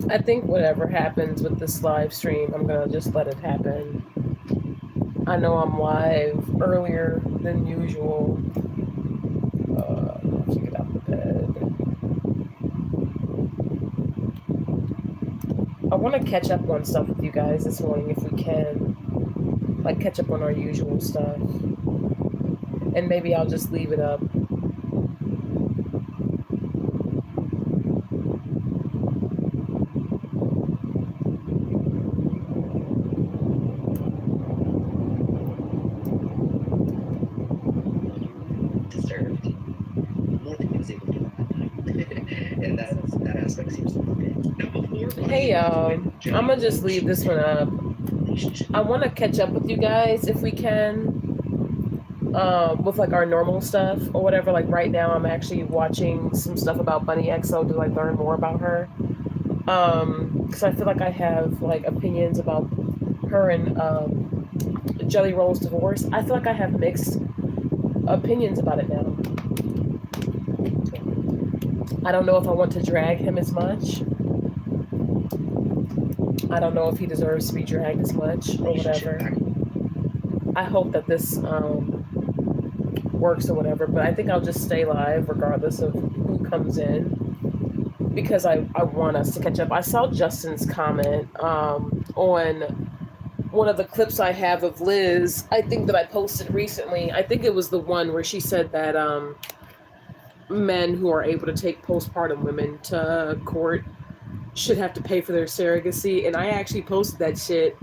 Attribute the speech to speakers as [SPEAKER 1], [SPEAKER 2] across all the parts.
[SPEAKER 1] I think whatever happens with this live stream, I'm gonna just let it happen. I know I'm live earlier than usual. Let's get out of bed. I want to catch up on stuff with you guys this morning if we can. Like, catch up on our usual stuff. And maybe I'll just leave it up. Hey y'all, I'm gonna just leave this one up. I want to catch up with you guys if we can, with like our normal stuff or whatever. Like right now, I'm actually watching some stuff about Bunnie XO to like learn more about her. Because I feel like I have like opinions about her and Jelly Roll's divorce. I feel like I have mixed opinions about it now. I don't know if I want to drag him as much. I don't know if he deserves to be dragged as much or whatever. I hope that this works or whatever, but I think I'll just stay live regardless of who comes in because I want us to catch up. I saw Justin's comment on one of the clips I have of Liz, I think that I posted recently. I think it was the one where she said that men who are able to take postpartum women to court should have to pay for their surrogacy. And I actually posted that shit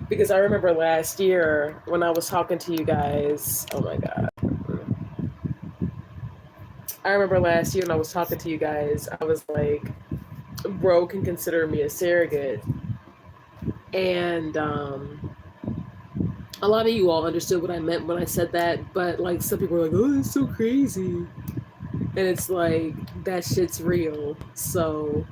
[SPEAKER 1] because I remember last year when I was talking to you guys. Oh my God. I remember last year when I was talking to you guys, I was like, bro can consider me a surrogate. And a lot of you all understood what I meant when I said that, but like some people were like, oh, it's so crazy. And it's like, that shit's real. So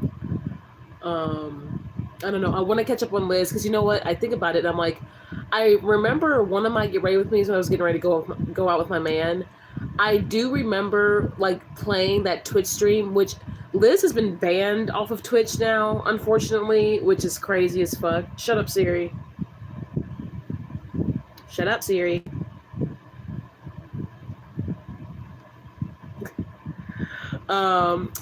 [SPEAKER 1] I don't know. I want to catch up on Liz because you know what? I think about it and I'm like, I remember one of my get ready with me when I was getting ready to go out with my man. I do remember like playing that Twitch stream, which Liz has been banned off of Twitch now, unfortunately, which is crazy as fuck. Shut up, Siri. Shut up, Siri.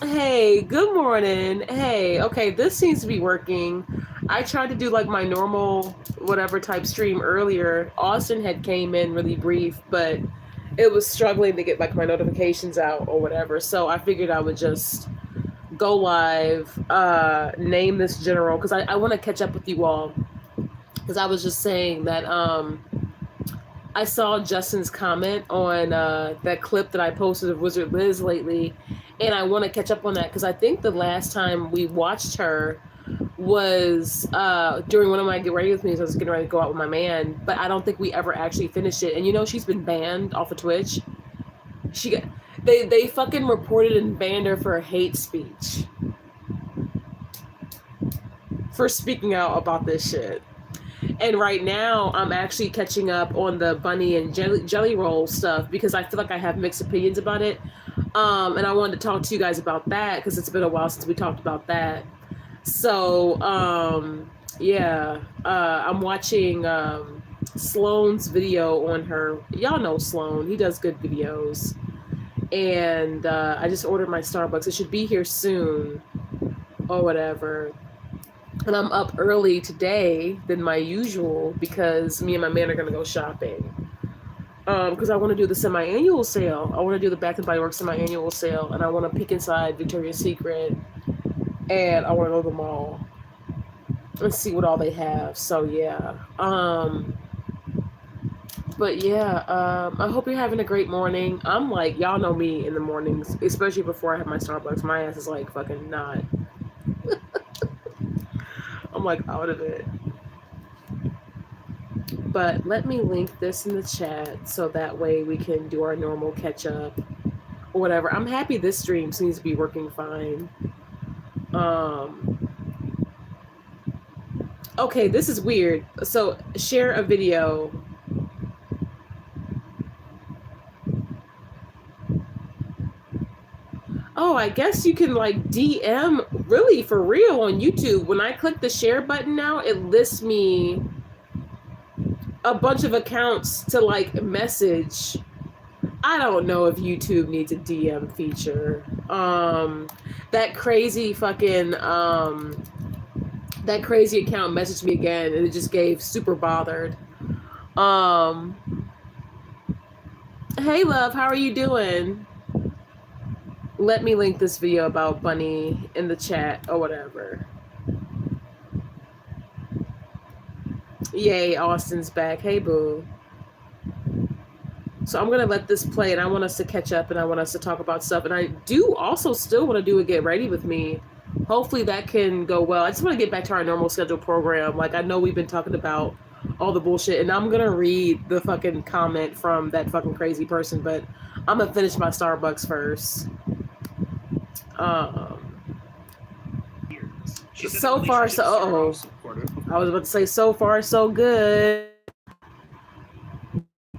[SPEAKER 1] Hey, good morning. Hey, okay, this seems to be working. I tried to do like my normal whatever type stream earlier. Austin had came in really brief, but it was struggling to get like my notifications out or whatever. So I figured I would just go live, name this general, because I want to catch up with you all. Because I was just saying that I saw Justin's comment on that clip that I posted of Wizard Liz lately, and I want to catch up on that because I think the last time we watched her was during one of my get ready with me. So I was getting ready to go out with my man, but I don't think we ever actually finished it. And you know, she's been banned off of Twitch. They fucking reported and banned her for hate speech for speaking out about this shit. And right now, I'm actually catching up on the Bunnie and jelly roll stuff because I feel like I have mixed opinions about it. And I wanted to talk to you guys about that because it's been a while since we talked about that. So, yeah, I'm watching Sloan's video on her. Y'all know Sloan. He does good videos. And I just ordered my Starbucks. It should be here soon or whatever. And I'm up early today than my usual because me and my man are going to go shopping. Because I want to do the semi-annual sale. I want to do the Bath & Body Works semi-annual sale. And I want to peek inside Victoria's Secret. And I want to go to the mall and see what all they have. So, yeah. But, yeah. I hope you're having a great morning. I'm like, y'all know me in the mornings. Especially before I have my Starbucks. My ass is like fucking not. I'm like out of it. But let me link this in the chat so that way we can do our normal catch up or whatever. I'm happy this stream seems to be working fine. Okay, this is weird. So share a video. Oh, I guess you can like DM really for real on YouTube. When I click the share button now, it lists me a bunch of accounts to like message. I don't know if YouTube needs a DM feature. That crazy fucking that crazy account messaged me again and it just gave super bothered. Hey love, how are you doing? Let me link this video about Bunnie in the chat or whatever. Yay, Austin's back. Hey boo. So I'm gonna let this play and I want us to catch up and I want us to talk about stuff. And I do also still want to do a Get Ready With Me. Hopefully that can go well. I just want to get back to our normal schedule program. Like I know we've been talking about all the bullshit and I'm gonna read the fucking comment from that fucking crazy person, but I'm gonna finish my Starbucks first. So far so I was about to say so far so good.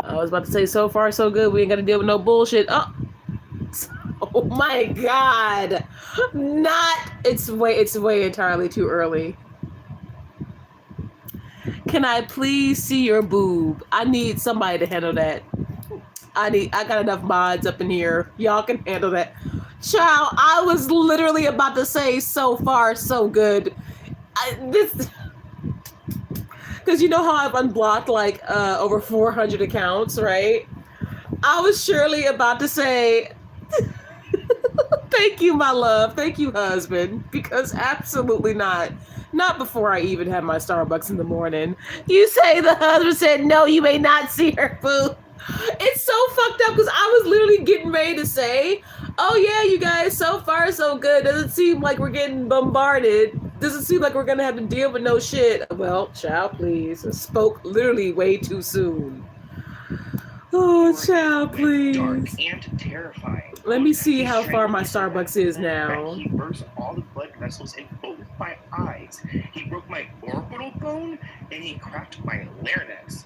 [SPEAKER 1] I was about to say so far so good. We ain't gotta deal with no bullshit. Oh my god. It's way entirely too early. Can I please see your boob? I need somebody to handle that. I got enough mods up in here. Y'all can handle that. Child, I was literally about to say so far so good. Because you know how I've unblocked like over 400 accounts, right? I was surely about to say, thank you, my love. Thank you, husband. Because absolutely not. Not before I even had my Starbucks in the morning. You say the husband said, no, you may not see her boo. It's so fucked up because I was literally getting ready to say, oh yeah, you guys, so far so good. Doesn't seem like we're getting bombarded. Doesn't seem like we're gonna have to deal with no shit. Well, child, please. I spoke literally way too soon. Oh, child, please.
[SPEAKER 2] Dark and terrifying.
[SPEAKER 1] Let me see how far my Starbucks is now.
[SPEAKER 2] He burst all the blood vessels in both my eyes. He broke my orbital bone and he cracked my larynx.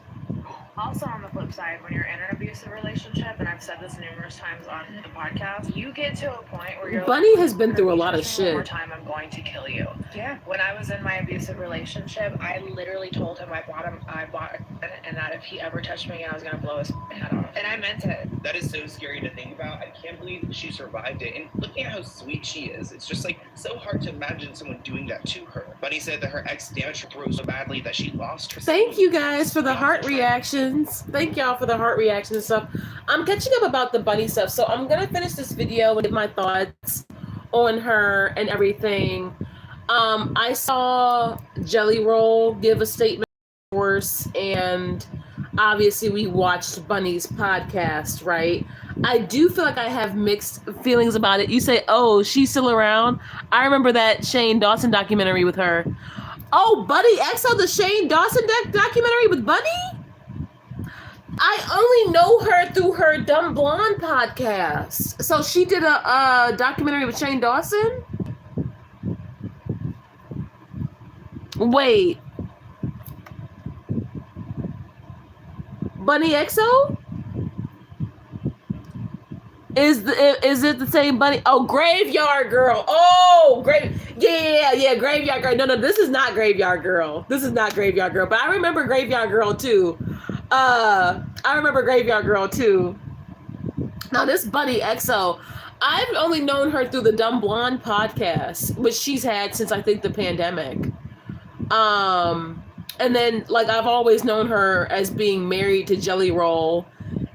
[SPEAKER 3] Also, on the flip side, when you're in an abusive relationship, and I've said this numerous times on the podcast, you get to a point where you're
[SPEAKER 1] Bunnie has been through a lot of shit.
[SPEAKER 3] One more time, I'm going to kill you. Yeah. When I was in my abusive relationship, I literally told him I bought a gun, and that if he ever touched me, I was gonna blow his head off. And I meant it.
[SPEAKER 2] That is so scary to think about. I can't believe she survived it. And looking at how sweet she is, it's just like so hard to imagine someone doing that to her. Bunnie said that her ex damaged her throat so badly that she lost her.
[SPEAKER 1] Thank you guys for the heart reaction. Thank y'all for the heart reaction and stuff. I'm catching up about the Bunnie stuff, so I'm gonna finish this video and get my thoughts on her and everything. I saw Jelly Roll give a statement, of course, and obviously we watched Bunnie's podcast, right? I do feel like I have mixed feelings about it. You say, oh, she's still around? I remember that Shane Dawson documentary with her. Oh, Bunnie XO, the Shane Dawson documentary with Bunnie? I only know her through her Dumb Blonde podcast. So she did a documentary with Shane Dawson? Wait. Bunnie XO? Is it the same Bunnie? Oh, Graveyard Girl. Oh, yeah, Graveyard Girl. No, this is not Graveyard Girl. This is not Graveyard Girl. But I remember Graveyard Girl too. I remember Graveyard Girl too. Now this Bunnie XO, I've only known her through the Dumb Blonde podcast, which she's had since I think the pandemic. And then like I've always known her as being married to Jelly Roll.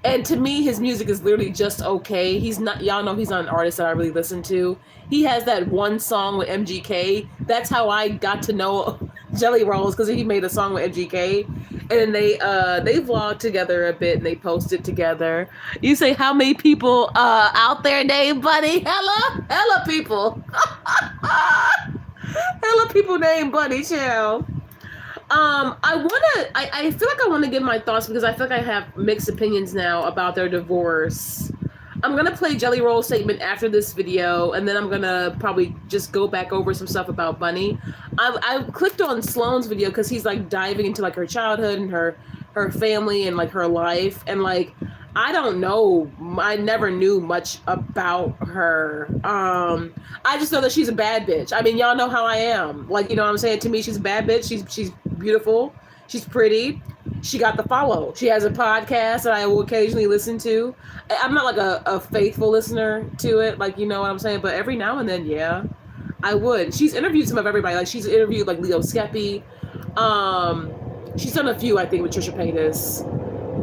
[SPEAKER 1] And to me, his music is literally just okay. He's not, y'all know he's not an artist that I really listen to. He has that one song with MGK. That's how I got to know Jelly Rolls, because he made a song with MGK. And they vlog together a bit and they post it together. You say, how many people out there named Bunnie? Hella people. Hella people named Bunnie, child. I feel like I want to give my thoughts because I feel like I have mixed opinions now about their divorce. I'm going to play Jelly Roll's statement after this video, and then I'm going to probably just go back over some stuff about Bunnie. I clicked on Sloan's video because he's like diving into like her childhood and her family and like her life. And like, I don't know. I never knew much about her. I just know that she's a bad bitch. I mean, y'all know how I am. Like, you know what I'm saying? To me, she's a bad bitch. She's beautiful. She's pretty. She got the follow. She has a podcast that I will occasionally listen to. I'm not like a faithful listener to it, like, you know what I'm saying? But every now and then, yeah, I would. She's interviewed some of everybody. Like, she's interviewed like Leo Skeppy. She's done a few, I think, with Trisha Paytas.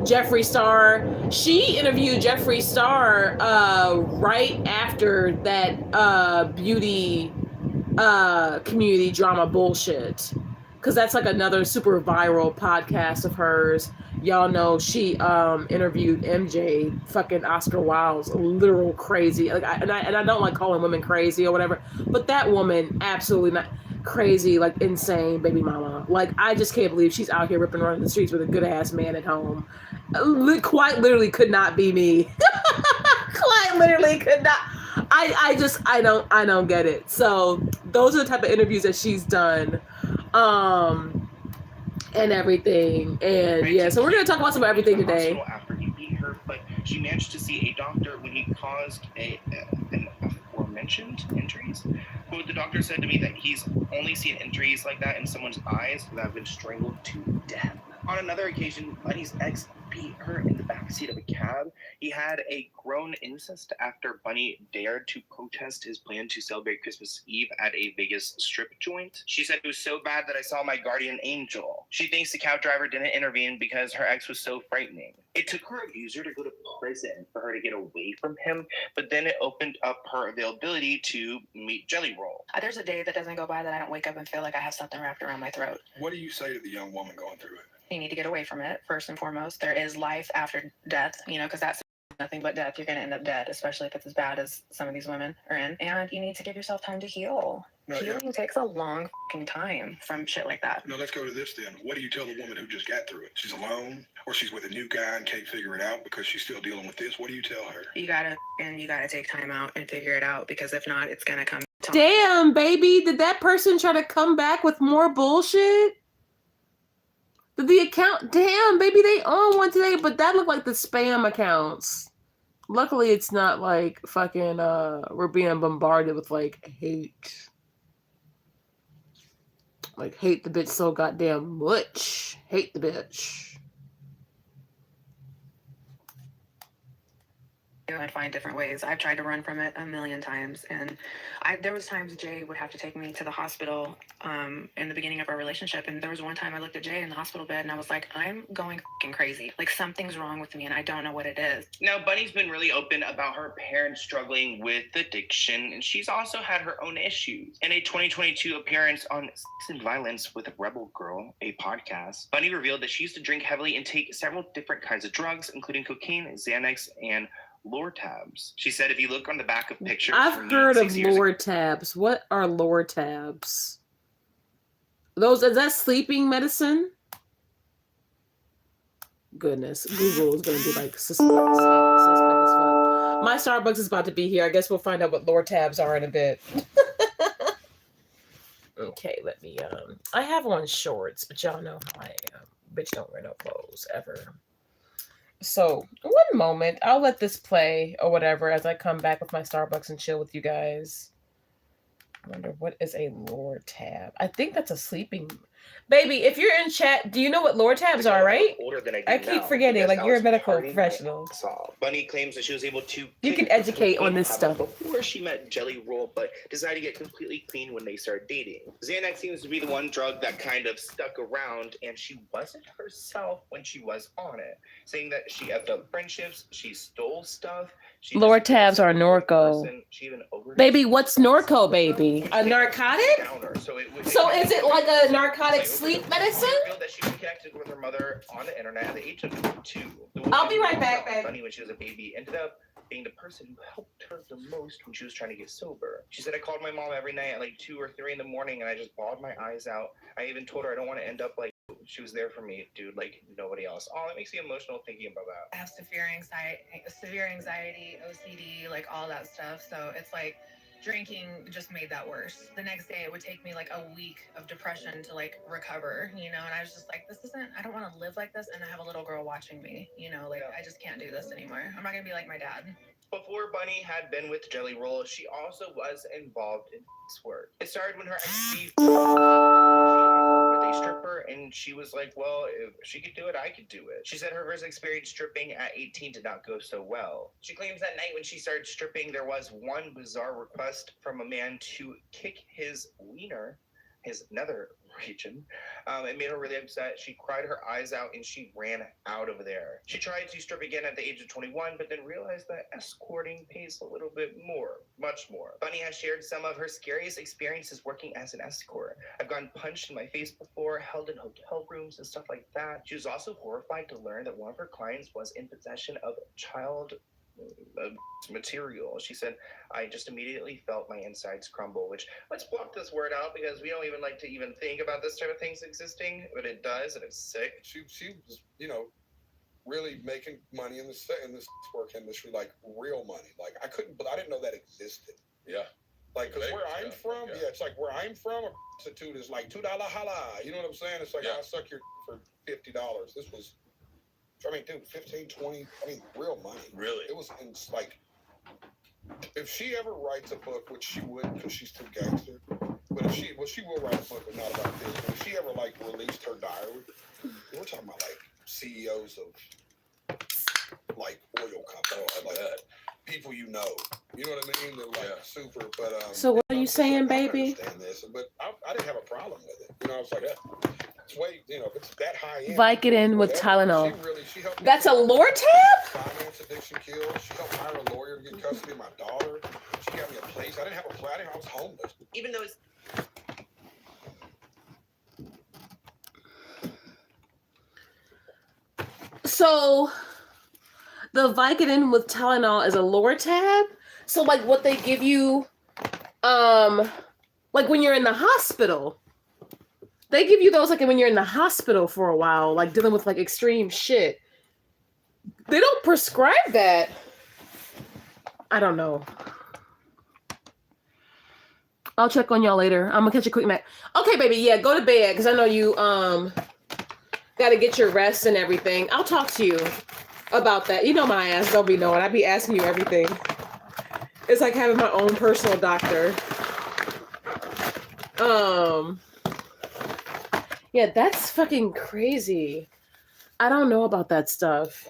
[SPEAKER 1] Jeffree Star. She interviewed Jeffree Star right after that beauty community drama bullshit. Because that's like another super viral podcast of hers. Y'all know she interviewed MJ, fucking Oscar Wilde's literal crazy. Like, and I don't like calling women crazy or whatever, but that woman absolutely not crazy, like insane baby mama. Like, I just can't believe she's out here ripping around the streets with a good ass man at home. Quite literally could not be me. Quite literally could not. I don't get it. So those are the type of interviews that she's done. And everything. And yeah, so we're gonna talk about some everything today.
[SPEAKER 2] After he beat her, but she managed to see a doctor when he caused an aforementioned injuries. But the doctor said to me that he's only seen injuries like that in someone's eyes that have been strangled to death. On another occasion, Bunnie's ex beat her in the backseat of a cab. He had a grown incest after Bunnie dared to protest his plan to celebrate Christmas Eve at a Vegas strip joint. She said it was so bad that I saw my guardian angel. She thinks the cab driver didn't intervene because her ex was so frightening. It took her abuser to go to prison for her to get away from him, but then it opened up her availability to meet Jelly Roll.
[SPEAKER 3] There's a day that doesn't go by that I don't wake up and feel like I have something wrapped around my throat.
[SPEAKER 4] What do you say to the young woman going through it?
[SPEAKER 3] You need to get away from it, first and foremost. There is life after death, because that's nothing but death. You're going to end up dead, especially if it's as bad as some of these women are in. And you need to give yourself time to heal. Healing takes a long time from shit like that.
[SPEAKER 4] No, let's go to this then. What do you tell the woman who just got through it? She's alone, or she's with a new guy and can't figure it out because she's still dealing with this. What do you tell her?
[SPEAKER 3] You gotta take time out and figure it out, because if not, it's gonna come.
[SPEAKER 1] Damn, baby, did that person try to come back with more bullshit? Did the account? Damn, baby, they own one today, but that looked like the spam accounts. Luckily, it's not like fucking. We're being bombarded with like hate. Like, hate the bitch so goddamn much. Hate the bitch.
[SPEAKER 3] And find different ways. I've tried to run from it a million times, and there was times Jay would have to take me to the hospital in the beginning of our relationship, and there was one time I looked at Jay in the hospital bed and I was like, I'm going fucking crazy. Like, something's wrong with me and I don't know what it is.
[SPEAKER 2] Now, Bunnie's been really open about her parents struggling with addiction, and she's also had her own issues. In a 2022 appearance on Sex and Violence with Rebel Girl, a podcast, Bunnie revealed that she used to drink heavily and take several different kinds of drugs, including cocaine, Xanax, and Lortabs. She said if you look on the back of pictures...
[SPEAKER 1] I've heard of Lortabs. What are Lortabs? Is that sleeping medicine? Goodness. Google is going to be like suspect as fuck. My Starbucks is about to be here. I guess we'll find out what Lortabs are in a bit. Okay, let me... I have on shorts, but y'all know how I am. Bitch don't wear no clothes, ever. So, one moment. I'll let this play or whatever as I come back with my Starbucks and chill with you guys. I wonder, what is a Lortab? I think that's a sleeping... Baby, if you're in chat, do you know what Lortabs are, right?
[SPEAKER 2] Older than
[SPEAKER 1] I keep forgetting, like, you're a medical professional.
[SPEAKER 2] Bunnie claims that she was able to...
[SPEAKER 1] You can educate on this stuff.
[SPEAKER 2] Before she met Jelly Roll, but decided to get completely clean when they started dating. Xanax seems to be the one drug that kind of stuck around, and she wasn't herself when she was on it. Saying that she effed up friendships, she stole stuff.
[SPEAKER 1] Lortabs are Norco. Baby, what's Norco, baby? A narcotic? So is it like a narcotic sleep medicine?
[SPEAKER 2] That she reconnected with her mother on the internet at the age of 2.
[SPEAKER 1] I'll be right back, babe.
[SPEAKER 2] Bunnie, when she was a baby, ended up being the person who helped her the most when she was trying to get sober. She said, I called my mom every night at like 2 or 3 in the morning, and I just bawled my eyes out. I even told her I don't want to end up like she was there for me, dude, like nobody else. Oh, that makes me emotional thinking about that.
[SPEAKER 3] I have severe anxiety, OCD, like all that stuff. So it's like, drinking just made that worse. The next day, it would take me like a week of depression to like recover, you know. And I was just like, this isn't. I don't want to live like this, and I have a little girl watching me, you know. Like I just can't do this anymore. I'm not gonna be like my dad.
[SPEAKER 2] Before Bunnie had been with Jelly Roll, she also was involved in sex work. It started when her ex-beef with a stripper, and she was like, well, if she could do it, I could do it. She said her first experience stripping at 18 did not go so well. She claims that night when she started stripping, there was one bizarre request from a man to kick his wiener, his nether region. It made her really upset. She cried her eyes out and she ran out of there. She tried to strip again at the age of 21, but then realized that escorting pays a little bit more, much more. Bunnie has shared some of her scariest experiences working as an escort. I've gotten punched in my face before, held in hotel rooms and stuff like that. She was also horrified to learn that one of her clients was in possession of child material. She said, I just immediately felt my insides crumble, which let's block this word out because we don't even like to even think about this type of things existing, but it does, and it's sick.
[SPEAKER 4] She was, you know, really making money in this work industry, like real money. Like I didn't know that existed.
[SPEAKER 5] Yeah.
[SPEAKER 4] Like, cause where I'm from, it's like where I'm from, a prostitute is like $2 holla. You know what I'm saying? It's like, I'll suck your for $50. This was, I mean, dude, 15, 20, I mean, real money.
[SPEAKER 5] Really?
[SPEAKER 4] It was, it's like, if she ever writes a book, which she would, because she's too gangster, but she will write a book, but not about this. But if she ever, like, released her diary, we're talking about, like, CEOs of, like, oil companies, like, people you know. You know what I mean? They're, like, super, but,
[SPEAKER 1] So what are you saying, baby?
[SPEAKER 4] I understand this, but I didn't have a problem with it. You know, I was like, it's way, you know, if it's that high end.
[SPEAKER 1] Vicodin with Tylenol.
[SPEAKER 4] She helped me.
[SPEAKER 1] That's a Lortab?
[SPEAKER 4] Finance addiction kills. She helped hire a lawyer to get custody of my daughter. She got me a place. I didn't have a place. I was homeless.
[SPEAKER 2] Even though it's
[SPEAKER 1] So the Vicodin with Tylenol is a Lortab? So like what they give you, like when you're in the hospital. They give you those like when you're in the hospital for a while, like dealing with like extreme shit. They don't prescribe that. I don't know. I'll check on y'all later. I'm gonna catch a quick nap. Okay, baby, yeah, go to bed because I know you gotta get your rest and everything. I'll talk to you about that. You know my ass don't be knowing. I be asking you everything. It's like having my own personal doctor. Yeah, that's fucking crazy. I don't know about that stuff.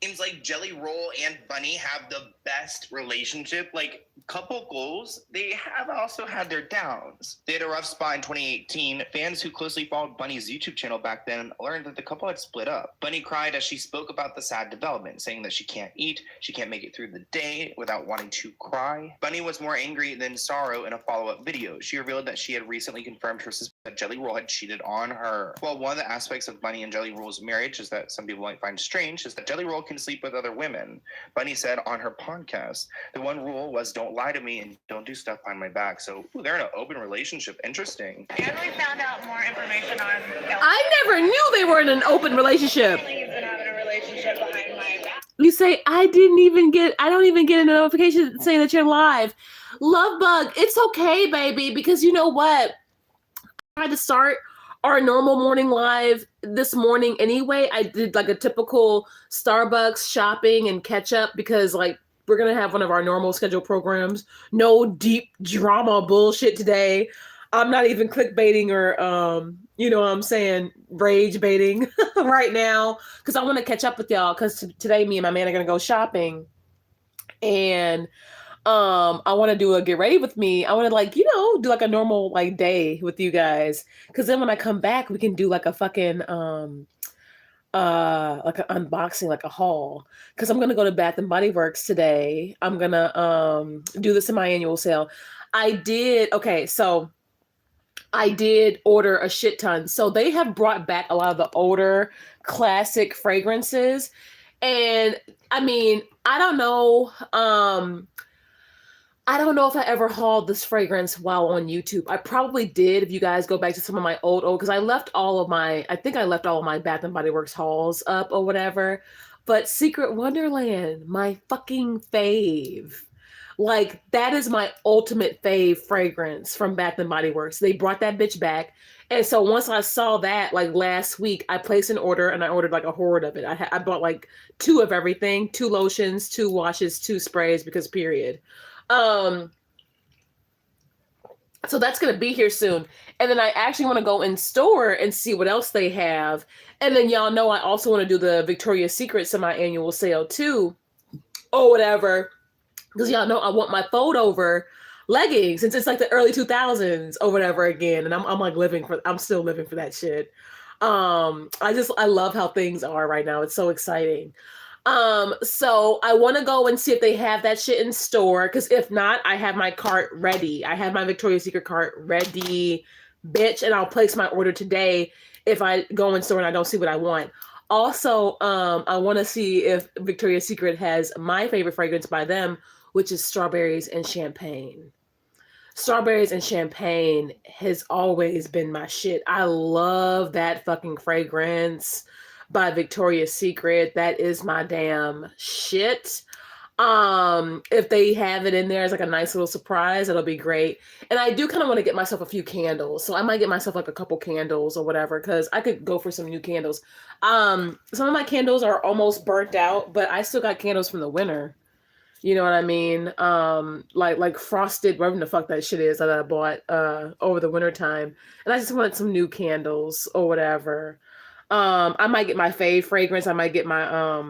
[SPEAKER 2] seems like Jelly Roll and Bunnie have the best relationship. Like, couple goals, they have also had their downs. They had a rough spot in 2018. Fans who closely followed Bunnie's YouTube channel back then learned that the couple had split up. Bunnie cried as she spoke about the sad development, saying that she can't eat, she can't make it through the day without wanting to cry. Bunnie was more angry than sorrow in a follow-up video. She revealed that she had recently confirmed her suspicion that Jelly Roll had cheated on her. Well, one of the aspects of Bunnie and Jelly Roll's marriage is that some people might find strange is that Jelly Roll can sleep with other women. Bunnie said on her podcast, the one rule was don't lie to me and don't do stuff behind my back. So they're in an open relationship. Interesting.
[SPEAKER 3] And we found out more information on
[SPEAKER 1] I never knew they were in an open relationship.
[SPEAKER 3] He's been having a relationship behind my back.
[SPEAKER 1] You say, I don't even get a notification saying that you're live. Love bug, it's okay, baby, because you know what? I tried to start our normal morning live this morning anyway. I did like a typical Starbucks shopping and catch up because like we're going to have one of our normal scheduled programs. No deep drama bullshit today. I'm not even clickbaiting or, you know what I'm saying, rage baiting right now because I want to catch up with y'all because today me and my man are going to go shopping and I want to do a get ready with me. I want to like, you know, do like a normal like day with you guys because then when I come back, we can do like a fucking like an unboxing, like a haul because I'm gonna go to Bath and Body Works today. I'm gonna do this in my annual sale. I did order a shit ton. So they have brought back a lot of the older classic fragrances. And I mean, I don't know if I ever hauled this fragrance while on YouTube. I probably did if you guys go back to some of my old, because I left all of my Bath and Body Works hauls up or whatever. But Secret Wonderland, my fucking fave. Like, that is my ultimate fave fragrance from Bath and Body Works. They brought that bitch back. And so once I saw that, like last week, I placed an order and I ordered like a horde of it. I bought like 2 of everything, 2 lotions, 2 washes, 2 sprays, because period. So that's going to be here soon. And then I actually want to go in store and see what else they have. And then y'all know I also want to do the Victoria's Secret semi-annual sale too, or whatever. Because y'all know I want my fold over leggings, since it's like the early 2000s or whatever again. And I'm like I'm still living for that shit. I love how things are right now. It's so exciting. So I want to go and see if they have that shit in store. Because if not, I have my cart ready. I have my Victoria's Secret cart ready, bitch. And I'll place my order today if I go in store and I don't see what I want. Also, I want to see if Victoria's Secret has my favorite fragrance by them, which is Strawberries and Champagne. Strawberries and Champagne has always been my shit. I love that fucking fragrance by Victoria's Secret. That is my damn shit. If they have it in there as like a nice little surprise, it'll be great. And I do kind of want to get myself a few candles. So I might get myself like a couple candles or whatever, because I could go for some new candles. Some of my candles are almost burnt out, but I still got candles from the winter. You know what I mean? Like frosted, whatever the fuck that shit is that I bought over the winter time. And I just wanted some new candles or whatever. I might get my fave fragrance. I might get my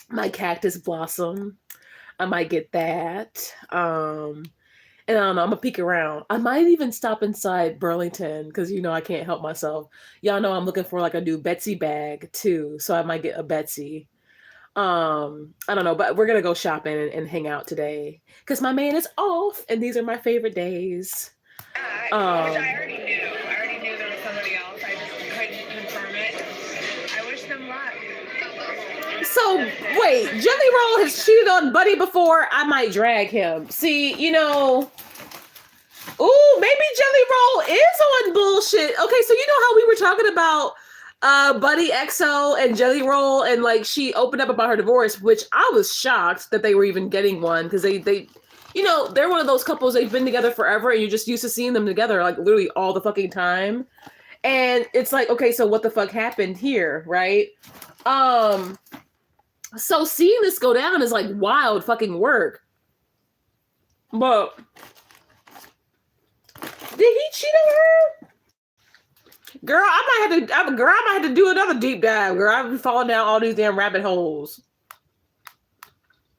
[SPEAKER 1] my cactus blossom. I might get that. And I don't know, I'm gonna peek around. I might even stop inside Burlington, because you know I can't help myself. Y'all know I'm looking for like a new Betsy bag too, so I might get a Betsy. I don't know, but we're gonna go shopping and hang out today because my man is off, and these are my favorite days.
[SPEAKER 3] Which I already knew. I already knew there was somebody else. I just couldn't confirm it. I wish them luck.
[SPEAKER 1] So wait, Jelly Roll has cheated on Buddy before. I might drag him. See, you know. Ooh, maybe Jelly Roll is on bullshit. Okay, so you know how we were talking about Buddy XO and Jelly Roll, and like she opened up about her divorce, which I was shocked that they were even getting one, because they you know, they're one of those couples, they've been together forever and you're just used to seeing them together like literally all the fucking time. And it's like, okay, so what the fuck happened here, right? So seeing this go down is like wild fucking work. But did he cheat on her? Girl, I might have to do another deep dive. Girl, I've been falling down all these damn rabbit holes.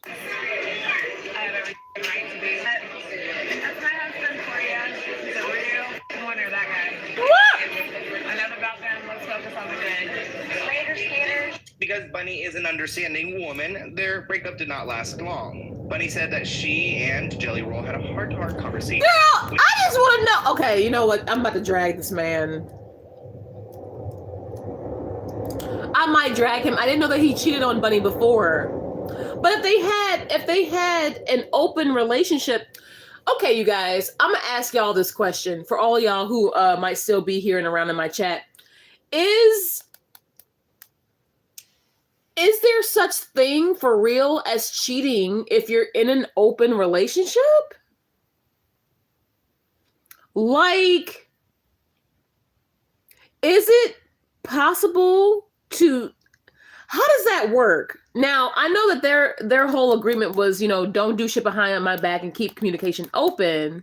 [SPEAKER 3] I have every right to be. That's my husband for you. Is it you? I wonder that guy. What? Enough about them. Let's focus on the good. Later, skaters.
[SPEAKER 2] Because Bunnie is an understanding woman, their breakup did not last long. Bunnie said that she and Jelly Roll had a heart-to-heart conversation.
[SPEAKER 1] Girl, I just want to know. Okay, you know what? I'm about to drag this man. I might drag him. I didn't know that he cheated on Bunnie before. But if they had an open relationship, okay, you guys, I'm gonna ask y'all this question for all y'all who might still be here and around in my chat. Is there such thing for real as cheating if you're in an open relationship? Like, is it possible to, how does that work? Now, I know that their whole agreement was, you know, don't do shit behind my back and keep communication open.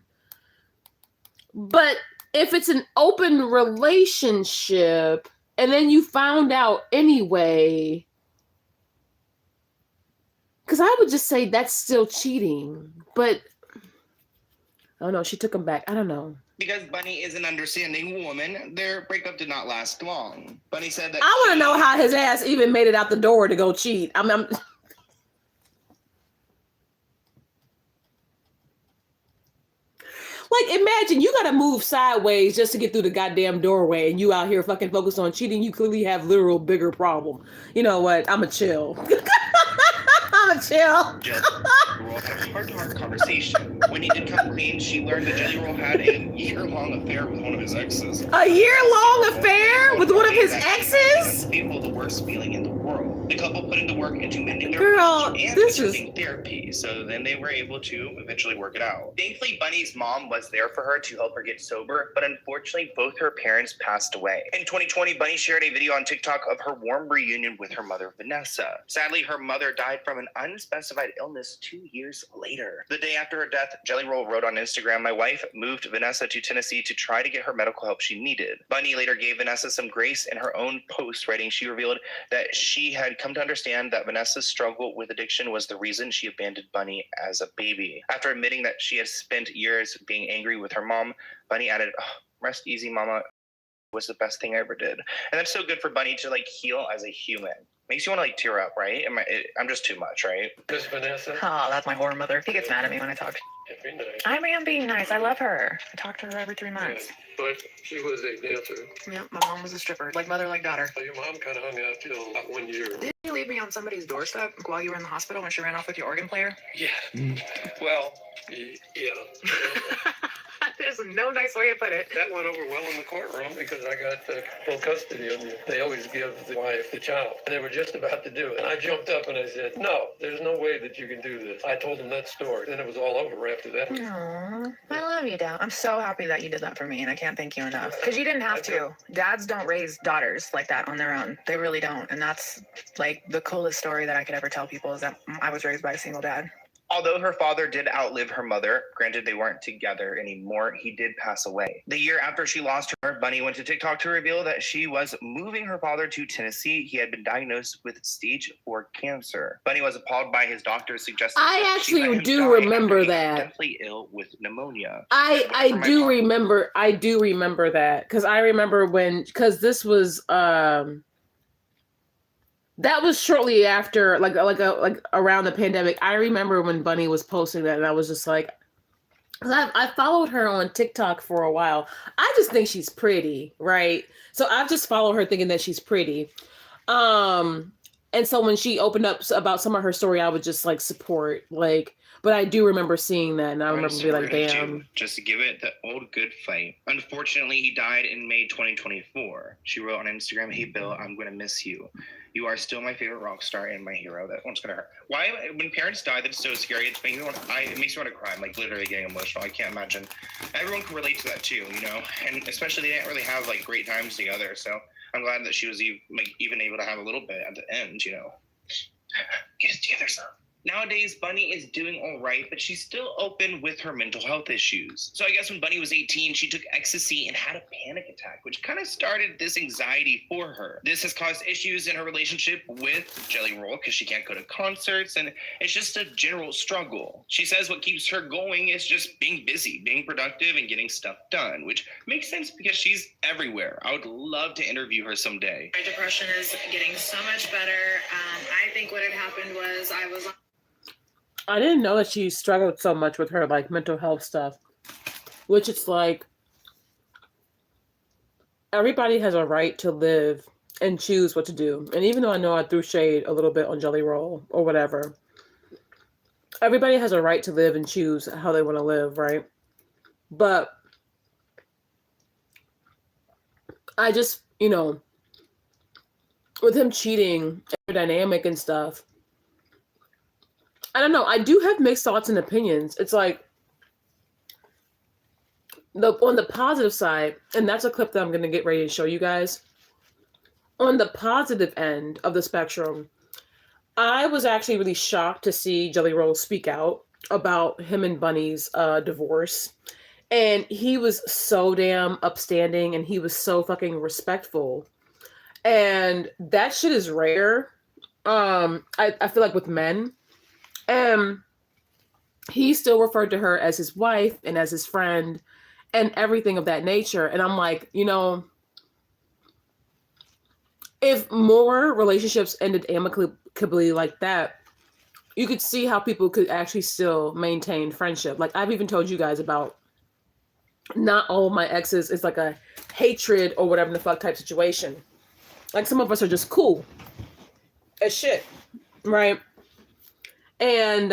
[SPEAKER 1] But if it's an open relationship and then you found out anyway, because I would just say that's still cheating. But I don't know, she took him back. I don't know.
[SPEAKER 2] Because Bunnie is an understanding woman, their breakup did not last long. Bunnie said that...
[SPEAKER 1] I want to know how his ass even made it out the door to go cheat. I'm like, imagine you got to move sideways just to get through the goddamn doorway, and you out here fucking focused on cheating. You clearly have literal bigger problem. You know what? I'm a chill. I'm a chill.
[SPEAKER 2] Jelly Roll had a heart-to-heart conversation. When he did come clean, she learned that Jelly Roll had a year-long affair with one of his exes.
[SPEAKER 1] A year-long affair with one of his exes?
[SPEAKER 2] people the worst feeling in the world. The couple put in the work into mending their
[SPEAKER 1] Girl,
[SPEAKER 2] relationship and
[SPEAKER 1] this
[SPEAKER 2] attending therapy, so then they were able to eventually work it out. Thankfully, Bunnie's mom was there for her to help her get sober, but unfortunately, both her parents passed away. In 2020, Bunnie shared a video on TikTok of her warm reunion with her mother, Vanessa. Sadly, her mother died from an unspecified illness 2 years later. The day after her death, Jelly Roll wrote on Instagram, "My wife moved Vanessa to Tennessee to try to get her medical help she needed." Bunnie later gave Vanessa some grace in her own post, writing she revealed that she had come to understand that Vanessa's struggle with addiction was the reason she abandoned Bunnie as a baby. After admitting that she had spent years being angry with her mom, Bunnie added, "Oh, rest easy, mama. Was the best thing I ever did." And that's so good for Bunnie to like heal as a human. Makes you want to like tear up, right? I'm just too much, right?
[SPEAKER 5] Miss Vanessa.
[SPEAKER 3] Oh, that's my horror mother. He gets mad at me when I talk.
[SPEAKER 5] Be nice.
[SPEAKER 3] I am being nice. I love her. I talk to her every 3 months.
[SPEAKER 5] But she was a dancer.
[SPEAKER 3] Yep, my mom was a stripper. Like mother, like daughter.
[SPEAKER 5] So your mom kind of hung out till about 1 year.
[SPEAKER 3] Didn't you leave me on somebody's doorstep while you were in the hospital when she ran off with your organ player?
[SPEAKER 5] Yeah. Well, yeah.
[SPEAKER 3] There's no nice way to put it.
[SPEAKER 5] That went over well in the courtroom because I got full custody of you. They always give the wife the child. And they were just about to do it. And I jumped up and I said, "No, there's no way that you can do this." I told them that story. Then it was all over after that.
[SPEAKER 3] Aww, I love you, Dad. I'm so happy that you did that for me, and I can't thank you enough. Because you didn't have to. Dads don't raise daughters like that on their own. They really don't. And that's like the coolest story that I could ever tell people is that I was raised by a single dad.
[SPEAKER 2] Although her father did outlive her mother, granted they weren't together anymore, he did pass away. The year after she lost her, Bunnie went to TikTok to reveal that she was moving her father to Tennessee. He had been diagnosed with stage 4 cancer. Bunnie was appalled by his doctor's suggestion.
[SPEAKER 1] I actually do remember that.
[SPEAKER 2] Deathly ill with pneumonia.
[SPEAKER 1] I do remember that because I remember because this was that was shortly after, like around the pandemic. I remember when Bunnie was posting that, and I was just like, because I followed her on TikTok for a while. I just think she's pretty, right? So I've just followed her thinking that she's pretty. And so when she opened up about some of her story, I would just like support, like. But I do remember seeing that, and I remember being like, "Damn!"
[SPEAKER 2] Just to give it the old good fight. Unfortunately, he died in May 2024. She wrote on Instagram, "Hey Bill, I'm gonna miss you. You are still my favorite rock star and my hero." That one's gonna hurt. Why? When parents die, that's so scary. It makes me want to cry. I'm like literally getting emotional. I can't imagine. Everyone can relate to that too, you know. And especially they didn't really have like great times together. So I'm glad that she was even able to have a little bit at the end, you know. Get it together, son. Nowadays, Bunnie is doing all right, but she's still open with her mental health issues. So I guess when Bunnie was 18, she took ecstasy and had a panic attack, which kind of started this anxiety for her. This has caused issues in her relationship with Jelly Roll because she can't go to concerts, and it's just a general struggle. She says what keeps her going is just being busy, being productive, and getting stuff done, which makes sense because she's everywhere. I would love to interview her someday.
[SPEAKER 3] My depression is getting so much better. I think what had happened was
[SPEAKER 1] I didn't know that she struggled so much with her like mental health stuff, which it's like everybody has a right to live and choose what to do. And even though I know I threw shade a little bit on Jelly Roll or whatever, everybody has a right to live and choose how they want to live, right? But I just, you know, with him cheating, dynamic and stuff, I don't know. I do have mixed thoughts and opinions. It's like on the positive side, and that's a clip that I'm going to get ready to show you guys. On the positive end of the spectrum, I was actually really shocked to see Jelly Roll speak out about him and Bunnie's divorce. And he was so damn upstanding, and he was so fucking respectful. And that shit is rare. I feel like with men. He still referred to her as his wife and as his friend and everything of that nature. And I'm like, you know, if more relationships ended amicably like that, you could see how people could actually still maintain friendship. Like I've even told you guys about not all of my exes is like a hatred or whatever the fuck type situation. Like some of us are just cool as shit, right? And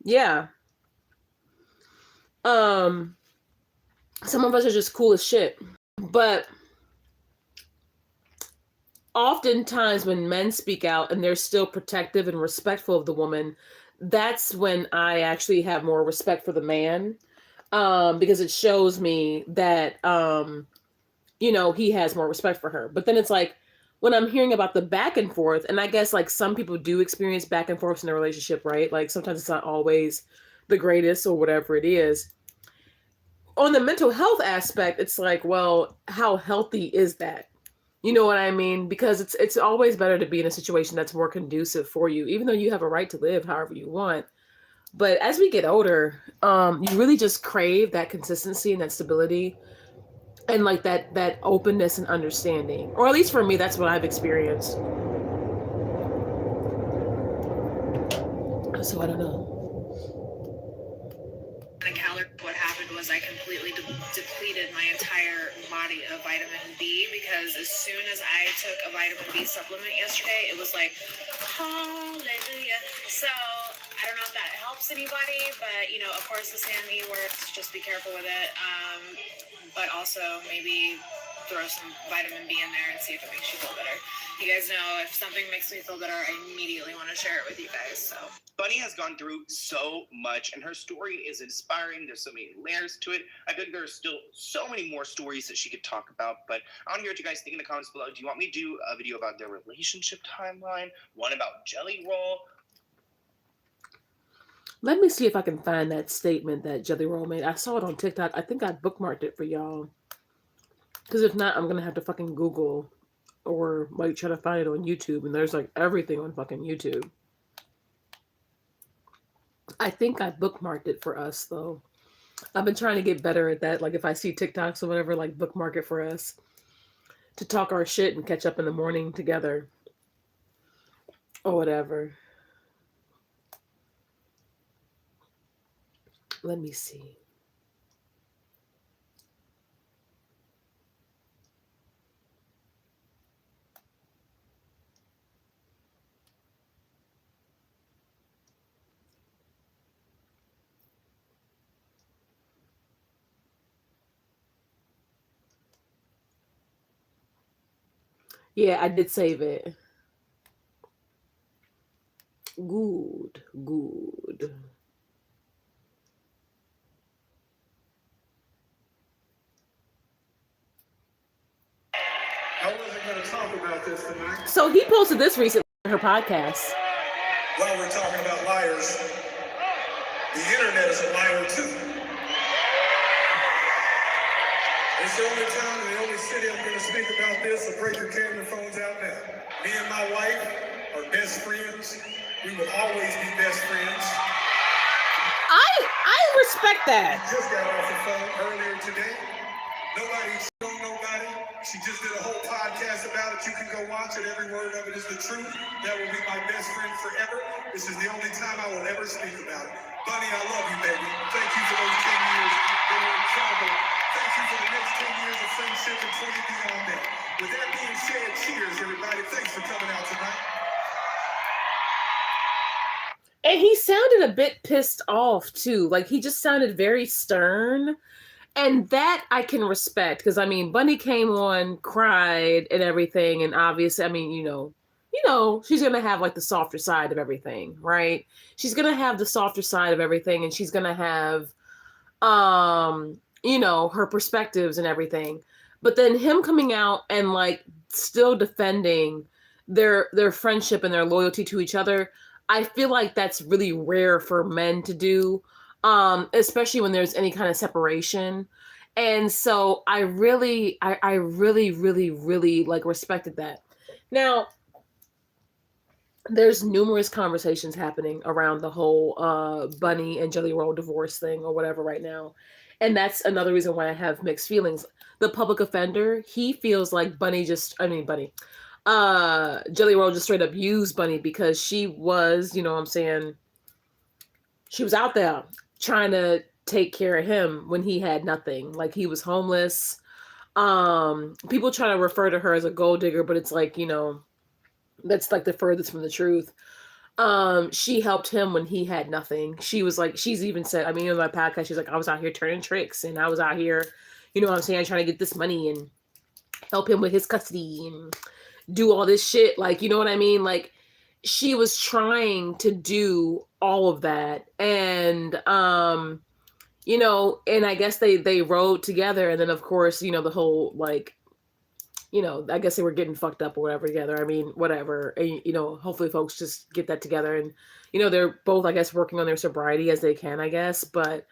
[SPEAKER 1] yeah. Some of us are just cool as shit. But oftentimes when men speak out and they're still protective and respectful of the woman, that's when I actually have more respect for the man, because it shows me that he has more respect for her. But then it's like when I'm hearing about the back and forth, and I guess like some people do experience back and forth in a relationship, right? Like sometimes it's not always the greatest or whatever it is. On the mental health aspect, it's like, well, how healthy is that? You know what I mean? Because it's always better to be in a situation that's more conducive for you, even though you have a right to live however you want. But as we get older, you really just crave that consistency and that stability and like that openness and understanding. Or at least for me, that's what I've experienced. So I don't know.
[SPEAKER 3] What happened was I completely depleted my entire body of vitamin B, because as soon as I took a vitamin B supplement yesterday, it was like, hallelujah. So I don't know if that helps anybody, but of course the SAMe works. Just be careful with it. But also maybe throw some vitamin B in there and see if it makes you feel better. You guys know if something makes me feel better, I immediately want to share it with you guys. So
[SPEAKER 2] Bunnie has gone through so much, and her story is inspiring. There's so many layers to it. I think there are still so many more stories that she could talk about, but I want to hear what you guys think in the comments below. Do you want me to do a video about their relationship timeline? One about Jelly Roll?
[SPEAKER 1] Let me see if I can find that statement that Jelly Roll made. I saw it on TikTok. I think I bookmarked it for y'all. Because if not, I'm going to have to fucking Google or like try to find it on YouTube. And there's like everything on fucking YouTube. I think I bookmarked it for us though. I've been trying to get better at that. Like if I see TikToks or whatever, like bookmark it for us to talk our shit and catch up in the morning together or whatever. Let me see. Yeah, I did save it. Good.
[SPEAKER 4] I wasn't going to talk about this tonight.
[SPEAKER 1] So he posted this recently on her podcast.
[SPEAKER 4] While we're talking about liars, the internet is a liar too. It's the only time and the only city I'm going to speak about this, so break your camera phones out now. Me and my wife are best friends. We will always be best friends.
[SPEAKER 1] I respect that.
[SPEAKER 4] We just got off the phone earlier today. Nobody told nobody. She just did a whole podcast about it. You can go watch it. Every word of it is the truth. That will be my best friend forever. This is the only time I will ever speak about it. Bunnie, I love you, baby. Thank you for those 10 years. They were incredible. Thank you for the next 10 years of friendship and 20 beyond that. With that being said, cheers, everybody. Thanks for coming out tonight.
[SPEAKER 1] And he sounded a bit pissed off too. Like he just sounded very stern. And that I can respect because I mean Bunnie came on, cried and everything, and obviously, I mean, she's gonna have like the softer side of everything, right? She's gonna have the softer side of everything, and she's gonna have her perspectives and everything. But then him coming out and like still defending their friendship and their loyalty to each other, I feel like that's really rare for men to do. Especially when there's any kind of separation. And so I really like respected that. Now, there's numerous conversations happening around the whole Bunnie and Jelly Roll divorce thing or whatever right now. And that's another reason why I have mixed feelings. The public offender, he feels like Jelly Roll just straight up used Bunnie because she was, she was out there trying to take care of him when he had nothing. Like he was homeless. People try to refer to her as a gold digger, but it's like, that's like the furthest from the truth. She helped him when he had nothing. She was like, she's even said, in my podcast, she's like, I was out here turning tricks and I was out here, trying to get this money and help him with his custody and do all this shit. Like, you know what I mean? Like, she was trying to do all of that. And, you know, and I guess they rode together. And then, of course, you know, the whole, like, you know, I guess they were getting fucked up or whatever together. I mean, whatever. And, you know, hopefully folks just get that together. And, you know, they're both, I guess, working on their sobriety as they can, I guess. But,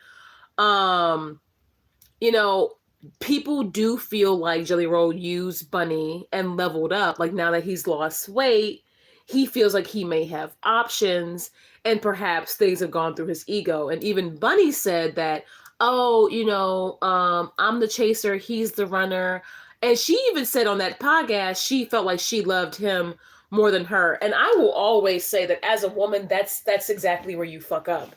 [SPEAKER 1] you know, people do feel like Jelly Roll used Bunnie and leveled up. Like, now that he's lost weight, he feels like he may have options, and perhaps things have gone through his ego. And even Bunnie said that, oh, you know, I'm the chaser, he's the runner. And she even said on that podcast, she felt like she loved him more than her. And I will always say that as a woman, that's exactly where you fuck up.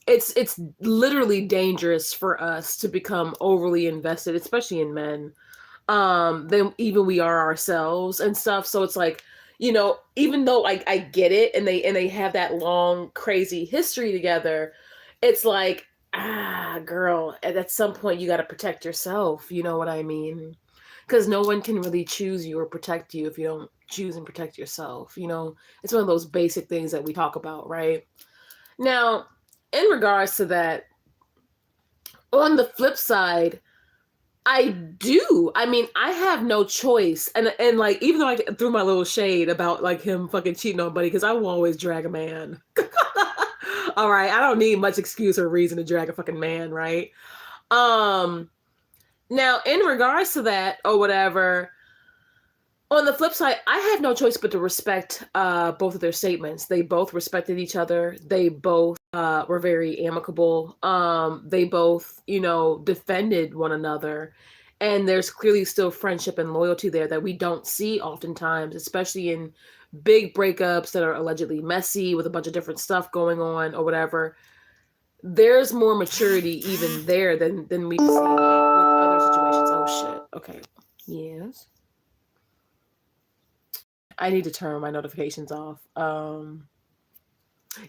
[SPEAKER 1] It's literally dangerous for us to become overly invested, especially in men, than even we are ourselves and stuff. So it's like, you know, even though I get it, and they have that long crazy history together, it's like, girl, at some point you got to protect yourself, you know what I mean? Because no one can really choose you or protect you if you don't choose and protect yourself. You know, it's one of those basic things that we talk about, right? Now, in regards to that, on the flip side, I mean, I have no choice. And like, even though I threw my little shade about like him fucking cheating on Buddy, because I will always drag a man. All right. I don't need much excuse or reason to drag a fucking man, right? Now, in regards to that or whatever, on the flip side, I have no choice but to respect both of their statements. They both respected each other. They both were very amicable. They both, you know, defended one another. And there's clearly still friendship and loyalty there that we don't see oftentimes, especially in big breakups that are allegedly messy with a bunch of different stuff going on or whatever. There's more maturity even there than we've seen with other situations. Oh, shit. Okay. Yes. I need to turn my notifications off. Y'all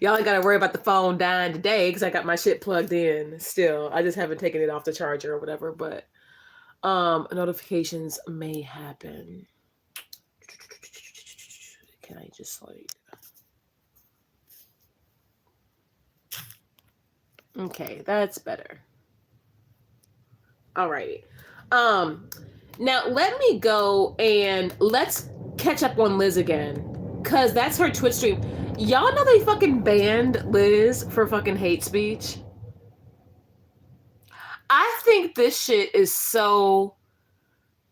[SPEAKER 1] ain't gotta worry about the phone dying today because I got my shit plugged in still. I just haven't taken it off the charger or whatever, but notifications may happen. Can I just like... Okay, that's better. Alrighty. Now let me go and let's catch up on Liz again, cause that's her Twitch stream. Y'all know they fucking banned Liz for fucking hate speech. I think this shit is so,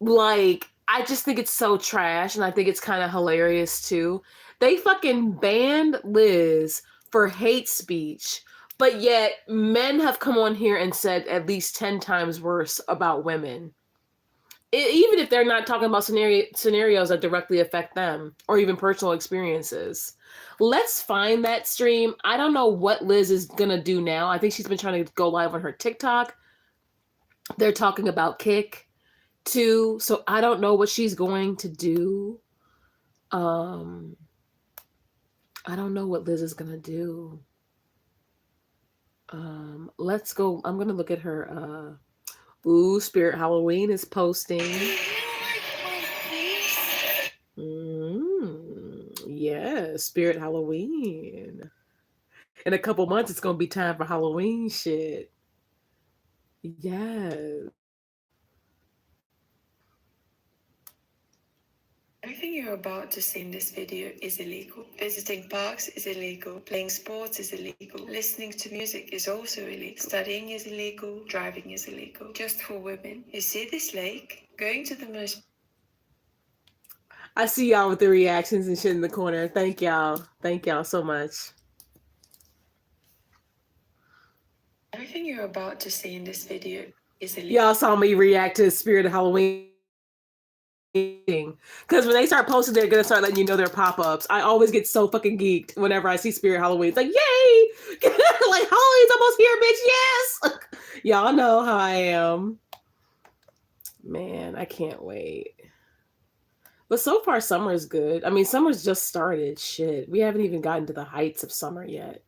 [SPEAKER 1] like, I just think it's so trash, and I think it's kind of hilarious too. They fucking banned Liz for hate speech, but yet men have come on here and said at least 10 times worse about women. Even if they're not talking about scenarios that directly affect them or even personal experiences. Let's find that stream. I don't know what Liz is going to do now. I think she's been trying to go live on her TikTok. They're talking about Kick too. So I don't know what she's going to do. I don't know what Liz is going to do. Let's go. I'm going to look at her. Ooh, Spirit Halloween is posting. Yeah, Spirit Halloween. In a couple months, it's going to be time for Halloween shit. Yes.
[SPEAKER 6] Everything you're about to see in this video is illegal. Visiting parks is illegal. Playing sports is illegal. Listening to music is also illegal. Studying is illegal. Driving is illegal. Just for women. You see this lake? Going to the most...
[SPEAKER 1] I see y'all with the reactions and shit in the corner. Thank y'all. Thank y'all so much.
[SPEAKER 6] Everything you're about to see in this video is illegal.
[SPEAKER 1] Y'all saw me react to Spirit of Halloween. Because when they start posting, they're gonna start letting you know their pop-ups. I always get so fucking geeked whenever I see Spirit Halloween. It's like, yay! Like, Halloween's almost here, bitch. Yes. Y'all know how I am. Man, I can't wait. But so far, summer is good. I mean, summer's just started. Shit, we haven't even gotten to the heights of summer yet.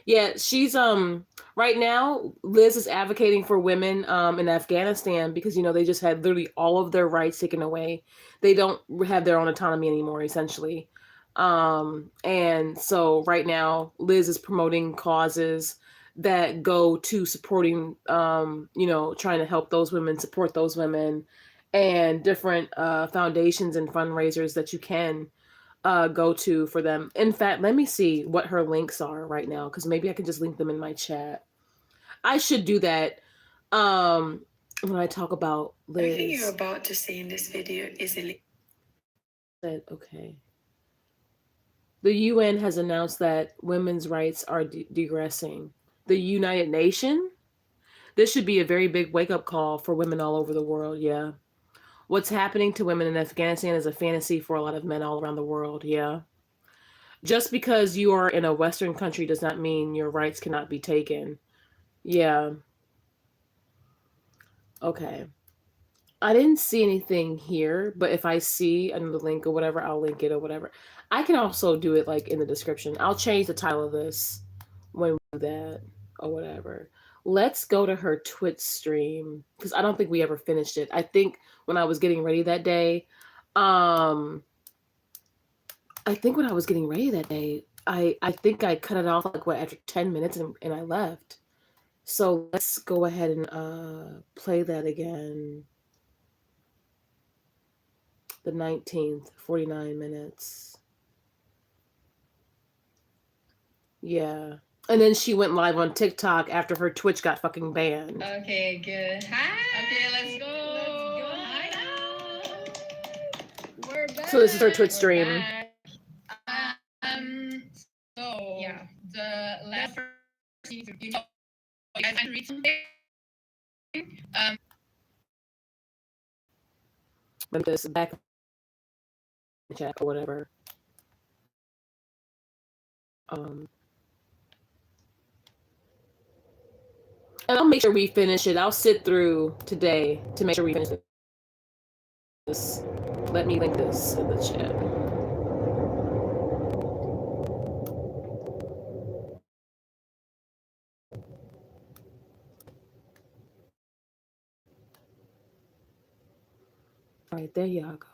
[SPEAKER 1] Yeah, she's right now Liz is advocating for women in Afghanistan because they just had literally all of their rights taken away. They don't have their own autonomy anymore essentially. And so right now Liz is promoting causes that go to supporting trying to help those women, support those women, and different foundations and fundraisers that you can go to for them. In fact, let me see what her links are right now because maybe I can just link them in my chat. I should do that when I talk about
[SPEAKER 6] Everything you're
[SPEAKER 1] Liz.
[SPEAKER 6] about to see in this video is illegal.
[SPEAKER 1] Okay. The UN has announced that women's rights are digressing. The United Nations? This should be a very big wake-up call for women all over the world, yeah. What's happening to women in Afghanistan is a fantasy for a lot of men all around the world, yeah. Just because you are in a Western country does not mean your rights cannot be taken. Yeah. Okay. I didn't see anything here, but if I see another link or whatever, I'll link it or whatever. I can also do it like in the description. I'll change the title of this when we do that or whatever. Let's go to her Twitch stream because I don't think we ever finished it. I think when I was getting ready that day, um, I think when I was getting ready that day, I think I cut it off like what after 10 minutes and I left. So let's go ahead and play that again. The 19th, 49 minutes. Yeah. And then she went live on TikTok after her Twitch got fucking banned.
[SPEAKER 7] Okay, good. Hi. Okay, let's go. Hi. We're back.
[SPEAKER 1] So this is her Twitch stream.
[SPEAKER 7] So yeah, the last you guys can read something.
[SPEAKER 1] Let me just back chat or whatever. And I'll make sure we finish it. I'll sit through today to make sure we finish this. Let me link this in the chat. All right, there y'all go.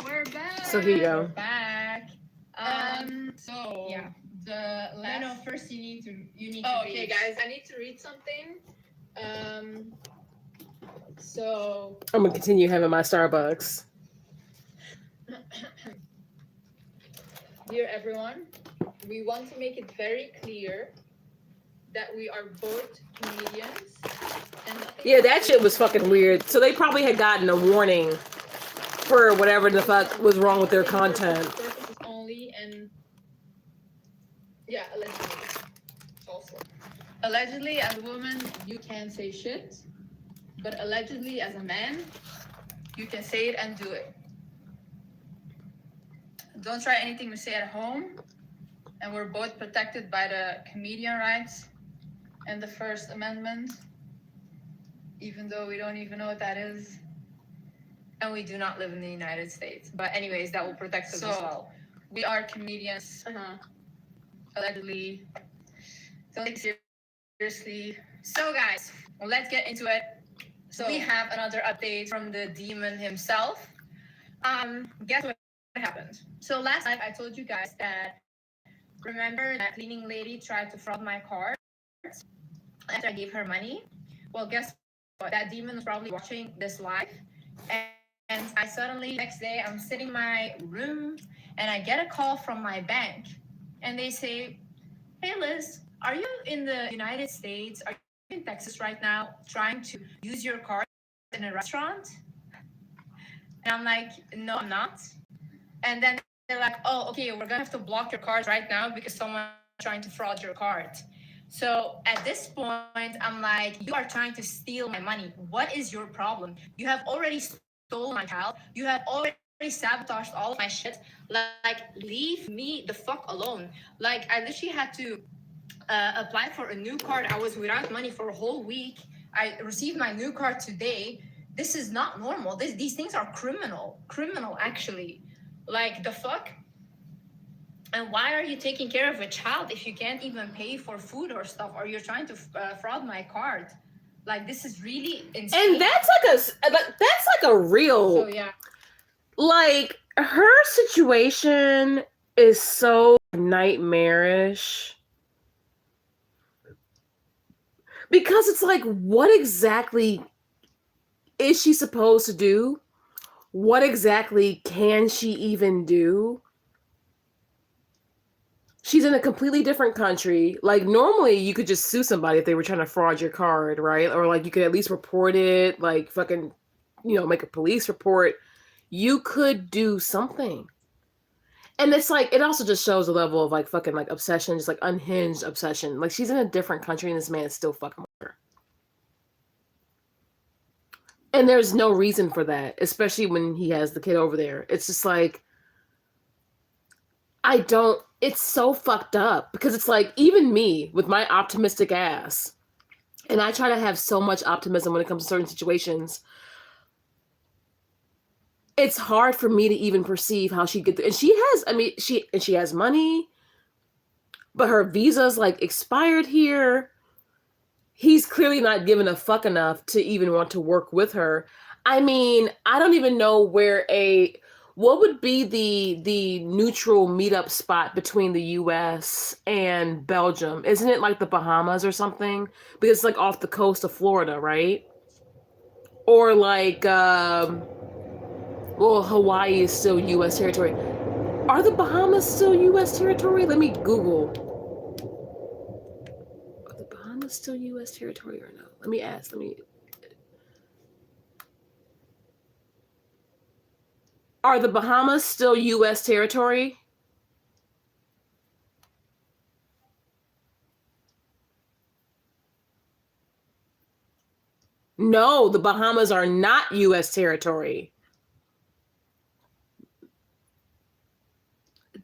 [SPEAKER 7] We're back.
[SPEAKER 1] So here you go.
[SPEAKER 7] We're back. So yeah, the last. No, first you need to. Oh, okay, guys, I need to read something. So.
[SPEAKER 1] I'm gonna continue having my Starbucks.
[SPEAKER 7] Dear everyone, we want to make it very clear that we are both comedians. And
[SPEAKER 1] yeah, that shit was fucking weird. So they probably had gotten a warning for whatever the fuck was wrong with their content.
[SPEAKER 7] Purposes only, and yeah, allegedly. Also, allegedly as a woman, you can't say shit, but allegedly as a man, you can say it and do it. Don't try anything we say at home, and we're both protected by the comedian rights and the First Amendment, even though we don't even know what that is. And we do not live in the United States. But anyways, that will protect us as well. We are comedians, allegedly. Don't take it seriously. So guys, let's get into it. So we have another update from the demon himself. Guess what happened? So last night I told you guys that, remember that cleaning lady tried to fraud my card after I gave her money? Well, guess what? That demon was probably watching this live, and I suddenly, next day, I'm sitting in my room and I get a call from my bank and they say, hey Liz, are you in the United States? Are you in Texas right now trying to use your card in a restaurant? And I'm like, no, I'm not. And then they're like, oh, okay, we're gonna have to block your card right now because someone's trying to fraud your card. So at this point, I'm like, you are trying to steal my money. What is your problem? You have already stolen my child. You have already sabotaged all of my shit. Like, leave me the fuck alone. Like, I literally had to
[SPEAKER 8] applied for a new card. I was without money for a whole week. I received my new card today. This is not normal. These things are criminal actually. Like, the fuck? And why are you taking care of a child if you can't even pay for food or stuff, or you're trying to fraud my card? Like, this is really insane.
[SPEAKER 1] And that's like a real,
[SPEAKER 8] So yeah.
[SPEAKER 1] like, her situation is so nightmarish. Because it's like, what exactly is she supposed to do? What exactly can she even do? She's in a completely different country. Like, normally you could just sue somebody if they were trying to fraud your card, right? Or like you could at least report it, like fucking, make a police report. You could do something. And it's like, it also just shows a level of like fucking like obsession, just like unhinged obsession. Like, she's in a different country and this man is still fucking with her. And there's no reason for that, especially when he has the kid over there. It's just like, it's so fucked up, because it's like, even me with my optimistic ass, and I try to have so much optimism when it comes to certain situations, it's hard for me to even perceive how she and she has money, but her visa's like expired here. He's clearly not giving a fuck enough to even want to work with her. I mean, I don't even know what would be the neutral meetup spot between the US and Belgium? Isn't it like the Bahamas or something? Because it's like off the coast of Florida, right? Or like, Hawaii is still US territory. Are the Bahamas still US territory? Let me Google. Are the Bahamas still US territory or no? Let me ask. Are the Bahamas still US territory? No, the Bahamas are not US territory.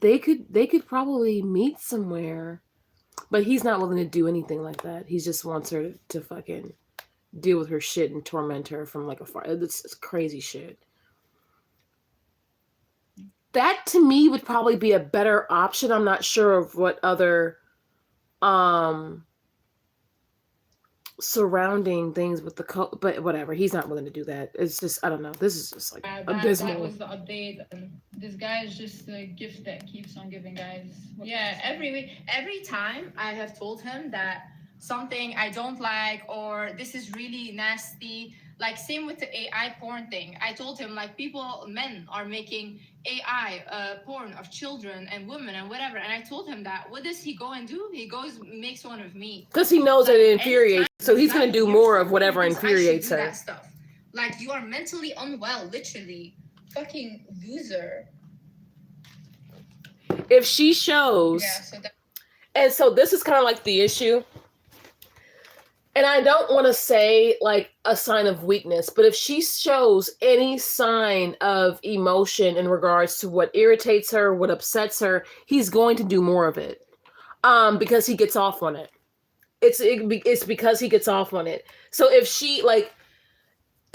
[SPEAKER 1] They could probably meet somewhere, but he's not willing to do anything like that. He just wants her to fucking deal with her shit and torment her from like afar. It's crazy shit. That to me would probably be a better option. I'm not sure of what other surrounding things with but whatever. He's not willing to do that. It's just, I don't know. This is just like abysmal.
[SPEAKER 7] That was the update. This guy is just a gift that keeps on giving, guys. Yeah, every week, every time I have told him that something I don't like, or this is really nasty. Like, same with the AI porn thing. I told him, like, men are making AI porn of children and women and whatever. And I told him that. What does he go and do? He goes, makes one of me.
[SPEAKER 1] Because he knows that it infuriates. So he's going to do more of whatever infuriates her.
[SPEAKER 8] That stuff. Like, you are mentally unwell, literally. Fucking loser.
[SPEAKER 1] If she shows...
[SPEAKER 8] Yeah,
[SPEAKER 1] and so this is kind of like the issue. And I don't want to say like a sign of weakness, but if she shows any sign of emotion in regards to what irritates her, what upsets her, he's going to do more of it, because he gets off on it. It's because he gets off on it. So if she like,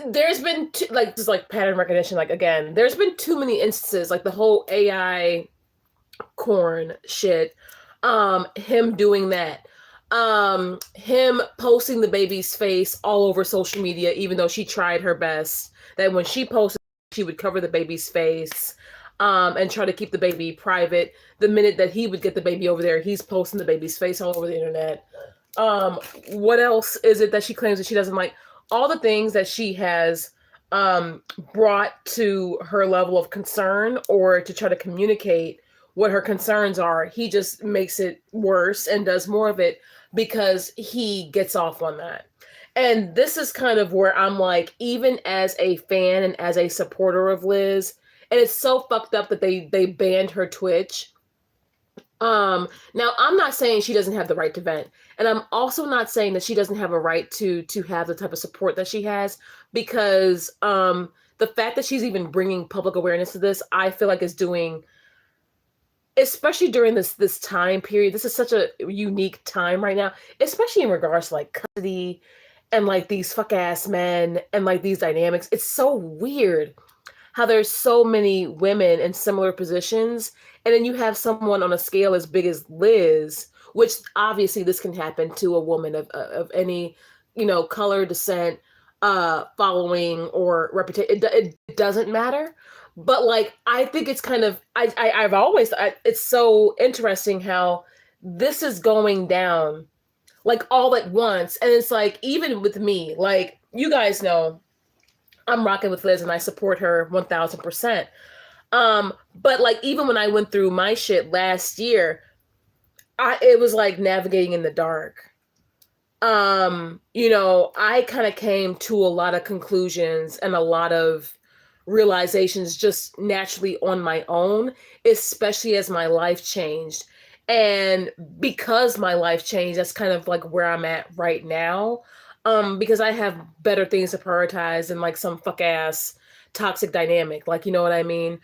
[SPEAKER 1] there's been just like pattern recognition. Like, again, there's been too many instances, like the whole AI corn shit, him doing that. Him posting the baby's face all over social media, even though she tried her best, that when she posted, she would cover the baby's face, and try to keep the baby private. The minute that he would get the baby over there, he's posting the baby's face all over the internet. What else is it that she claims that she doesn't like? All the things that she has, brought to her level of concern, or to try to communicate what her concerns are, he just makes it worse and does more of it because he gets off on that. And this is kind of where I'm like, even as a fan and as a supporter of Liz, and it's so fucked up that they banned her Twitch. Now, I'm not saying she doesn't have the right to vent, and I'm also not saying that she doesn't have a right to have the type of support that she has, because the fact that she's even bringing public awareness to this, I feel like is doing especially during this time period. This is such a unique time right now, especially in regards to like custody and like these fuck ass men and like these dynamics. It's so weird how there's so many women in similar positions, and then you have someone on a scale as big as Liz, which obviously this can happen to a woman of any, you know, color, descent, following, or reputation. It doesn't matter. But like, I think it's kind of, I've always, it's so interesting how this is going down like all at once. And it's like, even with me, like, you guys know, I'm rocking with Liz and I support her 1000%. But like, even when I went through my shit last year, it was like navigating in the dark. You know, I kind of came to a lot of conclusions and a lot of realizations just naturally on my own, especially as my life changed. And because my life changed, that's kind of like where I'm at right now. Because I have better things to prioritize than like some fuck ass toxic dynamic, like, you know what I mean?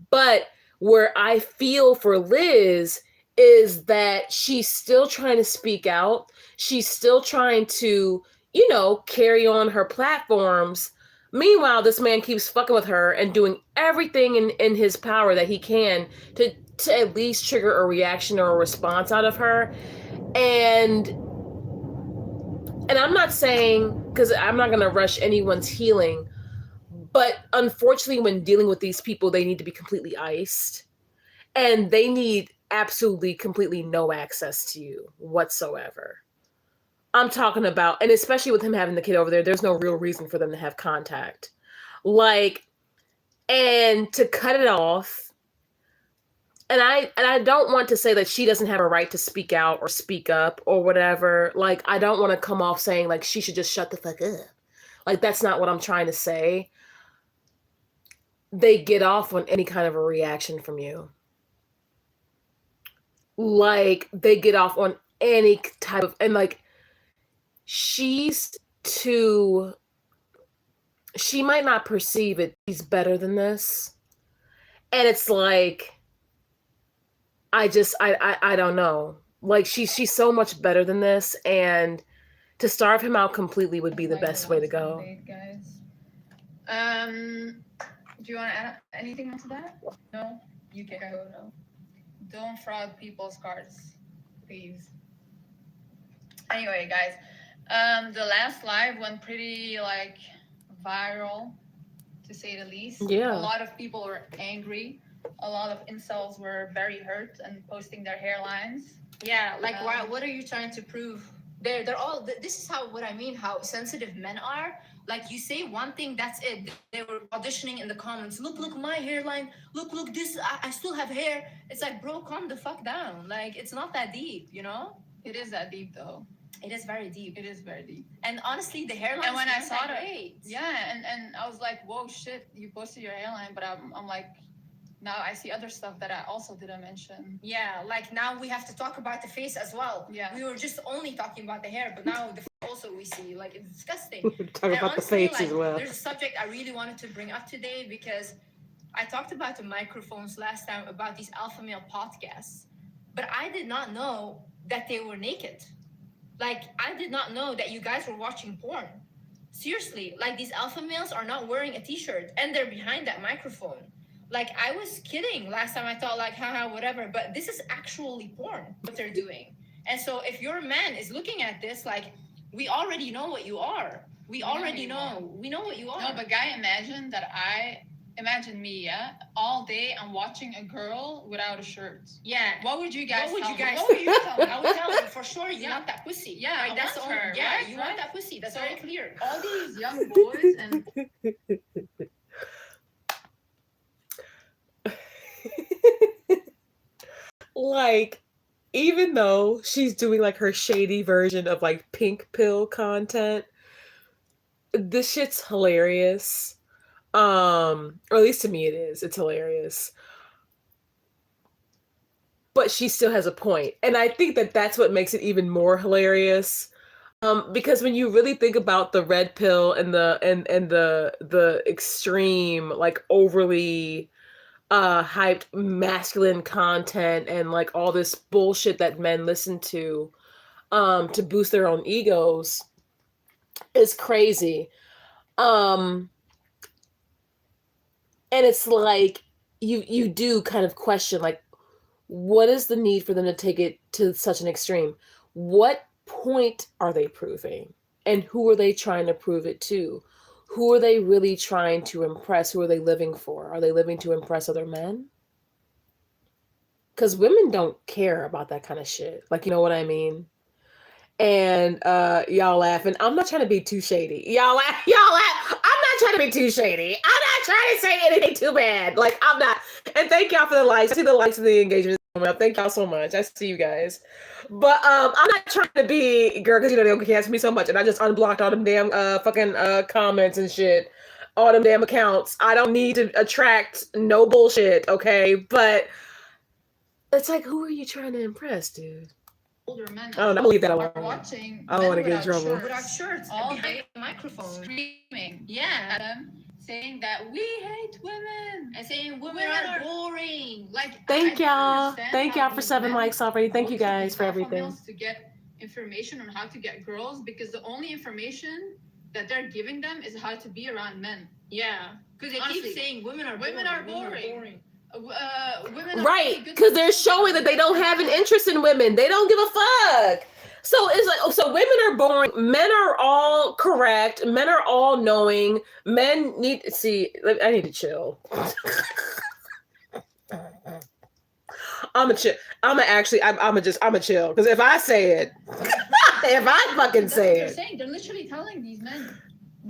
[SPEAKER 1] But where I feel for Liz is that she's still trying to speak out. She's still trying to, you know, carry on her platforms. Meanwhile, this man keeps fucking with her and doing everything in his power that he can to at least trigger a reaction or a response out of her. And I'm not saying, because I'm not going to rush anyone's healing, but unfortunately, when dealing with these people, they need to be completely iced. And they need absolutely, completely no access to you whatsoever. I'm talking about, and especially with him having the kid over there, there's no real reason for them to have contact. Like, and to cut it off, and I don't want to say that she doesn't have a right to speak out or speak up or whatever. Like, I don't want to come off saying like she should just shut the fuck up. Like, that's not what I'm trying to say. They get off on any kind of a reaction from you. Like, they get off on any type of, and like, she might not perceive it. She's better than this. And it's like, I don't know. Like, she's so much better than this, and to starve him out completely would be the best way to go.
[SPEAKER 7] Date, guys. Do you want to add anything else to that? No? You can go, no. Don't fraud people's cards, please. Anyway, guys, the last live went pretty like viral, to say the least.
[SPEAKER 1] Yeah.
[SPEAKER 7] A lot of people were angry. A lot of incels were very hurt and posting their hairlines.
[SPEAKER 8] Yeah, like what are you trying to prove? They're all. This is what I mean. How sensitive men are. Like, you say one thing, that's it. They were auditioning in the comments. Look, my hairline. Look, this. I still have hair. It's like, bro, calm the fuck down. Like, it's not that deep, you know.
[SPEAKER 7] It is that deep, though.
[SPEAKER 8] It is very deep.
[SPEAKER 7] It is very deep.
[SPEAKER 8] And honestly, the hairline.
[SPEAKER 7] And when I saw
[SPEAKER 8] that,
[SPEAKER 7] yeah, and I was like, whoa, shit, you posted your hairline, but I'm like, now I see other stuff that I also didn't mention.
[SPEAKER 8] Yeah, like now we have to talk about the face as well.
[SPEAKER 7] Yeah.
[SPEAKER 8] We were just only talking about the hair, but now the face also we see. Like, it's disgusting.
[SPEAKER 1] We're talking about
[SPEAKER 8] honestly,
[SPEAKER 1] the face as well.
[SPEAKER 8] There's a subject I really wanted to bring up today, because I talked about the microphones last time about these alpha male podcasts, but I did not know that they were naked. Like, I did not know that you guys were watching porn. Seriously, like, these alpha males are not wearing a t-shirt and they're behind that microphone. Like, I was kidding last time. I thought like, haha, whatever. But this is actually porn, what they're doing. And so if your man is looking at this, like, we already know what you are. We already know. We know what you are.
[SPEAKER 7] No, but guy, imagine me, yeah? All day I'm watching a girl without a shirt.
[SPEAKER 8] Yeah.
[SPEAKER 7] What would you guys tell me?
[SPEAKER 8] What would you tell me? I would tell you for sure you want that pussy.
[SPEAKER 7] Yeah,
[SPEAKER 8] like, that's
[SPEAKER 7] I
[SPEAKER 8] the
[SPEAKER 7] want
[SPEAKER 8] only,
[SPEAKER 7] her,
[SPEAKER 8] yeah,
[SPEAKER 7] right?
[SPEAKER 8] you want that pussy. That's
[SPEAKER 7] So,
[SPEAKER 8] very clear.
[SPEAKER 7] All these young boys and
[SPEAKER 1] Like, even though she's doing like her shady version of like pink pill content, this shit's hilarious. Or at least to me it is. It's hilarious. But she still has a point. And I think that that's what makes it even more hilarious. Because when you really think about the red pill and the extreme, like overly hyped masculine content and like all this bullshit that men listen to boost their own egos is crazy. And it's like you do kind of question, like, what is the need for them to take it to such an extreme? What point are they proving? And who are they trying to prove it to? Who are they really trying to impress? Who are they living for? Are they living to impress other men? Because women don't care about that kind of shit. Like, you know what I mean? And y'all laughing. I'm not trying to be too shady. Y'all laugh. I'm not trying to be too shady. I'm not trying to say anything too bad. Like, I'm not. And thank y'all for the likes. I see the likes and the engagement coming up. Thank y'all so much. I see you guys. But I'm not trying to be, girl, because you know they cancel me so much, and I just unblocked all them damn fucking comments and shit, all them damn accounts. I don't need to attract no bullshit, okay? But it's like, who are you trying to impress, dude?
[SPEAKER 7] Older men.
[SPEAKER 1] I don't know. I'm gonna leave that
[SPEAKER 7] are
[SPEAKER 1] alone.
[SPEAKER 7] watching.
[SPEAKER 1] I don't want to get in trouble.
[SPEAKER 8] Without shirts,
[SPEAKER 7] All
[SPEAKER 8] behind
[SPEAKER 7] day
[SPEAKER 8] the microphone.
[SPEAKER 7] screaming
[SPEAKER 8] Yeah.
[SPEAKER 7] at them, saying that we hate women.
[SPEAKER 8] And saying women
[SPEAKER 7] Women
[SPEAKER 8] are
[SPEAKER 7] are
[SPEAKER 8] boring.
[SPEAKER 7] Like,
[SPEAKER 1] Thank
[SPEAKER 7] I don't
[SPEAKER 1] y'all.
[SPEAKER 7] understand
[SPEAKER 1] Thank
[SPEAKER 7] how
[SPEAKER 1] y'all for
[SPEAKER 7] these
[SPEAKER 1] 7
[SPEAKER 7] men
[SPEAKER 1] likes already. Thank
[SPEAKER 7] go
[SPEAKER 1] you
[SPEAKER 7] to
[SPEAKER 1] guys
[SPEAKER 7] these
[SPEAKER 1] for
[SPEAKER 7] alpha
[SPEAKER 1] everything.
[SPEAKER 7] males to get information on how to get girls, because the only information that they're giving them is how to be around men.
[SPEAKER 8] Yeah. Because they
[SPEAKER 7] Honestly,
[SPEAKER 8] keep saying women are
[SPEAKER 7] women are boring. Women are
[SPEAKER 1] Right,
[SPEAKER 7] really good
[SPEAKER 1] because they're
[SPEAKER 7] looking,
[SPEAKER 1] showing that they don't have an interest in women. They don't give a fuck. So it's like, oh, so women are boring. Men are all correct. Men are all knowing. Men need to see. I need to chill. I'm a chill. I'm a chill. Because if I say it, if I fucking
[SPEAKER 7] That's
[SPEAKER 1] say
[SPEAKER 7] what they're
[SPEAKER 1] it,
[SPEAKER 7] saying. They're literally telling these men.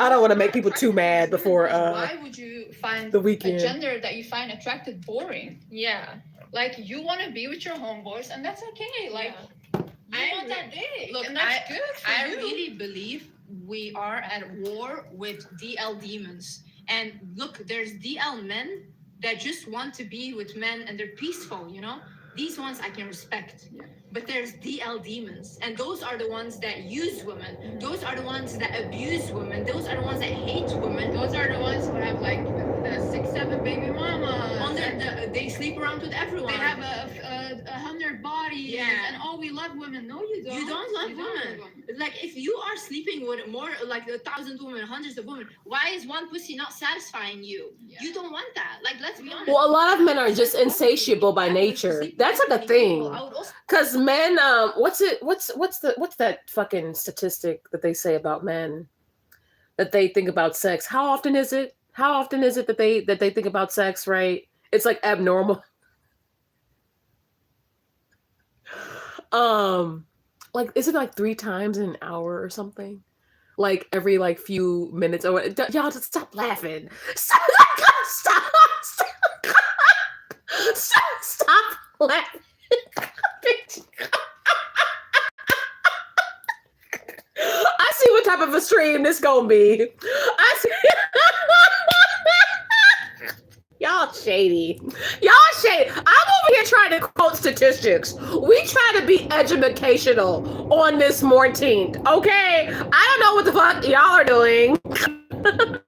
[SPEAKER 1] I don't want to
[SPEAKER 7] "You
[SPEAKER 1] make
[SPEAKER 7] are
[SPEAKER 1] people too
[SPEAKER 7] attracted to
[SPEAKER 1] mad
[SPEAKER 7] these
[SPEAKER 1] before
[SPEAKER 7] women, why would you find
[SPEAKER 1] the
[SPEAKER 7] a
[SPEAKER 1] weekend.
[SPEAKER 7] gender that you find attracted boring?
[SPEAKER 8] Yeah.
[SPEAKER 7] Like, you want to be with your homeboys, and that's okay. Like,
[SPEAKER 8] Yeah.
[SPEAKER 7] you want that dick,
[SPEAKER 8] Look,
[SPEAKER 7] and that's good for
[SPEAKER 8] I
[SPEAKER 7] you.
[SPEAKER 8] really believe we are at war with DL demons. And look, there's DL men that just want to be with men and they're peaceful, you know? These ones I can respect.
[SPEAKER 7] Yeah.
[SPEAKER 8] But there's DL demons. And those are the ones that use women. Those are the ones that abuse women. Those are the ones that hate women.
[SPEAKER 7] Those are the ones who have like 6, 7 baby mamas.
[SPEAKER 8] They sleep around with everyone.
[SPEAKER 7] They have 100 bodies.
[SPEAKER 8] Yeah.
[SPEAKER 7] And oh, we love women. No, you don't.
[SPEAKER 8] You don't love women. Like, if you are sleeping with more, like 1,000 women, hundreds of women, why is one pussy not satisfying you?
[SPEAKER 7] Yeah.
[SPEAKER 8] You don't want that. Like, let's be honest.
[SPEAKER 1] Well, a lot of men are just insatiable by nature. That's like a thing. Because men, what's that fucking statistic that they say about men? That they think about sex. How often is it? How often is it that they think about sex, right? It's like abnormal. Like, is it like 3 times in an hour or something? Like every like few minutes or what? Y'all just stop laughing. Stop laughing. I see what type of a stream this gonna be. I see. Y'all shady. I'm over here trying to quote statistics. We try to be educational on this 14th, okay? I don't know what the fuck y'all are doing. I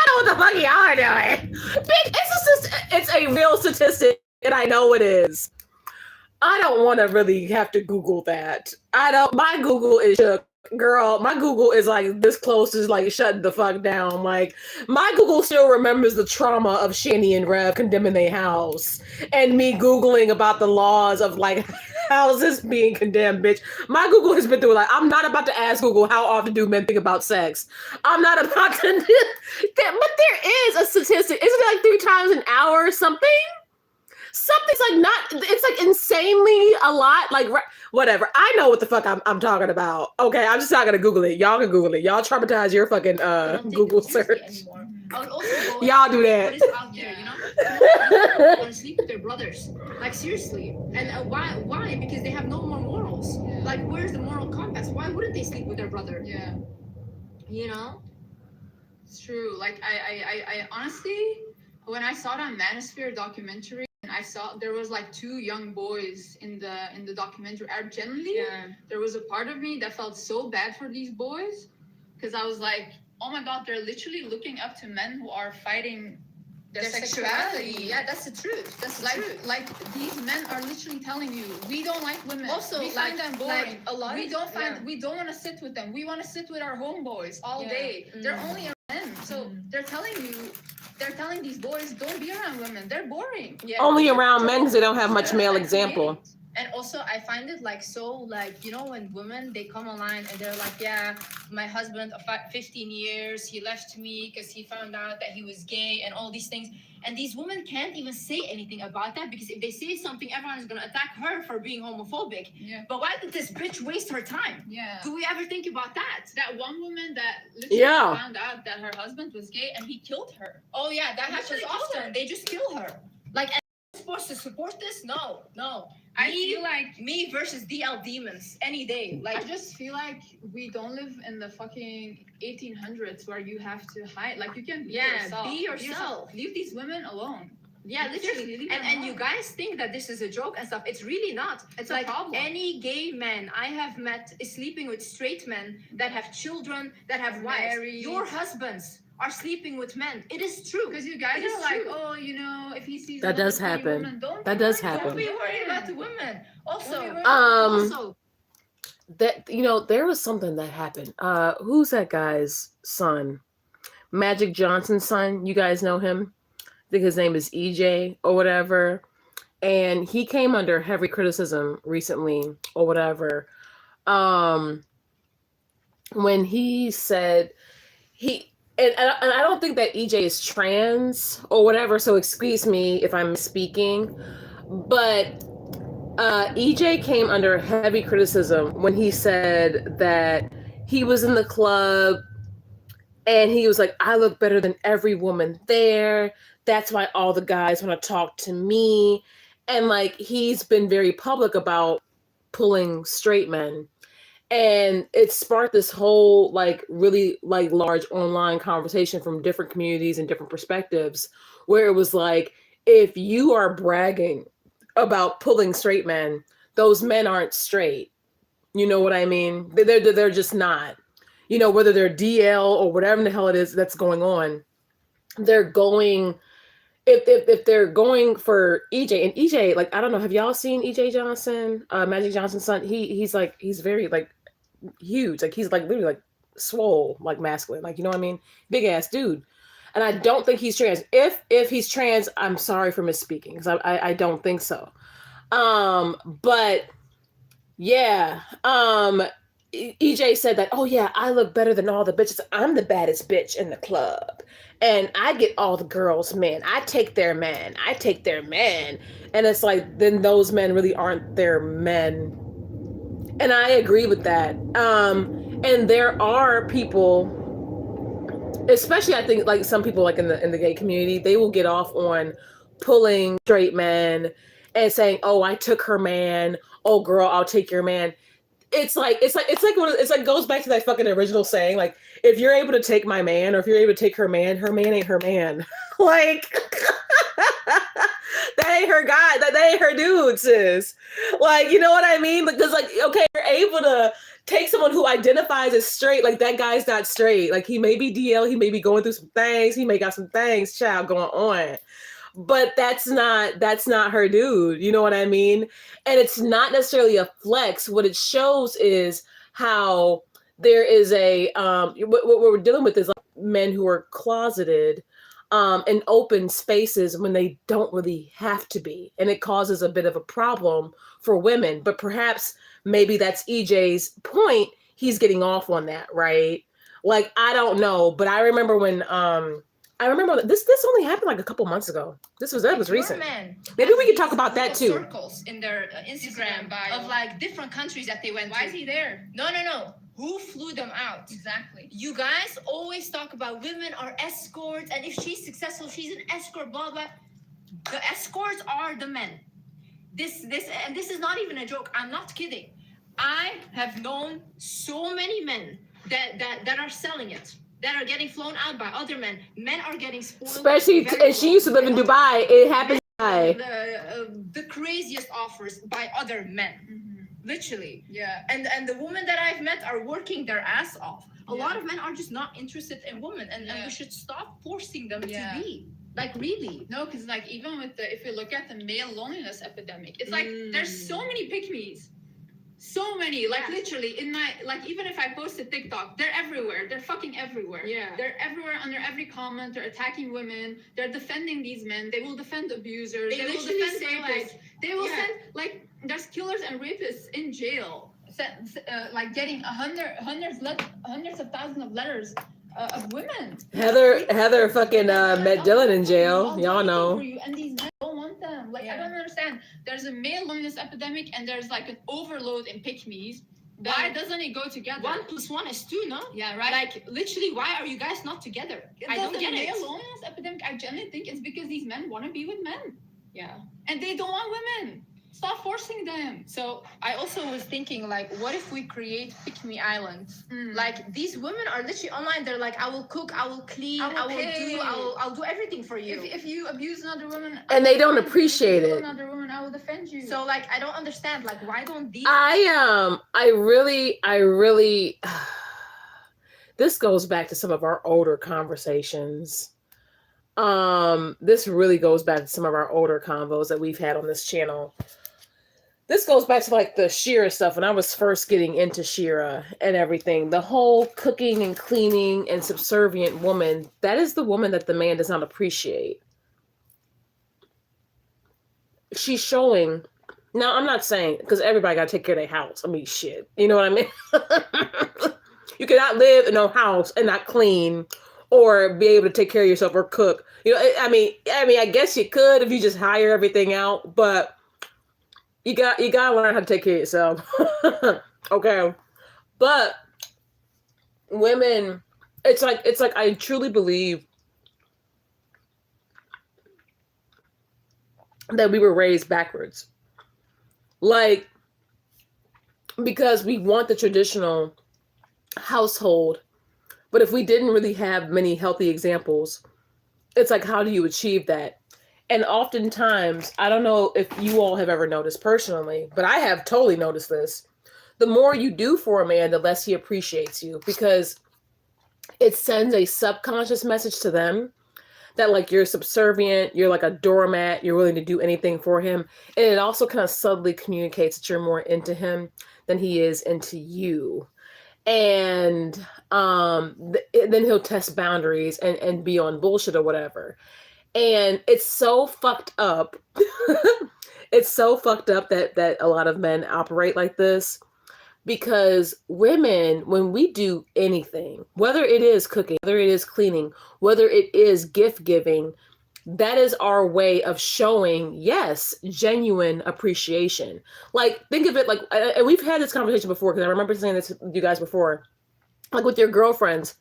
[SPEAKER 1] don't know what the fuck y'all are doing. It's a real statistic, and I know it is. I don't want to really have to Google that. My Google is shook. Girl, my Google is like this close to like shutting the fuck down. Like, my Google still remembers the trauma of Shani and Rev condemning their house and me Googling about the laws of like houses being condemned, bitch. My Google has been through like, I'm not about to ask Google how often do men think about sex. I'm not about to but there is a statistic. Isn't it like 3 times an hour or something? Something's like it's like insanely a lot. Like, whatever. I know what the fuck I'm talking about. Okay, I'm just not gonna Google it. Y'all can Google it. Y'all traumatize your fucking Google search.
[SPEAKER 8] I would also go
[SPEAKER 1] Y'all do that.
[SPEAKER 8] What is out there, you know? Want to sleep with their brothers. Like, seriously. And why? Why? Because they have no more morals.
[SPEAKER 7] Yeah.
[SPEAKER 8] Like, where's the moral compass? Why wouldn't they sleep with their brother?
[SPEAKER 7] Yeah.
[SPEAKER 8] You know?
[SPEAKER 7] It's true. Like, I honestly, when I saw that Manosphere documentary, I saw there was like 2 young boys in the documentary. Genuinely, there was a part of me that felt so bad for these boys, because I was like, oh my god, they're literally looking up to men who are fighting their sexuality.
[SPEAKER 8] Yeah, that's the truth. That's the truth.
[SPEAKER 7] Like these men are literally telling you, we don't like women.
[SPEAKER 8] Also,
[SPEAKER 7] we find them boring.
[SPEAKER 8] like a lot
[SPEAKER 7] we
[SPEAKER 8] of-
[SPEAKER 7] don't find
[SPEAKER 8] yeah.
[SPEAKER 7] we don't want to sit with them. We want to sit with our homeboys all day. They're only men, so they're telling these boys, don't be around women. They're boring.
[SPEAKER 8] Yeah.
[SPEAKER 1] Only around men because they don't have much
[SPEAKER 7] Yeah,
[SPEAKER 1] male
[SPEAKER 7] like
[SPEAKER 1] example.
[SPEAKER 8] And also, I find it like so, like, you know, when women, they come online and they're like, yeah, my husband of 15 years, he left me because he found out that he was gay and all these things. And these women can't even say anything about that because if they say something, everyone is going to attack her for being homophobic.
[SPEAKER 7] Yeah.
[SPEAKER 8] But why did this bitch waste her time?
[SPEAKER 7] Yeah.
[SPEAKER 8] Do we ever think about that?
[SPEAKER 7] That one woman that literally
[SPEAKER 1] Yeah.
[SPEAKER 7] found out that her husband was gay and he killed her.
[SPEAKER 8] Oh, yeah, that happens
[SPEAKER 7] Literally killed
[SPEAKER 8] often.
[SPEAKER 7] her.
[SPEAKER 8] They just kill her. Like, am I supposed to support this? No.
[SPEAKER 7] I feel like
[SPEAKER 8] Me versus DL demons any day.
[SPEAKER 7] I
[SPEAKER 8] Like,
[SPEAKER 7] just feel like we don't live in the fucking 1800s where you have to hide. Like you can be yourself.
[SPEAKER 8] be yourself.
[SPEAKER 7] Leave these women alone.
[SPEAKER 8] yeah,
[SPEAKER 7] Seriously,
[SPEAKER 8] literally.
[SPEAKER 7] leave
[SPEAKER 8] And
[SPEAKER 7] them
[SPEAKER 8] you
[SPEAKER 7] alone.
[SPEAKER 8] guys think that this is a joke and stuff. It's really not.
[SPEAKER 7] It's
[SPEAKER 8] like
[SPEAKER 7] a problem.
[SPEAKER 8] any gay man I have met is sleeping with straight men that have children, that have wives.
[SPEAKER 7] Married.
[SPEAKER 8] Your husbands are sleeping with men. It is true.
[SPEAKER 7] Because you guys
[SPEAKER 8] It is
[SPEAKER 7] are like,
[SPEAKER 8] true.
[SPEAKER 7] oh, you know, if he sees
[SPEAKER 1] That
[SPEAKER 7] another
[SPEAKER 1] does
[SPEAKER 7] pretty
[SPEAKER 1] happen.
[SPEAKER 7] woman, don't
[SPEAKER 1] That
[SPEAKER 7] be
[SPEAKER 1] does
[SPEAKER 7] worried.
[SPEAKER 1] happen.
[SPEAKER 8] Don't be worried about the women. Also,
[SPEAKER 1] Um, that, you know, there was something that happened. Who's that guy's son? Magic Johnson's son. You guys know him? I think his name is EJ or whatever. And he came under heavy criticism recently or whatever. When he said and I don't think that EJ is trans or whatever, so excuse me if I'm speaking, but EJ came under heavy criticism when he said that he was in the club and he was like, I look better than every woman there. That's why all the guys want to talk to me. And like, he's been very public about pulling straight men. And it sparked this whole like really like large online conversation from different communities and different perspectives, where it was like, if you are bragging about pulling straight men, those men aren't straight. You know what I mean? They're just not. You know, whether they're DL or whatever the hell it is that's going on, they're going. If they're going for EJ, and EJ, like, I don't know, have y'all seen EJ Johnson, Magic Johnson's son? He's very like huge, like he's like literally like swole, like masculine, like, you know what I mean, big ass dude. And I don't think he's trans. If he's trans, I'm sorry for misspeaking because I don't think so. But yeah, EJ said that, oh yeah, I look better than all the bitches. I'm the baddest bitch in the club. And I get all the girls' men. I take their man. And it's like, then those men really aren't their men. And I agree with that. And there are people, especially I think like some people like in the gay community, they will get off on pulling straight men and saying, oh, I took her man. Oh girl, I'll take your man. It's like goes back to that fucking original saying, like, if you're able to take my man, or if you're able to take her man ain't her man. Like, that ain't her guy, that ain't her dude, sis. Like, you know what I mean? Because like, okay, you're able to take someone who identifies as straight, like that guy's not straight. Like, he may be DL, he may be going through some things, he may got some things, child, going on. But that's not her dude. You know what I mean? And it's not necessarily a flex. What it shows is how there is a what we're dealing with is like men who are closeted in open spaces when they don't really have to be, and it causes a bit of a problem for women. But perhaps maybe that's EJ's point. He's getting off on that, right? Like, I don't know, but I remember when this only happened like a couple months ago. That was recent. Maybe we could talk about that too.
[SPEAKER 8] Circles in their Instagram
[SPEAKER 7] bio
[SPEAKER 8] of like different countries that they went to.
[SPEAKER 7] Why is he there?
[SPEAKER 8] No. Who flew them out?
[SPEAKER 7] Exactly.
[SPEAKER 8] You guys always talk about women are escorts, and if she's successful, she's an escort, blah blah. The escorts are the men. This is not even a joke. I'm not kidding. I have known so many men that are selling it, that are getting flown out by other men. Men are getting spoiled.
[SPEAKER 1] Especially, and she used to live in Dubai. It happens in Dubai.
[SPEAKER 8] The craziest offers by other men.
[SPEAKER 7] Mm-hmm.
[SPEAKER 8] Literally.
[SPEAKER 7] Yeah.
[SPEAKER 8] And the women that I've met are working their ass off. A lot of men are just not interested in women, and we should stop forcing them to be. Like, really?
[SPEAKER 7] No, because like even with if you look at the male loneliness epidemic, it's like there's so many pick-me's. So many, like literally in my, like even if I post a TikTok, they're everywhere. They're fucking everywhere. Yeah. They're everywhere under every comment. They're attacking women. They're defending these men. They will defend abusers. They will defend rapists. They will send, like, there's killers and rapists in jail. Like getting hundreds of thousands of letters of women.
[SPEAKER 1] Heather fucking met Dylan in jail. Y'all know.
[SPEAKER 7] And these men don't want them. Like, I don't understand. There's a male loneliness epidemic and there's like an overload in pick-me's. Why doesn't it go together?
[SPEAKER 8] 1 + 1 is 2, no?
[SPEAKER 7] Yeah, right.
[SPEAKER 8] Like, literally, why are you guys not together? I don't get it.
[SPEAKER 7] The male loneliness epidemic, I genuinely think it's because these men want to be with men.
[SPEAKER 8] Yeah.
[SPEAKER 7] And they don't want women. Stop forcing them.
[SPEAKER 8] So I also was thinking, like, what if we create pick-me islands? Like, these women are literally online. They're like, I will cook, I will clean, I'll do everything for you.
[SPEAKER 7] If you abuse another woman,
[SPEAKER 1] And they don't appreciate it.
[SPEAKER 7] Another woman, I will defend you.
[SPEAKER 8] So, like, I don't understand. Like, why don't these?
[SPEAKER 1] I really. This goes back to some of our older conversations. This really goes back to some of our older convos that we've had on this channel. This goes back to like the Shira stuff when I was first getting into Shira and everything. The whole cooking and cleaning and subservient woman, that is the woman that the man does not appreciate. She's showing. Now, I'm not saying, because everybody got to take care of their house. I mean, shit. You know what I mean? You cannot live in a house and not clean or be able to take care of yourself or cook. You know, I mean, I guess you could if you just hire everything out, but you gotta learn how to take care of yourself. Okay. But women, it's like I truly believe that we were raised backwards. Like, because we want the traditional household, but if we didn't really have many healthy examples, it's like, how do you achieve that? And oftentimes, I don't know if you all have ever noticed personally, but I have totally noticed this. The more you do for a man, the less he appreciates you, because it sends a subconscious message to them that like you're subservient, you're like a doormat, you're willing to do anything for him. And it also kind of subtly communicates that you're more into him than he is into you. And then he'll test boundaries and be on bullshit or whatever. And it's so fucked up. It's so fucked up that a lot of men operate like this, because women, when we do anything, whether it is cooking, whether it is cleaning, whether it is gift giving, that is our way of showing, yes, genuine appreciation. Like, think of it like, and we've had this conversation before, because I remember saying this to you guys before, like with your girlfriends.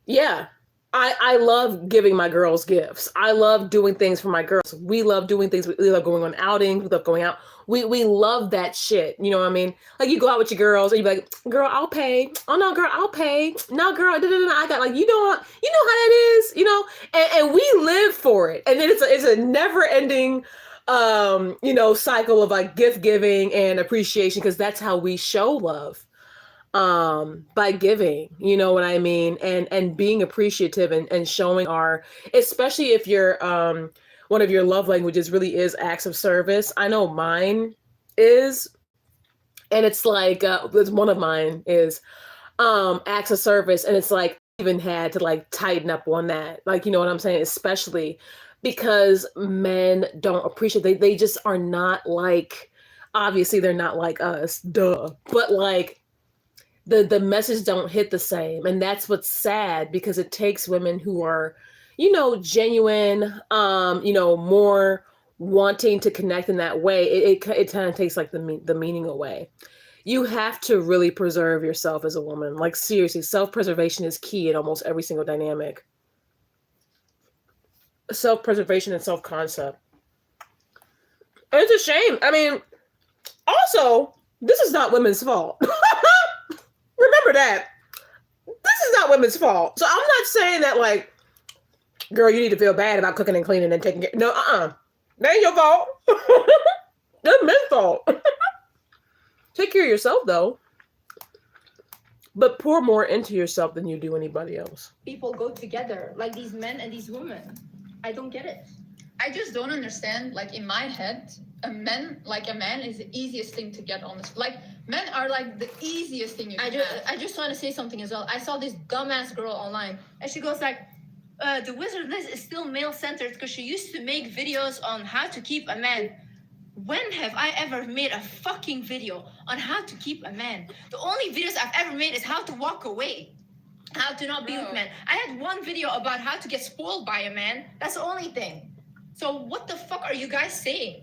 [SPEAKER 1] Yeah, I love giving my girls gifts. I love doing things for my girls. We love doing things. We love going on outings. We love going out. We love that shit. You know what I mean? Like, you go out with your girls and you be like, girl, I'll pay. Oh no, girl, I'll pay. No, girl, I got, like, you know how that is, you know? And we live for it. And then it's a never ending, cycle of like gift giving and appreciation, because that's how we show love. By giving, you know what I mean? And being appreciative and showing especially if you're, one of your love languages really is acts of service. I know mine is, and it's like, one of mine is, acts of service. And it's like, I even had to like tighten up on that. Like, you know what I'm saying? Especially because men don't appreciate, they just are not like, obviously they're not like us, duh. But like, the message don't hit the same. And that's what's sad, because it takes women who are, genuine, more wanting to connect in that way. It kind of takes like the meaning away. You have to really preserve yourself as a woman. Like, seriously, self-preservation is key in almost every single dynamic. Self-preservation and self-concept. And it's a shame. I mean, also, this is not women's fault. Remember that. This is not women's fault. So I'm not saying that, like, girl, you need to feel bad about cooking and cleaning and taking care. No, that ain't your fault. That's men's fault. Take care of yourself, though. But pour more into yourself than you do anybody else.
[SPEAKER 8] People go together, like these men and these women. I don't get it.
[SPEAKER 7] I just don't understand. Like in my head, a man is the easiest thing to get on this. Like men are like the easiest thing you can have.
[SPEAKER 8] I just want to say something as well. I saw this dumbass girl online, and she goes like, "The wizard list is still male-centered because she used to make videos on how to keep a man." When have I ever made a fucking video on how to keep a man? The only videos I've ever made is how to walk away, how to not be with men. I had one video about how to get spoiled by a man. That's the only thing. So what the fuck are you guys saying?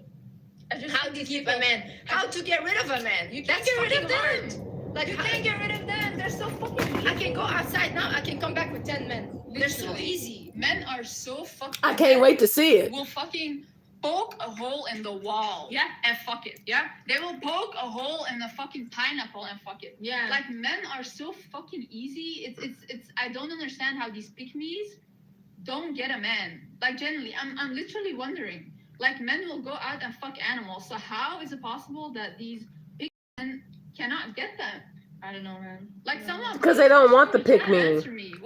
[SPEAKER 8] How to keep a man? How to get rid of a man? You can't get rid of them. Like, you can't get rid of them. They're so fucking. I can go outside now. I can come back with 10 men. They're so easy.
[SPEAKER 7] Men are so fucking.
[SPEAKER 1] I can't wait to see it.
[SPEAKER 7] Will fucking poke a hole in the wall. Yeah. And fuck it. Yeah. They will poke a hole in a fucking pineapple and fuck it.
[SPEAKER 8] Yeah.
[SPEAKER 7] Like men are so fucking easy. It's. I don't understand how these pick-me's don't get a man. Like generally, I'm literally wondering. Like men will go out and fuck animals. So how is it possible that these big men cannot get them?
[SPEAKER 8] I don't know, man.
[SPEAKER 7] Like someone.
[SPEAKER 1] Because they don't want the pick me.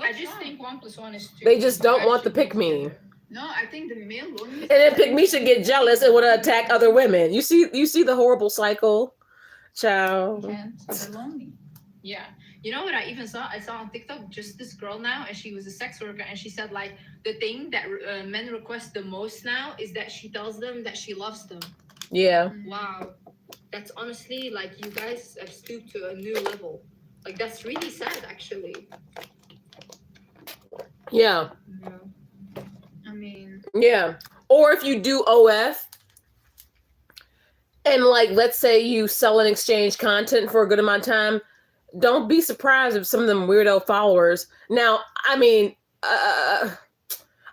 [SPEAKER 7] I
[SPEAKER 8] just think 1 + 1 is 2.
[SPEAKER 1] They just don't want the pick me.
[SPEAKER 7] No, I think the male lonely.
[SPEAKER 1] And then pick me should get jealous and want to attack other women. You see the horrible cycle, child.
[SPEAKER 7] They're lonely.
[SPEAKER 8] Yeah. You know what I even saw? I saw on TikTok just this girl now, and she was a sex worker, and she said like the thing that men request the most now is that she tells them that she loves them.
[SPEAKER 1] Yeah.
[SPEAKER 8] Wow. That's honestly like you guys have stooped to a new level. Like that's really sad, actually.
[SPEAKER 1] Yeah.
[SPEAKER 7] I mean.
[SPEAKER 1] Yeah. Or if you do OF and like, let's say you sell and exchange content for a good amount of time, don't be surprised if some of them weirdo followers. Now, I mean,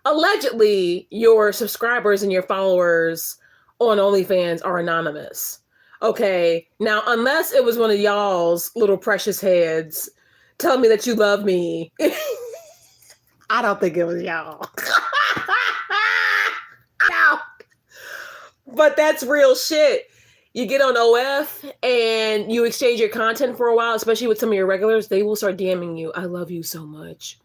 [SPEAKER 1] allegedly your subscribers and your followers on OnlyFans are anonymous. Okay. Now, unless it was one of y'all's little precious heads telling me that you love me. I don't think it was y'all. No. But that's real shit. You get on OF and you exchange your content for a while, especially with some of your regulars, they will start DMing you. I love you so much.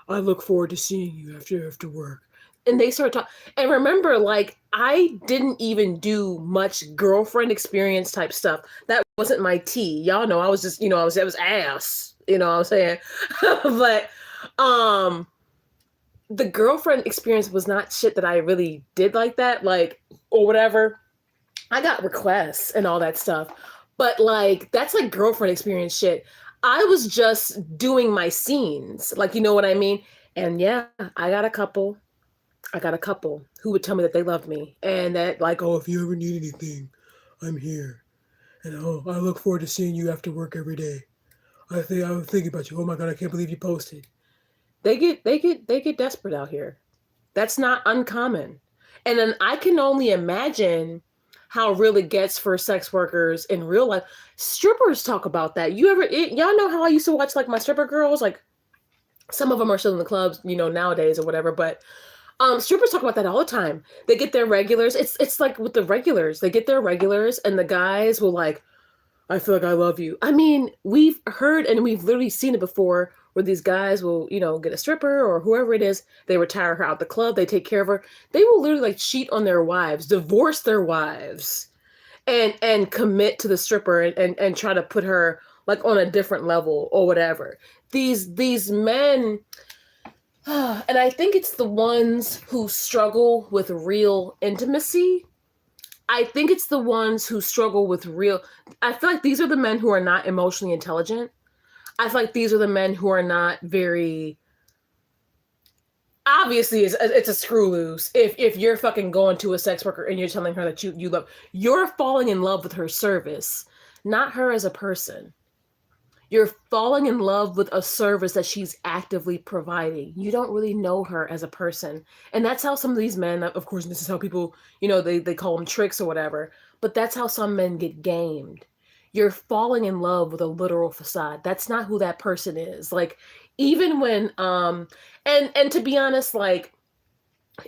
[SPEAKER 1] I look forward to seeing you after work. And they start talking. And remember, like, I didn't even do much girlfriend experience type stuff. That wasn't my tea. Y'all know I was just, I was ass. You know what I'm saying? But the girlfriend experience was not shit that I really did like that, like, or whatever. I got requests and all that stuff, but like, that's like girlfriend experience shit. I was just doing my scenes, like, you know what I mean? And yeah, I got a couple who would tell me that they loved me and that like, oh, if you ever need anything, I'm here. And oh, I look forward to seeing you after work every day. I was thinking about you. Oh my God, I can't believe you posted. They get desperate out here. That's not uncommon. And then I can only imagine how real it gets for sex workers in real life. Strippers talk about that. Y'all know how I used to watch like my stripper girls? Like some of them are still in the clubs, nowadays or whatever, but strippers talk about that all the time. They get their regulars. It's like with the regulars, they get their regulars and the guys will like, I feel like I love you. I mean, we've heard and we've literally seen it before where these guys will, get a stripper or whoever it is. They retire her out the club. They take care of her. They will literally like cheat on their wives, divorce their wives and commit to the stripper and try to put her like on a different level or whatever. These men, and I think it's the ones who struggle with real intimacy. I think it's the ones who struggle with I feel like these are the men who are not emotionally intelligent. I feel like these are the men who are not very, obviously it's a screw loose. If you're fucking going to a sex worker and you're telling her that you love, you're falling in love with her service, not her as a person. You're falling in love with a service that she's actively providing. You don't really know her as a person. And that's how some of these men, of course, this is how people, they call them tricks or whatever, but that's how some men get gamed. You're falling in love with a literal facade. That's not who that person is. Like, even when, and to be honest, like,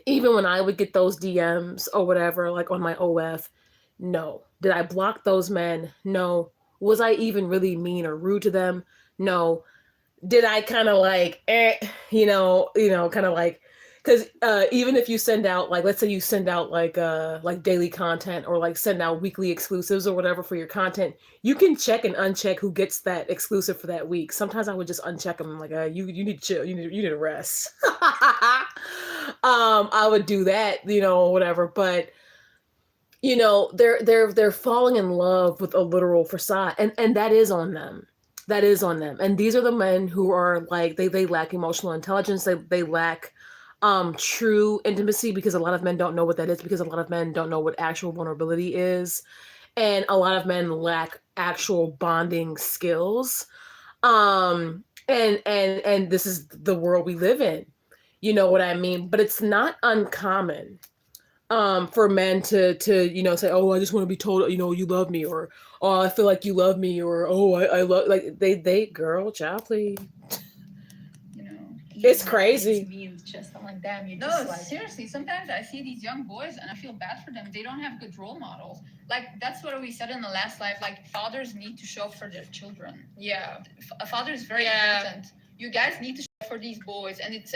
[SPEAKER 1] even when I would get those DMs or whatever, like on my OF, no. Did I block those men? No. Was I even really mean or rude to them? No. Did I kind of like, kind of like, because even if you send out, like, let's say you send out like daily content, or like send out weekly exclusives or whatever for your content, you can check and uncheck who gets that exclusive for that week. Sometimes I would just uncheck them, like, you need to chill, you need to rest. I would do that, or whatever. But they're falling in love with a literal facade, and that is on them. That is on them. And these are the men who are like, they lack emotional intelligence. They lack true intimacy, because a lot of men don't know what that is, because a lot of men don't know what actual vulnerability is. And a lot of men lack actual bonding skills. And this is the world we live in. You know what I mean? But it's not uncommon for men to say, oh, I just want to be told, you love me, or oh, I feel like you love me, or oh, I love, like, they girl, child, please. It's crazy.
[SPEAKER 8] It's mean, just I'm like, damn, you
[SPEAKER 7] No,
[SPEAKER 8] just like
[SPEAKER 7] seriously, sometimes I see these young boys and I feel bad for them. They don't have good role models. Like, that's what we said in the last live. Like, fathers need to show up for their children.
[SPEAKER 8] yeah.
[SPEAKER 7] A father is very important. You guys need to show up for these boys, and it's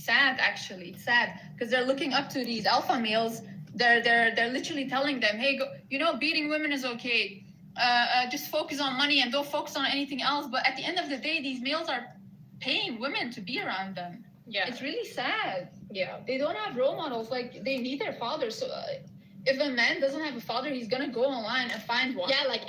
[SPEAKER 7] sad, actually. It's sad because they're looking up to these alpha males. They're literally telling them, hey, go, beating women is okay. Just focus on money and don't focus on anything else. But at the end of the day, these males are paying women to be around them.
[SPEAKER 8] Yeah.
[SPEAKER 7] It's really sad.
[SPEAKER 8] Yeah.
[SPEAKER 7] They don't have role models. Like, they need their fathers. So if a man doesn't have a father, he's gonna go online and find one.
[SPEAKER 8] Yeah, like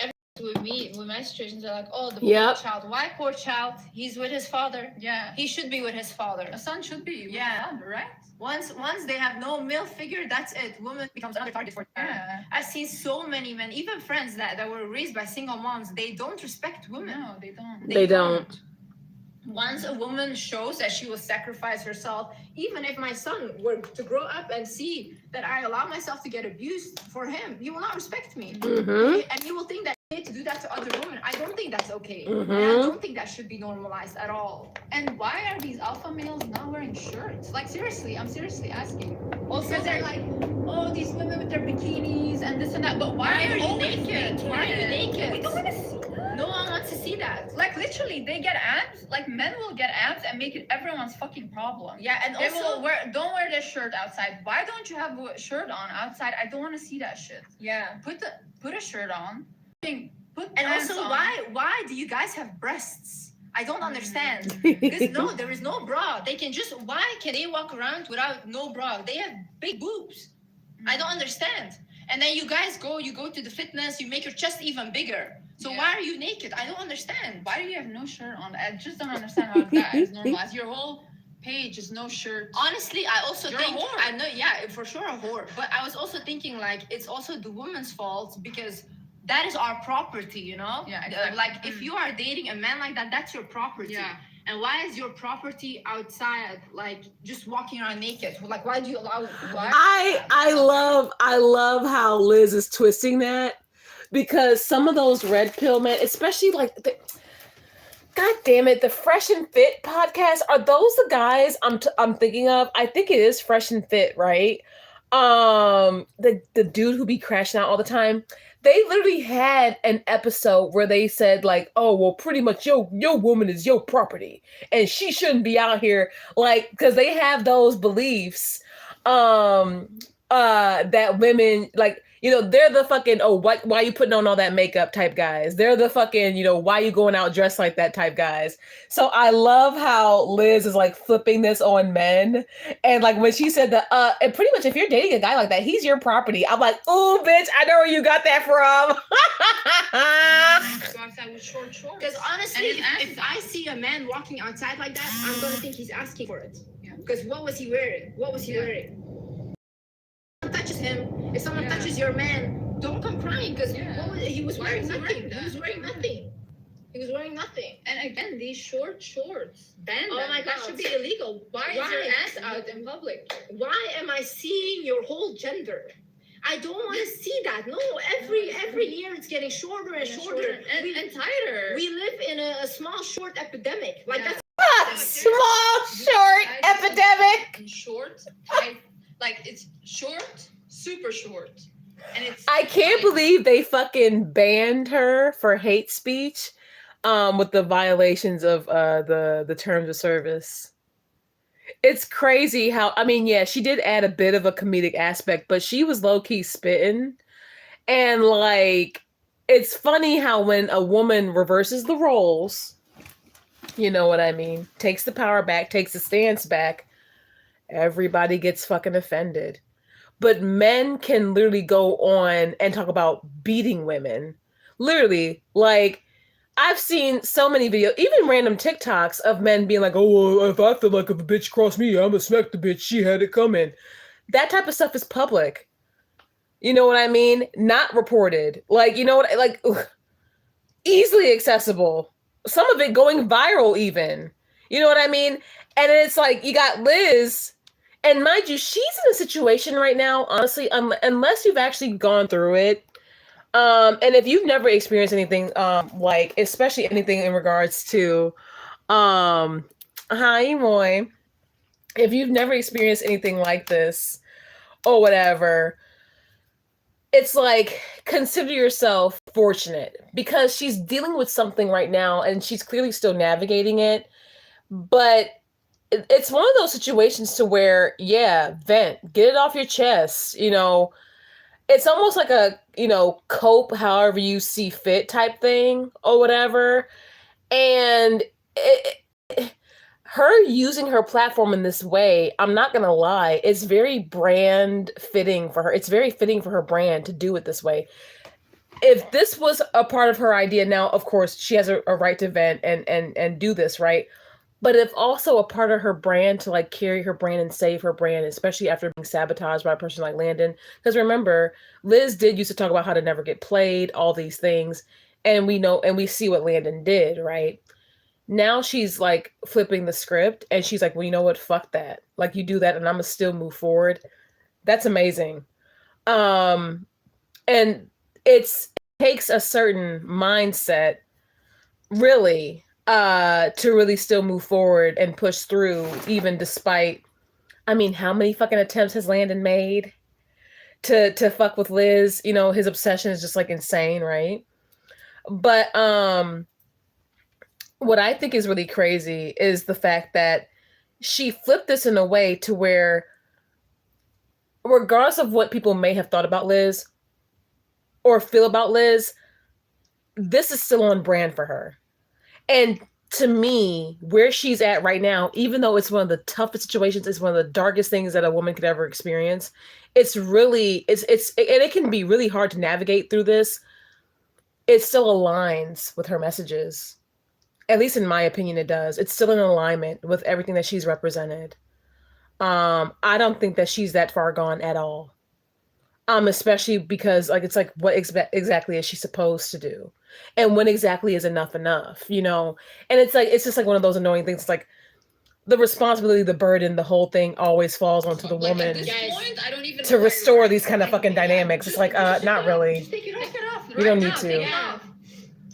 [SPEAKER 8] with me, with my situations, are like, oh, the
[SPEAKER 1] Yep.
[SPEAKER 8] poor child. Why poor child? He's with his father.
[SPEAKER 7] Yeah.
[SPEAKER 8] He should be with his father.
[SPEAKER 7] A son should be with
[SPEAKER 8] Yeah.
[SPEAKER 7] a father, right?
[SPEAKER 8] Once they have no male figure, that's it. Woman becomes another target for them.
[SPEAKER 7] Yeah.
[SPEAKER 8] I've seen so many men, even friends that were raised by single moms, they don't respect women.
[SPEAKER 7] No, they don't.
[SPEAKER 1] They don't.
[SPEAKER 8] Once a woman shows that she will sacrifice herself, even if my son were to grow up and see that I allow myself to get abused for him, he will not respect me.
[SPEAKER 1] Mm-hmm.
[SPEAKER 8] And he will think that I need to do that to other women. I don't think that's okay.
[SPEAKER 1] Mhm.
[SPEAKER 8] And I don't think that should be normalized at all.
[SPEAKER 7] And why are these alpha males not wearing shirts? Like, seriously, I'm seriously asking.
[SPEAKER 8] Also,
[SPEAKER 7] Because they're like, oh, these women with their bikinis and this and that. But why are you
[SPEAKER 8] always
[SPEAKER 7] naked?
[SPEAKER 8] Why are you naked?
[SPEAKER 7] We don't want to see that.
[SPEAKER 8] No one wants to see that.
[SPEAKER 7] Like, literally, they get abs. Like, men will get abs and make it everyone's fucking problem.
[SPEAKER 8] Yeah, and
[SPEAKER 7] They
[SPEAKER 8] also,
[SPEAKER 7] will don't wear their shirt outside. Why don't you have a shirt on outside? I don't want to see that shit.
[SPEAKER 8] yeah.
[SPEAKER 7] Put a shirt on. Put
[SPEAKER 8] And
[SPEAKER 7] pants
[SPEAKER 8] also,
[SPEAKER 7] on.
[SPEAKER 8] why do you guys have breasts? I don't understand. Because no, there is no bra. They can just, why can they walk around without no bra? They have big boobs. I don't understand. And then you guys go to the fitness, you make your chest even bigger. So
[SPEAKER 7] Yeah.
[SPEAKER 8] why are you naked? I don't understand.
[SPEAKER 7] Why do you have no shirt on? I just don't understand how that is normalized. Your whole page is no shirt.
[SPEAKER 8] Honestly, I also
[SPEAKER 7] You're a
[SPEAKER 8] think,
[SPEAKER 7] whore.
[SPEAKER 8] I know, yeah, for sure a whore. But I was also thinking, like, it's also the woman's fault because that is our property, you know?
[SPEAKER 7] Yeah, exactly.
[SPEAKER 8] Like, if you are dating a man like that, that's your property.
[SPEAKER 7] Yeah.
[SPEAKER 8] And why is your property outside, like, just walking around naked? Like, why do you allow? Why?
[SPEAKER 1] I love how Liz is twisting that, because some of those red pill men, especially like God damn it, the Fresh and Fit podcast, are those the guys I'm thinking of? I think it is Fresh and Fit, right? The dude who be crashing out all the time. They literally had an episode where they said, like, oh, well, pretty much your woman is your property and she shouldn't be out here, like, because they have those beliefs that women, like, they're the fucking, oh, why you putting on all that makeup type guys. They're the fucking, why you going out dressed like that type guys. So I love how Liz is like flipping this on men. And like when she said that, and pretty much if you're dating a guy like that, he's your property. I'm like, ooh, bitch, I know where you got that from.
[SPEAKER 8] Go outside with short shorts. Because honestly, if I see a man walking outside like that, I'm gonna think he's asking for it. Because what was he wearing? Wearing? Touches him, if someone touches your man, don't come crying because he was wearing nothing. He was wearing nothing.
[SPEAKER 7] And again, these short shorts. Ban
[SPEAKER 8] Oh
[SPEAKER 7] them.
[SPEAKER 8] my
[SPEAKER 7] That
[SPEAKER 8] God.
[SPEAKER 7] should be illegal. Why is your ass out in public?
[SPEAKER 8] Why am I seeing your whole gender? I don't want to see that. No, every year it's getting shorter and shorter.
[SPEAKER 7] And tighter.
[SPEAKER 8] We live in a small short epidemic. Like
[SPEAKER 7] Yeah.
[SPEAKER 8] that's
[SPEAKER 1] Small, short epidemic.
[SPEAKER 7] And short, tight. Like, it's short, super short. And it's
[SPEAKER 1] I can't believe they fucking banned her for hate speech with the violations of the terms of service. It's crazy how, I mean, yeah, she did add a bit of a comedic aspect, but she was low-key spitting. And like, it's funny how when a woman reverses the roles, you know what I mean, takes the power back, takes the stance back, everybody gets fucking offended. But men can literally go on and talk about beating women. Literally, like, I've seen so many videos, even random TikToks of men being like, oh, well, if I feel like if a bitch crossed me, I'm gonna smack the bitch. She had it coming. That type of stuff is public. You know what I mean? Not reported. Like, you know what? Like, ugh, easily accessible. Some of it going viral, even. You know what I mean? And it's like, you got Liz, and mind you, she's in a situation right now, honestly, unless you've actually gone through it. And if you've never experienced anything, like, especially anything in regards to, hi, Moy. If you've never experienced anything like this or whatever, it's like, consider yourself fortunate because she's dealing with something right now and she's clearly still navigating it. But it's one of those situations to where, yeah, vent, get it off your chest, you know. It's almost like a, you know, cope however you see fit type thing or whatever. And her using her platform in this way, I'm not gonna lie, it's very brand fitting for her. It's very fitting for her brand to do it this way. If this was a part of her idea, now of course she has a right to vent and do this, right? But if also a part of her brand to like carry her brand and save her brand, especially after being sabotaged by a person like Landon. Because remember, Liz did used to talk about how to never get played, all these things. And we know, and we see what Landon did, right? Now she's like flipping the script and she's like, well, you know what? Fuck that. Like, you do that and I'm gonna still move forward. That's amazing. And it takes a certain mindset, really, to really still move forward and push through, even despite, I mean, how many fucking attempts has Landon made to fuck with Liz? You know, his obsession is just like insane, right? But what I think is really crazy is the fact that she flipped this in a way to where, regardless of what people may have thought about Liz or feel about Liz, this is still on brand for her. And to me, where she's at right now, even though it's one of the toughest situations, it's one of the darkest things that a woman could ever experience. It's really, and it can be really hard to navigate through this. It still aligns with her messages. At least in my opinion, it does. It's still in alignment with everything that she's represented. I don't think that she's that far gone at all. Especially because, like, it's like, what exactly is she supposed to do? And when exactly is enough, you know? And it's like, it's just like one of those annoying things. It's like the responsibility, the burden, the whole thing always falls onto the woman
[SPEAKER 8] At this point, I don't even
[SPEAKER 1] to restore these kind of fucking dynamics. It's like, not really.
[SPEAKER 8] Just take it off.
[SPEAKER 1] You don't need to.
[SPEAKER 8] Take it off.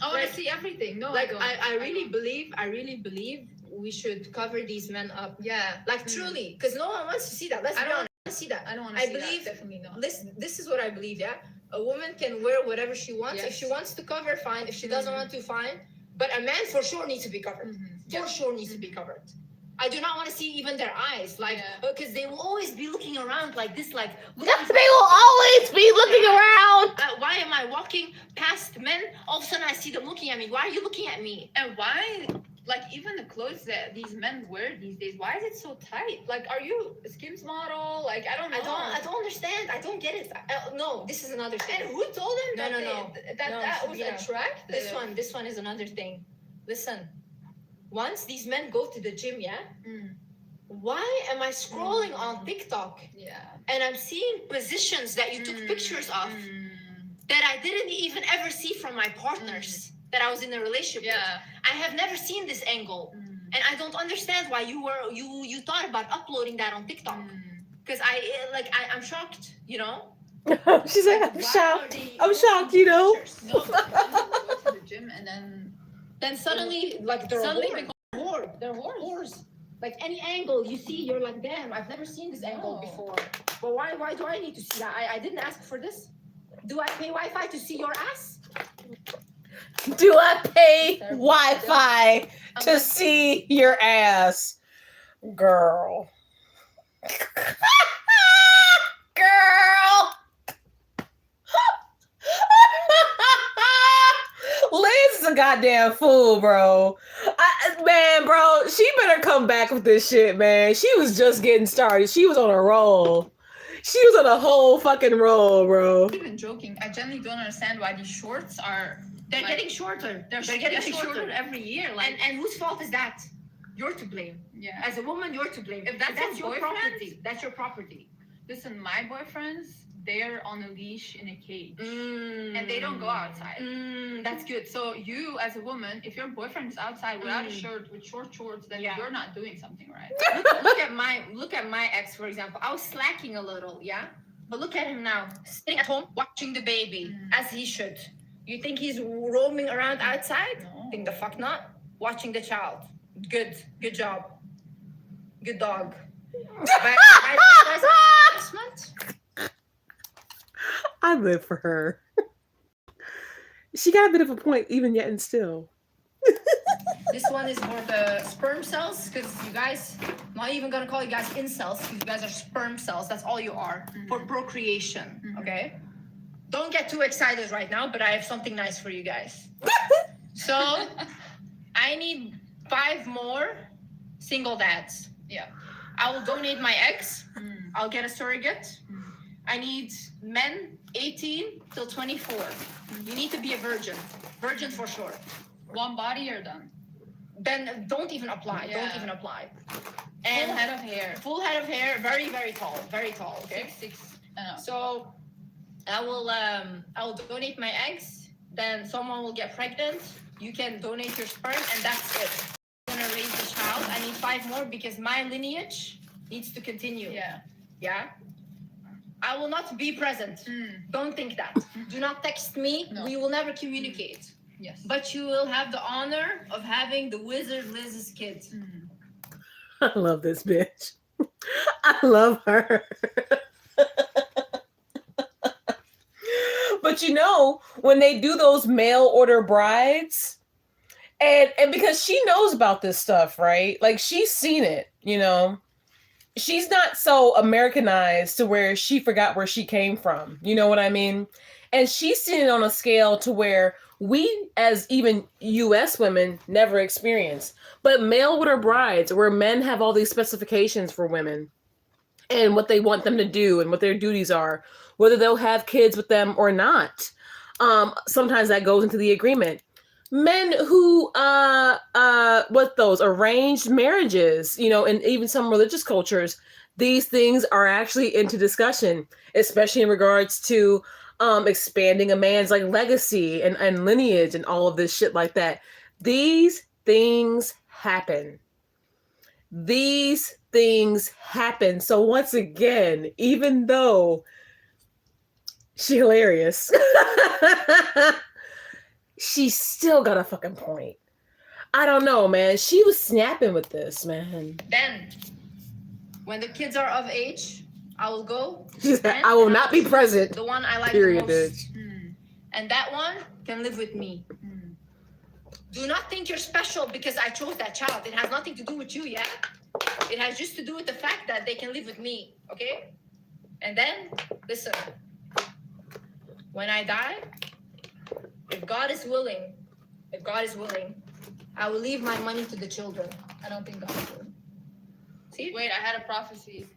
[SPEAKER 7] I want to see everything. No,
[SPEAKER 8] Like,
[SPEAKER 7] I
[SPEAKER 8] I really believe we should cover these men up.
[SPEAKER 7] Yeah.
[SPEAKER 8] Like, truly, because no one wants to see that. Let's be honest. See that.
[SPEAKER 7] I don't want to see that. Definitely not.
[SPEAKER 8] This is what I believe, yeah? A woman can wear whatever she wants.
[SPEAKER 7] Yes.
[SPEAKER 8] If she wants to cover, fine. If she doesn't want to, fine. But a man for sure needs to be covered. For sure needs to be covered. I do not want to see even their eyes, like, because they will always be looking around like this, like,
[SPEAKER 1] They will always be looking around.
[SPEAKER 8] Why am I walking past men? All of a sudden I see them looking at me. Why are you looking at me?
[SPEAKER 7] And why, like, even the clothes that these men wear these days, why is it so tight? Like, are you a Skims model? Like, I don't know.
[SPEAKER 8] I don't understand. I don't get it. No, this is another thing.
[SPEAKER 7] And who told them
[SPEAKER 8] No.
[SPEAKER 7] that was attractive?
[SPEAKER 8] This one is another thing. Listen, once these men go to the gym, why am I scrolling on TikTok and I'm seeing positions that you took pictures of that I didn't even ever see from my partners that I was in a relationship with? I have never seen this angle, and I don't understand why you thought about uploading that on TikTok. Because I'm shocked, you know.
[SPEAKER 1] She's like, I'm shocked. I'm shocked, you know.
[SPEAKER 7] No, but then you go to the gym and then
[SPEAKER 8] suddenly, like, they're
[SPEAKER 7] whore.
[SPEAKER 8] They're whores. Like, any angle you see, you're like, damn, I've never seen this angle before. But why do I need to see that? I didn't ask for this. Do I pay Wi-Fi to see your ass?
[SPEAKER 1] Do I pay Wi-Fi to see your ass? Girl. Girl. Liz is a goddamn fool, bro. Man, bro, she better come back with this shit, man. She was just getting started. She was on a roll. She was on a whole fucking roll, bro.
[SPEAKER 7] Even joking, I genuinely don't understand why these shorts are.
[SPEAKER 8] They're
[SPEAKER 7] like,
[SPEAKER 8] getting shorter. They're getting shorter every year. Like, and whose fault is that? You're to blame.
[SPEAKER 7] Yeah.
[SPEAKER 8] As a woman, you're to blame.
[SPEAKER 7] If
[SPEAKER 8] That's your
[SPEAKER 7] boyfriend,
[SPEAKER 8] property. That's your property.
[SPEAKER 7] Listen, my boyfriends, they're on a leash in a cage.
[SPEAKER 8] Mm.
[SPEAKER 7] And they don't go outside.
[SPEAKER 8] That's good.
[SPEAKER 7] So you, as a woman, if your boyfriend is outside without a shirt with short shorts, then
[SPEAKER 8] Yeah.
[SPEAKER 7] you're not doing something right.
[SPEAKER 8] look at my ex, for example. I was slacking a little, yeah. But look at him now, sitting at home watching the baby, as he should. You think he's roaming around outside?
[SPEAKER 7] No.
[SPEAKER 8] Think the fuck not. Watching the child. Good job. Good dog.
[SPEAKER 1] I live for her. She got a bit of a point, even yet and still.
[SPEAKER 8] This one is for the sperm cells, because you guys, I'm not even gonna call you guys incels, because you guys are sperm cells. That's all you are, for procreation. Okay. Don't get too excited right now, but I have something nice for you guys. So, I need 5 more single dads.
[SPEAKER 7] Yeah.
[SPEAKER 8] I will donate my eggs. I'll get a surrogate. I need men 18 till 24. You need to be a virgin. Virgin for sure.
[SPEAKER 7] One body, you're done.
[SPEAKER 8] Then don't even apply.
[SPEAKER 7] Yeah.
[SPEAKER 8] Don't even apply.
[SPEAKER 7] And full head of hair.
[SPEAKER 8] Full head of hair, very, very tall. Very tall. Okay.
[SPEAKER 7] 6'6". I know.
[SPEAKER 8] So I will donate my eggs. Then someone will get pregnant. You can donate your sperm, and that's it. I'm gonna raise the child. I need 5 more because my lineage needs to continue.
[SPEAKER 7] Yeah.
[SPEAKER 8] Yeah. I will not be present. Don't think that. Do not text me.
[SPEAKER 7] No.
[SPEAKER 8] We will never communicate.
[SPEAKER 7] Yes.
[SPEAKER 8] But you will have the honor of having the wizard Liz's kid.
[SPEAKER 1] I love this bitch. I love her. But you know, when they do those mail order brides, and because she knows about this stuff, right? Like, she's seen it, you know. She's not so Americanized to where she forgot where she came from. You know what I mean? And she's seen it on a scale to where we, as even US women, never experience. But mail order brides, where men have all these specifications for women and what they want them to do and what their duties are, whether they'll have kids with them or not. Sometimes that goes into the agreement. Men who what those arranged marriages, you know, and even some religious cultures, these things are actually into discussion, especially in regards to expanding a man's like legacy and lineage and all of this shit like that. These things happen. These things happen. So once again, even though she's hilarious, she still got a fucking point. I don't know, man. She was snapping with this, man.
[SPEAKER 8] Then, when the kids are of age, I will go.
[SPEAKER 1] She said, I will not be present.
[SPEAKER 8] The one I like
[SPEAKER 1] Period,
[SPEAKER 8] the most.
[SPEAKER 1] bitch.
[SPEAKER 8] And that one can live with me. Do not think you're special because I chose that child. It has nothing to do with you, yeah? It has just to do with the fact that they can live with me, okay? And then, listen. When I die, if God is willing, I will leave my money to the children. I don't think God will. See?
[SPEAKER 7] Wait, I had a prophecy.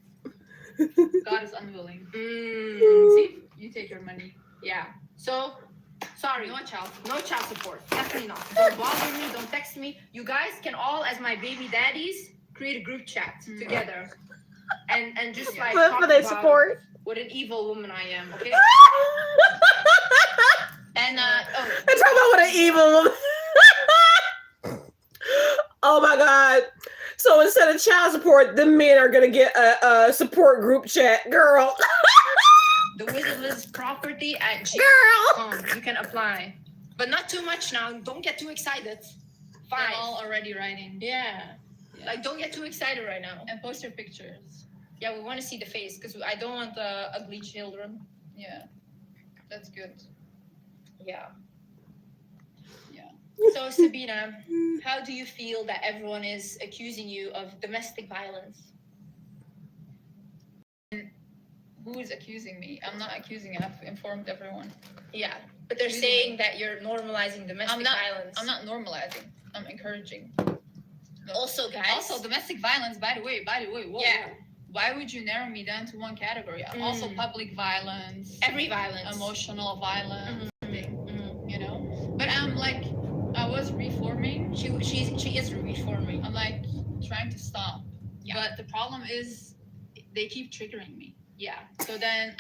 [SPEAKER 7] God is unwilling.
[SPEAKER 8] See?
[SPEAKER 7] You take your money.
[SPEAKER 8] Yeah. So, sorry.
[SPEAKER 7] No child.
[SPEAKER 8] No child support. Definitely not. Don't bother me. Don't text me. You guys can all, as my baby daddies, create a group chat together. And just like
[SPEAKER 1] What
[SPEAKER 8] talk
[SPEAKER 1] for they
[SPEAKER 8] about
[SPEAKER 1] support?
[SPEAKER 8] what an evil woman I am, okay? And
[SPEAKER 1] They're talking about what an evil woman. Oh my God. So instead of child support, the men are gonna get a support group chat, girl.
[SPEAKER 8] the Wizard Liz property at
[SPEAKER 1] Girl.
[SPEAKER 8] You can apply. But not too much now. Don't get too excited.
[SPEAKER 7] They're
[SPEAKER 8] 5.
[SPEAKER 7] all already writing.
[SPEAKER 8] Yeah. Like, don't get too excited right now.
[SPEAKER 7] And post your pictures.
[SPEAKER 8] Yeah, we want to see the face because I don't want ugly children.
[SPEAKER 7] Yeah. That's good.
[SPEAKER 8] Yeah.
[SPEAKER 7] Yeah.
[SPEAKER 8] So Sabina, how do you feel that everyone is accusing you of domestic violence?
[SPEAKER 7] Who is accusing me? I'm not accusing. I've informed everyone.
[SPEAKER 8] Yeah, but they're
[SPEAKER 7] Accusing
[SPEAKER 8] saying
[SPEAKER 7] me.
[SPEAKER 8] that you're normalizing domestic violence.
[SPEAKER 7] I'm not normalizing. I'm encouraging. No.
[SPEAKER 8] Also, guys.
[SPEAKER 7] Also, domestic violence. By the way. Whoa,
[SPEAKER 8] Yeah.
[SPEAKER 7] whoa. Why would you narrow me down to one category? Also, public violence.
[SPEAKER 8] Every violence.
[SPEAKER 7] Emotional violence. You know. But I'm like, I was reforming.
[SPEAKER 8] She is reforming.
[SPEAKER 7] I'm like trying to stop.
[SPEAKER 8] Yeah.
[SPEAKER 7] But the problem is, they keep triggering me.
[SPEAKER 8] Yeah.
[SPEAKER 7] So then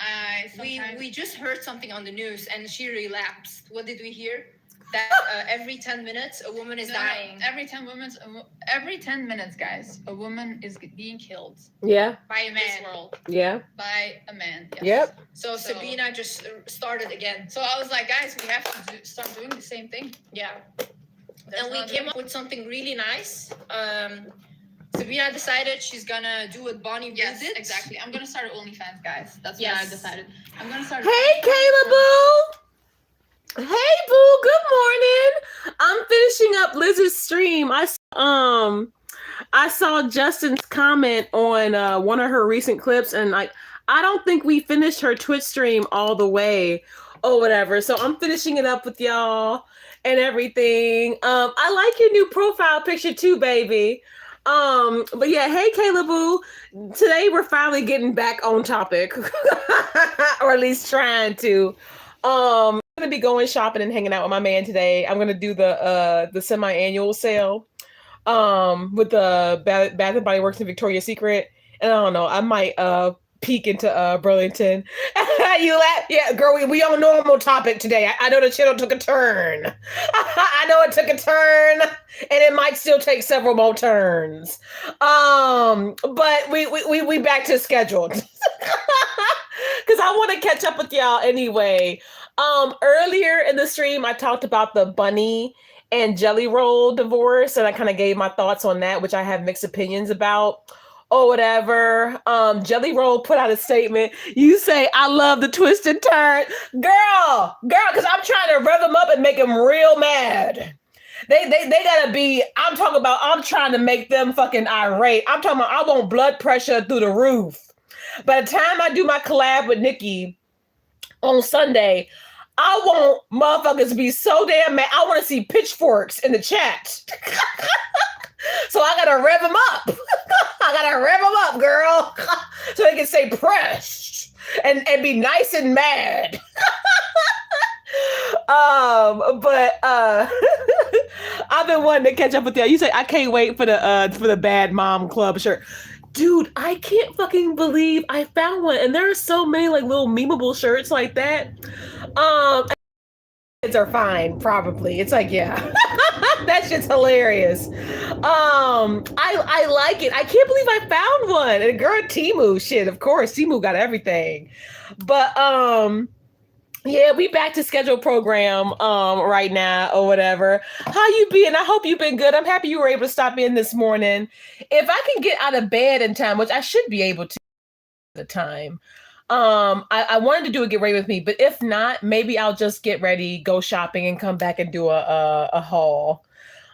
[SPEAKER 8] We just heard something on the news and she relapsed. What did we hear? That every 10 minutes a woman is dying.
[SPEAKER 7] Every 10 minutes, guys, a woman is being killed.
[SPEAKER 1] Yeah.
[SPEAKER 8] By a
[SPEAKER 7] In this
[SPEAKER 8] man.
[SPEAKER 7] world.
[SPEAKER 1] Yeah.
[SPEAKER 7] By a man. Yes.
[SPEAKER 1] Yep.
[SPEAKER 8] So Sabina just started again.
[SPEAKER 7] So I was like, guys, we have to start doing the same thing.
[SPEAKER 8] Yeah.
[SPEAKER 7] There's
[SPEAKER 8] And we
[SPEAKER 7] not
[SPEAKER 8] came
[SPEAKER 7] a-
[SPEAKER 8] up with something really nice. Sabina decided she's gonna do what Bonnie
[SPEAKER 7] Yes,
[SPEAKER 8] did.
[SPEAKER 7] exactly. I'm gonna start OnlyFans, guys. That's
[SPEAKER 8] Yes.
[SPEAKER 7] what I decided. I'm gonna start.
[SPEAKER 1] Hey, Kayla Boo. Hey, Boo. Good morning. I'm finishing up Liz's stream. I saw Justin's comment on one of her recent clips, and like, I don't think we finished her Twitch stream all the way or whatever. So I'm finishing it up with y'all and everything. I like your new profile picture too, baby. But yeah, hey, Kayla Boo. Today we're finally getting back on topic, or at least trying to. I'm gonna be going shopping and hanging out with my man today. I'm gonna do the semi-annual sale with the Bath and Body Works and Victoria's Secret, and I don't know, I might peek into Burlington. You laugh? Yeah, girl, we on normal topic today. I know the channel took a turn. I know it took a turn, and it might still take several more turns. But we back to scheduled. Because I want to catch up with y'all anyway. Earlier in the stream, I talked about the bunnie and jelly roll divorce, and I kind of gave my thoughts on that, which I have mixed opinions about. Or whatever. Jelly Roll put out a statement. You say, I love the twist and turn. Girl, because I'm trying to rev them up and make them real mad. They gotta be, I'm trying to make them fucking irate. I'm talking about, I want blood pressure through the roof. By the time I do my collab with Nikki on Sunday, I want motherfuckers to be so damn mad. I want to see pitchforks in the chat. So I gotta rev them up. Girl. So they can say pressed and be nice and mad. But I've been wanting to catch up with y'all. You say I can't wait for the Bad Mom Club shirt. Dude, I can't fucking believe I found one. And there are so many like little memeable shirts like that. Kids are fine, probably. It's like, yeah. That shit's hilarious. I like it. I can't believe I found one. And girl, Temu, shit, of course. Temu got everything. But yeah, we back to scheduled program right now or whatever. How you been? I hope you've been good. I'm happy you were able to stop in this morning. If I can get out of bed in time, which I should be able to at the time. I wanted to do a get ready with me, but if not, maybe I'll just get ready, go shopping, and come back and do a haul.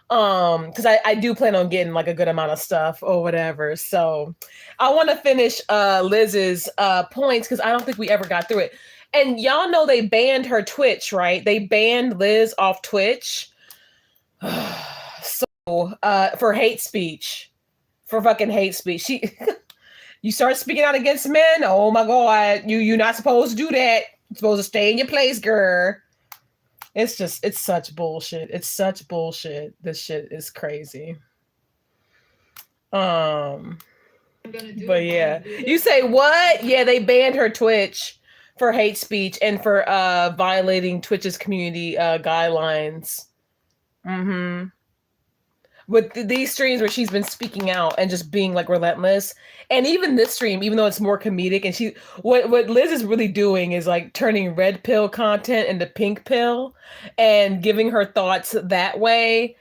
[SPEAKER 1] Because I do plan on getting like a good amount of stuff or whatever. So I want to finish Liz's points because I don't think we ever got through it. And y'all know they banned her Twitch, right? They banned Liz off Twitch. So for hate speech. For fucking hate speech. You start speaking out against men, oh my God, you're not supposed to do that. You're supposed to stay in your place, girl. It's such bullshit. It's such bullshit. This shit is crazy. But yeah. You say what? Yeah, they banned her Twitch for hate speech and for violating Twitch's community guidelines. Mm-hmm. With these streams where she's been speaking out and just being like relentless. And even this stream, even though it's more comedic, and what Liz is really doing is like turning red pill content into pink pill and giving her thoughts that way.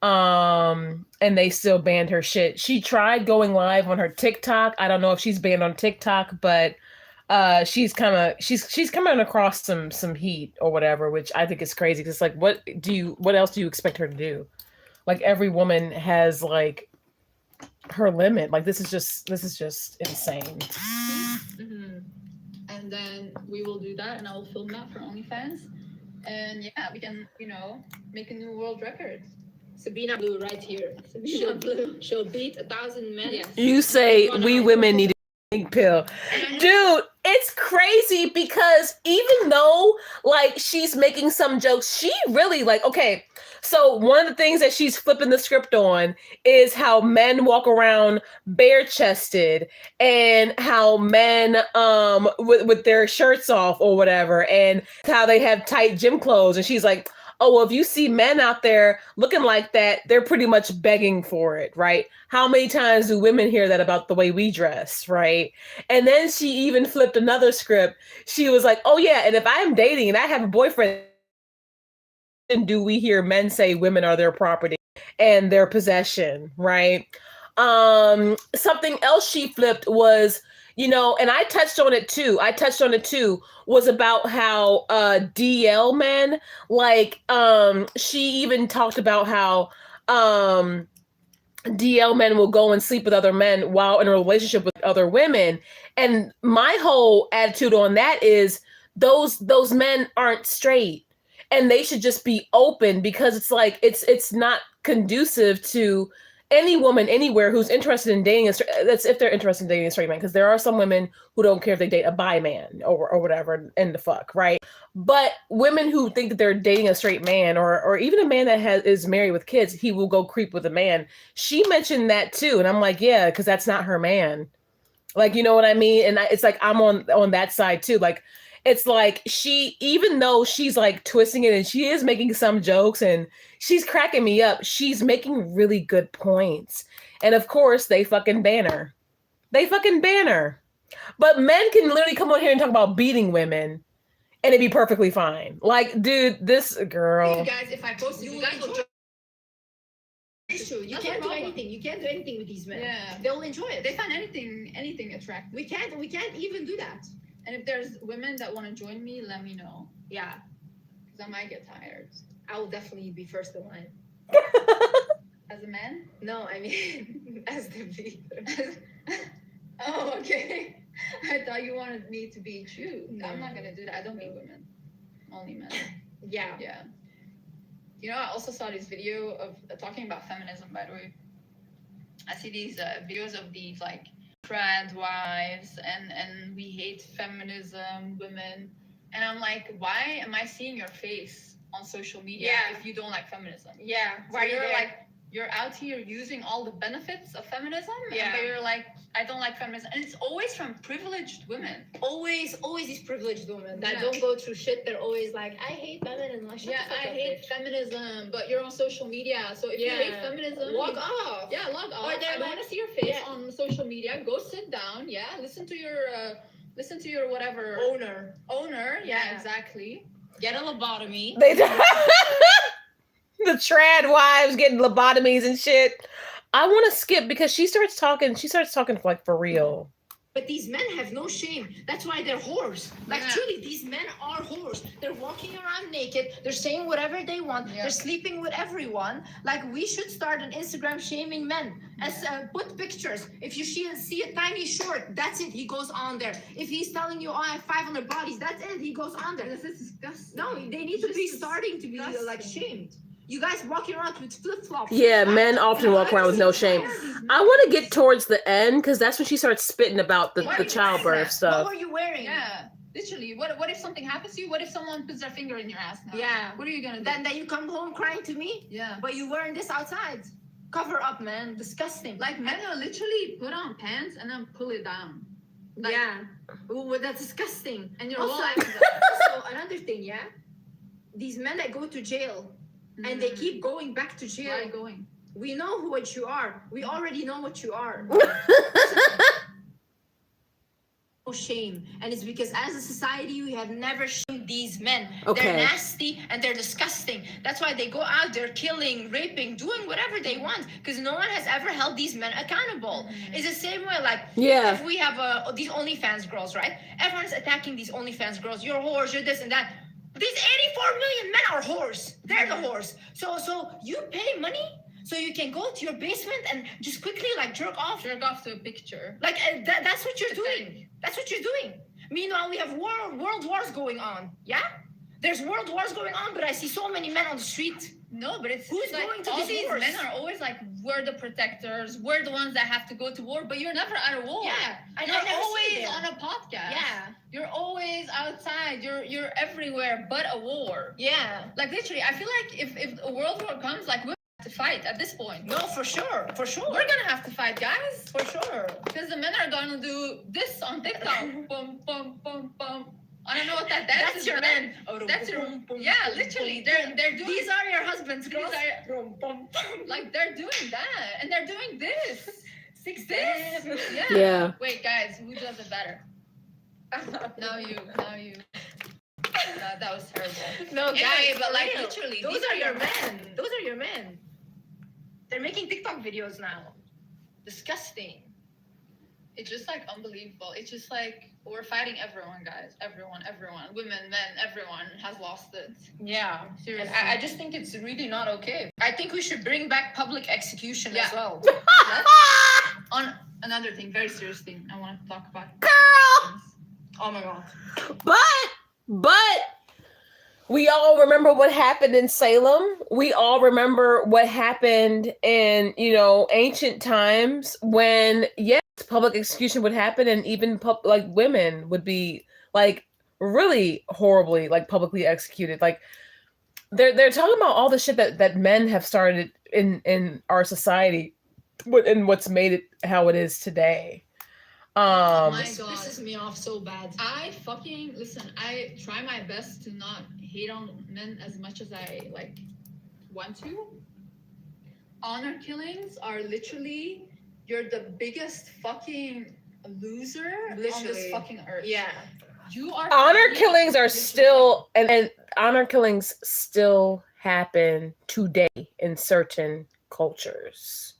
[SPEAKER 1] And they still banned her shit. She tried going live on her TikTok. I don't know if she's banned on TikTok, but she's coming across some heat or whatever, which I think is crazy. Because like, what else do you expect her to do? Like every woman has like her limit. Like this is just insane.
[SPEAKER 7] Mm-hmm. And then we will do that, and I will film that for OnlyFans. And yeah, we can, make a new world record.
[SPEAKER 8] Sabina Blue right here. Sabina Blue. She'll beat 1,000 men.
[SPEAKER 7] Yes.
[SPEAKER 1] You say we women need a pink pill. Dude, it's crazy because even though like she's making some jokes, she really like, okay, so one of the things that she's flipping the script on is how men walk around bare chested and how men with their shirts off or whatever, and how they have tight gym clothes. And she's like, oh, well, if you see men out there looking like that, they're pretty much begging for it, right? How many times do women hear that about the way we dress, right? And then she even flipped another script. She was like, oh yeah, and if I'm dating and I have a boyfriend, do we hear men say women are their property and their possession, right? Something else she flipped was, and I touched on it too, was about how DL men, like she even talked about how DL men will go and sleep with other men while in a relationship with other women. And my whole attitude on that is those men aren't straight. And they should just be open, because it's like it's not conducive to any woman anywhere who's interested in dating that's if they're interested in dating a straight man, because there are some women who don't care if they date a bi man or whatever, and the fuck, right? But women who think that they're dating a straight man or even a man that is married with kids, he will go creep with a man. She mentioned that too, and I'm like, yeah, because that's not her man. Like, you know what I mean? And it's like I'm on that side too. Like, it's like she, even though she's like twisting it and she is making some jokes and she's cracking me up, she's making really good points. And of course, they fucking ban her. But men can literally come on here and talk about beating women and it'd be perfectly fine. Like, dude, this girl.
[SPEAKER 8] You guys, if I post it, you guys will. It's true. You can't do anything. You can't do anything with these men.
[SPEAKER 7] Yeah.
[SPEAKER 8] They'll enjoy it.
[SPEAKER 7] They find anything attractive.
[SPEAKER 8] We can't even do that.
[SPEAKER 7] And if there's women that want to join me, let me know.
[SPEAKER 8] Yeah.
[SPEAKER 7] Because I might get tired.
[SPEAKER 8] I will definitely be first in line.
[SPEAKER 7] As a man?
[SPEAKER 8] No, I mean as the leader.
[SPEAKER 7] Oh, okay. I thought you wanted me to beat you.
[SPEAKER 8] No.
[SPEAKER 7] I'm not gonna do that. I don't beat women. Only men.
[SPEAKER 8] Yeah.
[SPEAKER 7] Yeah. I also saw this video of talking about feminism, by the way. I see these videos of these like trad wives and we hate feminism, women. And I'm like, why am I seeing your face on social media if you don't like feminism?
[SPEAKER 8] Yeah.
[SPEAKER 7] Why you're out here using all the benefits of feminism, but you're like, I don't like feminism. And it's always from privileged women.
[SPEAKER 8] Always these privileged women that don't go through shit. They're always like, I hate feminism. Like,
[SPEAKER 7] I hate feminism, but you're on social media. So if you hate feminism,
[SPEAKER 8] log off.
[SPEAKER 7] Yeah, log off.
[SPEAKER 8] Or
[SPEAKER 7] I don't want to see your face on social media. Go sit down. Yeah, listen to your whatever owner. Yeah, exactly. Get a lobotomy. The trad wives getting lobotomies and shit. I want to skip because she starts talking like for real.
[SPEAKER 8] But these men have no shame. That's why they're whores. Like, truly, these men are whores. They're walking around naked. They're saying whatever they want. Yeah. They're sleeping with everyone. Like, we should start an Instagram shaming men. As put pictures. If you see a tiny short, that's it. He goes on there. If he's telling you, oh, I have 500 bodies, that's it. He goes on there. This is disgusting. No, they need to be starting to be like shamed. You guys walking around with flip-flops.
[SPEAKER 1] Yeah, men often walk around with no shame. I want to get towards the end because that's when she starts spitting about the childbirth stuff.
[SPEAKER 8] What were you wearing?
[SPEAKER 7] Yeah, literally. What if something happens to you? What if someone puts their finger in your ass now?
[SPEAKER 8] Yeah.
[SPEAKER 7] What are you gonna do?
[SPEAKER 8] Then you come home crying to me?
[SPEAKER 7] Yeah.
[SPEAKER 8] But you wearing this outside. Cover up, man. Disgusting.
[SPEAKER 7] Like, men will literally put on pants and then pull it down. Like,
[SPEAKER 8] yeah. Ooh, that's disgusting.
[SPEAKER 7] And you're
[SPEAKER 8] also,
[SPEAKER 7] also
[SPEAKER 8] another thing, yeah? These men that go to jail, and they keep going back to jail.
[SPEAKER 7] Why going?
[SPEAKER 8] We know what you are. We already know what you are. shame, and it's because as a society we have never shamed these men.
[SPEAKER 1] Okay.
[SPEAKER 8] They're nasty and they're disgusting. That's why they go out there killing, raping, doing whatever they want, because no one has ever held these men accountable. It's the same way, like,
[SPEAKER 1] Yeah.
[SPEAKER 8] if we have these OnlyFans girls, right? Everyone's attacking these OnlyFans girls. You're whores, you're this and that. These 84 million men are whores. They're the whores. So you pay money so you can go to your basement and just quickly like jerk off
[SPEAKER 7] to a picture.
[SPEAKER 8] like that's what you're doing. That's what you're doing. Meanwhile, we have world wars going on. Yeah, there's world wars going on, but I see so many men on the street.
[SPEAKER 7] No, but it's
[SPEAKER 8] Who's
[SPEAKER 7] like
[SPEAKER 8] going to
[SPEAKER 7] all
[SPEAKER 8] these
[SPEAKER 7] these
[SPEAKER 8] wars?
[SPEAKER 7] men are always like, we're the protectors, we're the ones that have to go to war, but you're never at a war.
[SPEAKER 8] Yeah, I
[SPEAKER 7] You're
[SPEAKER 8] never see
[SPEAKER 7] always
[SPEAKER 8] them.
[SPEAKER 7] on a podcast.
[SPEAKER 8] Yeah,
[SPEAKER 7] You're always outside. You're everywhere but a war.
[SPEAKER 8] yeah.
[SPEAKER 7] Like literally, I feel like if a world war comes, like we have to fight at this point.
[SPEAKER 8] No, for sure.
[SPEAKER 7] We're gonna have to fight, guys,
[SPEAKER 8] For sure.
[SPEAKER 7] because the men are gonna do this on TikTok. Bum bum bum bum. I don't know what that dance
[SPEAKER 8] That's
[SPEAKER 7] is.
[SPEAKER 8] your
[SPEAKER 7] but
[SPEAKER 8] men.
[SPEAKER 7] That's your yeah. Literally, they're doing.
[SPEAKER 8] These are your husbands,
[SPEAKER 7] These
[SPEAKER 8] girls.
[SPEAKER 7] are- like they're doing that, and they're doing this.
[SPEAKER 8] Six
[SPEAKER 7] This.
[SPEAKER 8] days.
[SPEAKER 7] Yeah.
[SPEAKER 1] Yeah.
[SPEAKER 7] Wait, guys, who does it better? Now you. That was terrible.
[SPEAKER 8] No, guys,
[SPEAKER 7] Anyway, but
[SPEAKER 8] for
[SPEAKER 7] like
[SPEAKER 8] real.
[SPEAKER 7] literally,
[SPEAKER 8] Those
[SPEAKER 7] these
[SPEAKER 8] are your men. Those are your men. They're making TikTok videos now. Disgusting.
[SPEAKER 7] It's just like unbelievable. It's just like we're fighting everyone, guys. Everyone, women, men, everyone has lost it.
[SPEAKER 8] Yeah.
[SPEAKER 7] Seriously.
[SPEAKER 8] And I just think it's really not okay. I think we should bring back public execution as
[SPEAKER 7] Yeah.
[SPEAKER 8] well.
[SPEAKER 7] On another thing, very serious thing, I want to talk about.
[SPEAKER 1] Girl!
[SPEAKER 8] Oh my god.
[SPEAKER 1] But we all remember what happened in Salem. We all remember what happened in, ancient times when, yes, public execution would happen, and even like women would be like really horribly like publicly executed. Like they're talking about all the shit that men have started in our society, and what's made it how it is today.
[SPEAKER 7] My
[SPEAKER 8] This
[SPEAKER 7] God.
[SPEAKER 8] pisses me off so bad.
[SPEAKER 7] I try my best to not hate on men as much as I like want to. Honor killings are literally, you're the biggest fucking loser on
[SPEAKER 8] Literally.
[SPEAKER 7] this fucking earth.
[SPEAKER 8] Yeah.
[SPEAKER 7] You are
[SPEAKER 1] Honor
[SPEAKER 7] fighting-
[SPEAKER 1] killings are still and honor killings still happen today in certain cultures.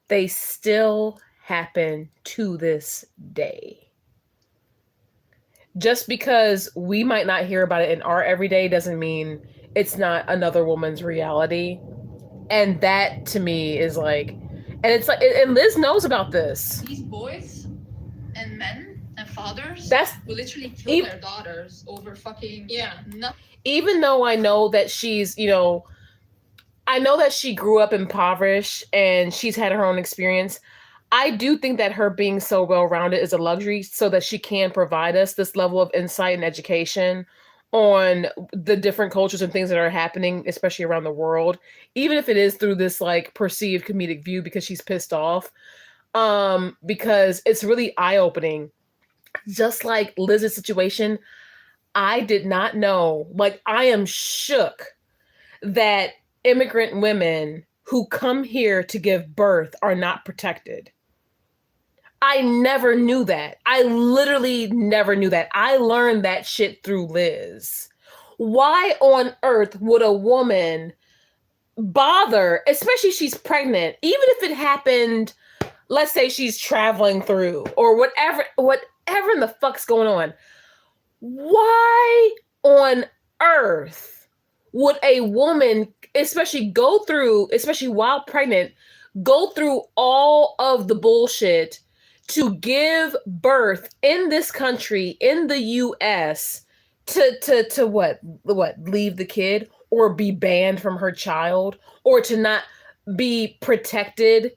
[SPEAKER 1] They still happen to this day. Just because we might not hear about it in our everyday doesn't mean it's not another woman's reality. And that to me is like, and it's like, and Liz knows about this.
[SPEAKER 7] These boys and men and fathers
[SPEAKER 1] That's
[SPEAKER 7] will literally kill
[SPEAKER 1] Even-
[SPEAKER 7] their daughters over fucking
[SPEAKER 8] Yeah.
[SPEAKER 7] nothing.
[SPEAKER 1] even though I know that she's, I know that she grew up impoverished and she's had her own experience. I do think that her being so well-rounded is a luxury so that she can provide us this level of insight and education on the different cultures and things that are happening, especially around the world, even if it is through this like perceived comedic view because she's pissed off. Because it's really eye-opening. Just like Liz's situation, I did not know, like I am shook that immigrant women who come here to give birth are not protected. I never knew that. I literally never knew that. I learned that shit through Liz. Why on earth would a woman bother, especially if she's pregnant, even if it happened, let's say she's traveling through or whatever in the fuck's going on. Why on earth would a woman, especially while pregnant, go through all of the bullshit to give birth in this country, in the US, to what, leave the kid or be banned from her child or to not be protected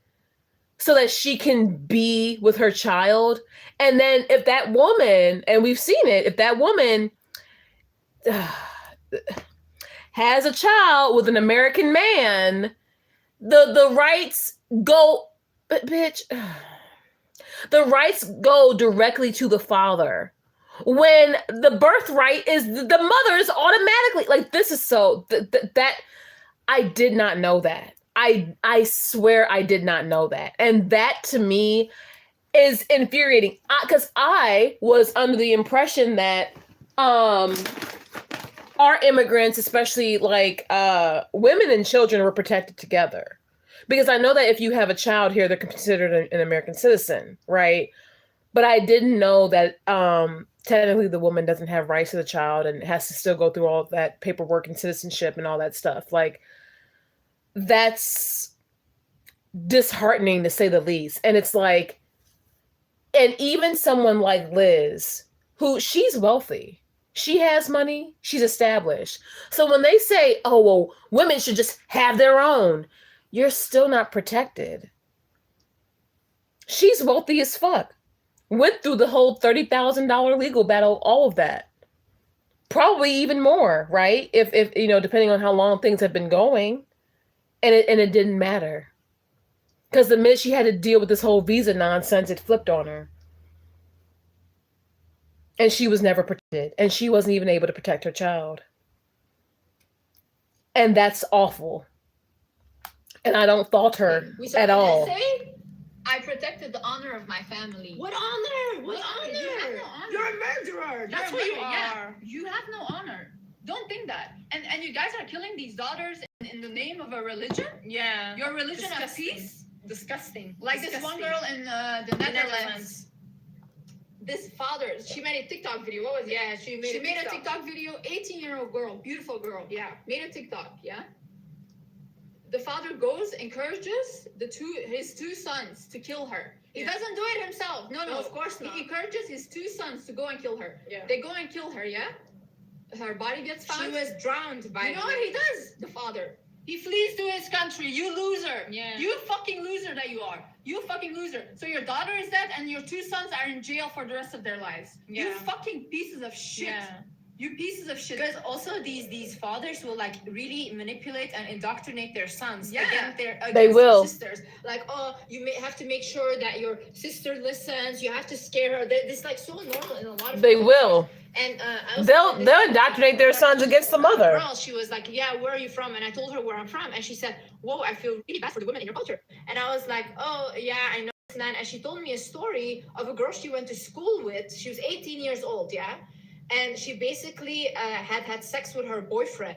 [SPEAKER 1] so that she can be with her child? And then if that woman, and we've seen it, if that woman has a child with an American man, the rights go, but bitch, the rights go directly to the father. When the birthright is the mother is automatically like, this is so that I did not know that. I swear I did not know that. And that to me is infuriating. Because I was under the impression that our immigrants, especially like women and children, were protected together. Because I know that if you have a child here, they're considered an American citizen, right? But I didn't know that technically the woman doesn't have rights to the child and has to still go through all that paperwork and citizenship and all that stuff. Like, that's disheartening to say the least. And it's like, and even someone like Liz, who she's wealthy, she has money, she's established. So when they say, oh, well, women should just have their own, you're still not protected. She's wealthy as fuck. Went through the whole $30,000 legal battle, all of that. Probably even more, right? If you know, depending on how long things have been going. And it didn't matter. Because the minute she had to deal with this whole visa nonsense, it flipped on her. And she was never protected. And she wasn't even able to protect her child. And that's awful. And I don't fault her at all.
[SPEAKER 8] I protected the honor of my family.
[SPEAKER 9] What honor? What
[SPEAKER 8] You
[SPEAKER 9] honor?
[SPEAKER 8] have no honor.
[SPEAKER 9] You're a murderer. That's what you are.
[SPEAKER 7] Yeah, you have no honor. Don't think that. And you guys are killing these daughters in the name of a religion?
[SPEAKER 8] Yeah.
[SPEAKER 7] Your religion of
[SPEAKER 8] Disgusting.
[SPEAKER 7] peace?
[SPEAKER 8] Disgusting.
[SPEAKER 7] Like this one girl in the Netherlands.
[SPEAKER 8] This father, she made a TikTok video. What was it? Yeah, she made a TikTok video. 18-year-old girl, beautiful girl. Yeah, made a TikTok. Yeah. The father goes, encourages his two sons to kill her. He doesn't do it himself. No,
[SPEAKER 9] of course not.
[SPEAKER 8] He encourages his two sons to go and kill her.
[SPEAKER 9] Yeah.
[SPEAKER 8] They go and kill her. Yeah. Her body gets found.
[SPEAKER 9] She was drowned by
[SPEAKER 8] You know what he does? The father.
[SPEAKER 7] He flees to his country. You loser.
[SPEAKER 8] Yeah.
[SPEAKER 7] You fucking loser that you are. You fucking loser. So your daughter is dead and your two sons are in jail for the rest of their lives. You
[SPEAKER 8] Yeah.
[SPEAKER 7] fucking pieces of shit.
[SPEAKER 8] Yeah.
[SPEAKER 7] You pieces of shit.
[SPEAKER 9] Because also these fathers will like really manipulate and indoctrinate their sons
[SPEAKER 7] Yeah.
[SPEAKER 9] against
[SPEAKER 1] They will.
[SPEAKER 9] their sisters. Like, oh, you may have to make sure that your sister listens. You have to scare her. This is like so normal in a lot of
[SPEAKER 1] They
[SPEAKER 9] cultures.
[SPEAKER 1] will.
[SPEAKER 9] And I also
[SPEAKER 1] They'll indoctrinate their sons against the mother.
[SPEAKER 9] Girl, she was like, yeah, where are you from? And I told her where I'm from, and she said, whoa, I feel really bad for the women in your culture. And I was like, oh yeah, I know. And she told me a story of a girl she went to school with. She was 18 years old, yeah, and she basically had sex with her boyfriend,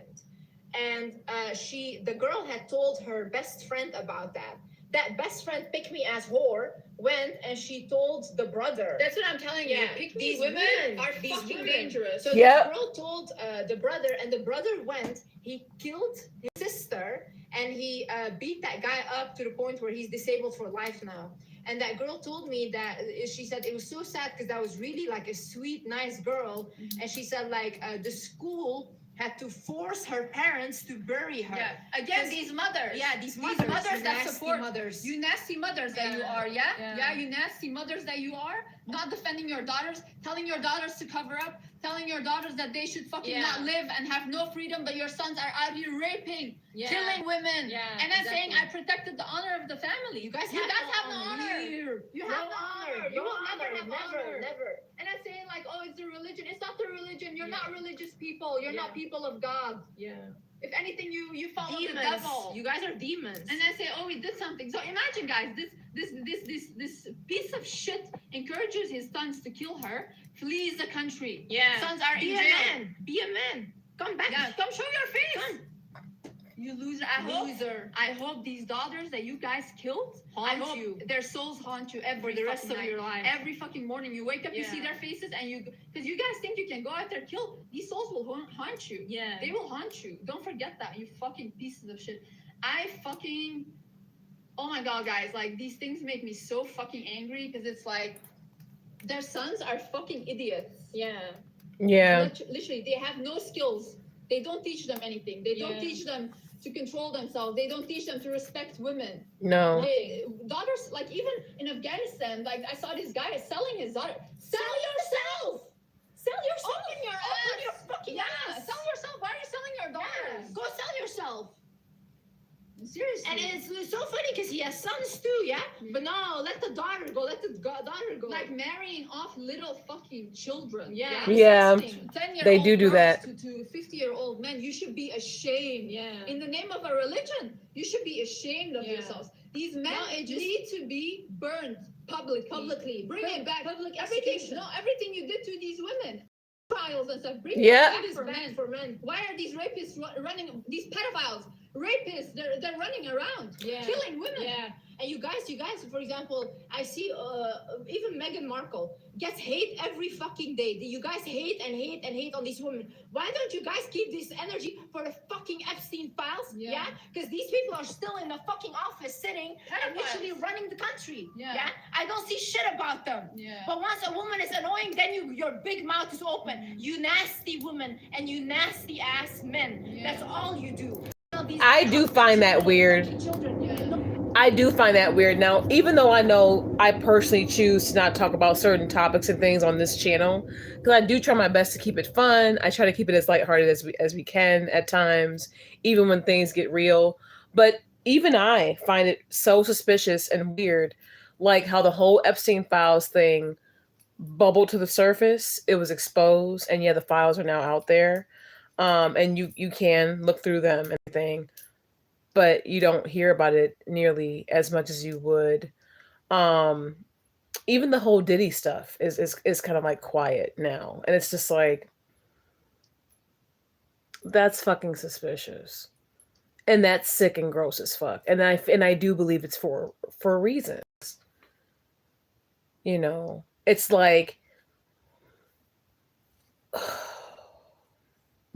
[SPEAKER 9] and the girl had told her best friend about that. That best friend, pick me as whore, went and she told the brother.
[SPEAKER 8] That's what I'm telling you.
[SPEAKER 9] Yeah,
[SPEAKER 8] These women are fucking dangerous.
[SPEAKER 9] So
[SPEAKER 1] Yep.
[SPEAKER 9] the girl told the brother, and the brother went. He killed his sister, and he beat that guy up to the point where he's disabled for life now. And that girl told me that she said it was so sad because that was really like a sweet, nice girl. And she said like the school had to force her parents to bury her.
[SPEAKER 7] Yeah. Again, these mothers.
[SPEAKER 9] Yeah, these
[SPEAKER 7] mothers
[SPEAKER 9] mothers
[SPEAKER 7] that
[SPEAKER 9] nasty
[SPEAKER 7] support
[SPEAKER 9] mothers.
[SPEAKER 7] you nasty mothers that you are, yeah?
[SPEAKER 8] Yeah.
[SPEAKER 7] You nasty mothers that you are, not defending your daughters, telling your daughters to cover up, telling your daughters that they should fucking not live and have no freedom, but your sons are out here raping, killing women, and then saying I protected the honor of the family.
[SPEAKER 9] You guys
[SPEAKER 7] have no
[SPEAKER 9] honor.
[SPEAKER 7] honor. You have no honor. You will never have honor.
[SPEAKER 9] Never.
[SPEAKER 7] And then saying like, oh, it's the religion. It's not the religion. You're not religious people. You're not people of God.
[SPEAKER 9] Yeah.
[SPEAKER 7] If anything, you follow
[SPEAKER 9] Demons.
[SPEAKER 7] the devil.
[SPEAKER 9] You guys are demons.
[SPEAKER 7] And then say, oh, we did something. So imagine, guys, this piece of shit encourages his sons to kill her, flees the country.
[SPEAKER 9] Yeah.
[SPEAKER 7] Sons are
[SPEAKER 9] Be
[SPEAKER 7] in
[SPEAKER 9] a
[SPEAKER 7] jail.
[SPEAKER 9] man. Be a man. Come back.
[SPEAKER 7] Yeah, come show your face.
[SPEAKER 9] Come.
[SPEAKER 7] You loser. I hope these daughters that you guys killed, I hope their souls haunt you every
[SPEAKER 9] For the rest
[SPEAKER 7] fucking
[SPEAKER 9] of
[SPEAKER 7] night.
[SPEAKER 9] your life.
[SPEAKER 7] Every fucking morning you wake up, you see their faces, and because you guys think you can go out there kill, these souls will haunt you.
[SPEAKER 9] Yeah.
[SPEAKER 7] They will haunt you. Don't forget that, you fucking pieces of shit. Oh my god, guys, like these things make me so fucking angry because it's like their sons are fucking idiots.
[SPEAKER 9] Yeah.
[SPEAKER 1] Yeah.
[SPEAKER 7] Literally, they have no skills. They don't teach them anything. They don't
[SPEAKER 9] Yeah.
[SPEAKER 7] teach them to control themselves. They don't teach them to respect women.
[SPEAKER 1] No.
[SPEAKER 7] Daughters, like even in Afghanistan, like I saw this guy selling his daughter. Sell yourself!
[SPEAKER 9] Sell yourself.
[SPEAKER 7] Open your
[SPEAKER 9] Open
[SPEAKER 7] ass!
[SPEAKER 9] your fucking ass.
[SPEAKER 7] Sell yourself. Why are you selling your daughters?
[SPEAKER 9] Go sell yourself.
[SPEAKER 7] Seriously.
[SPEAKER 9] And it's so funny because he has sons too, yeah? But no, let the daughter go. Let the daughter go.
[SPEAKER 7] like marrying off little fucking children.
[SPEAKER 9] Yeah.
[SPEAKER 1] Yeah.
[SPEAKER 7] 10-year-old
[SPEAKER 1] They do
[SPEAKER 7] girls
[SPEAKER 1] that.
[SPEAKER 7] to 50-year-old men. You should be ashamed.
[SPEAKER 9] Yeah.
[SPEAKER 7] In the name of a religion, you should be ashamed of
[SPEAKER 9] Yeah.
[SPEAKER 7] yourselves. These men
[SPEAKER 9] No, it just-
[SPEAKER 7] need to be burned.
[SPEAKER 9] publicly. Bring it back. Public everything. Execution. No, everything you did to these women. Trials and stuff. Bring it back for men. Why are these rapists running? These pedophiles, rapists, they're running around, killing women. Yeah. And you guys, for example, I see even Meghan Markle gets hate every fucking day. You guys hate and hate and hate on these women. Why don't you guys keep this energy for the fucking Epstein files? Yeah. Because these people are still in the fucking office sitting and literally running the country. Yeah. I don't see shit about them. Yeah. But once a woman is annoying, then your big mouth is open. You nasty woman and you nasty ass men. Yeah. That's all you do.
[SPEAKER 1] I do find that weird. I do find that weird. Now, even though I know I personally choose to not talk about certain topics and things on this channel, because I do try my best to keep it fun. I try to keep it as lighthearted as we can at times, even when things get real. But even I find it so suspicious and weird, like how the whole Epstein files thing bubbled to the surface. It was exposed, and yeah, the files are now out there, and you can look through them and everything. But you don't hear about it nearly as much as you would. Even the whole Diddy stuff is kind of like quiet now. And it's just like, that's fucking suspicious. And that's sick and gross as fuck. And I do believe it's for reasons. You know, it's like,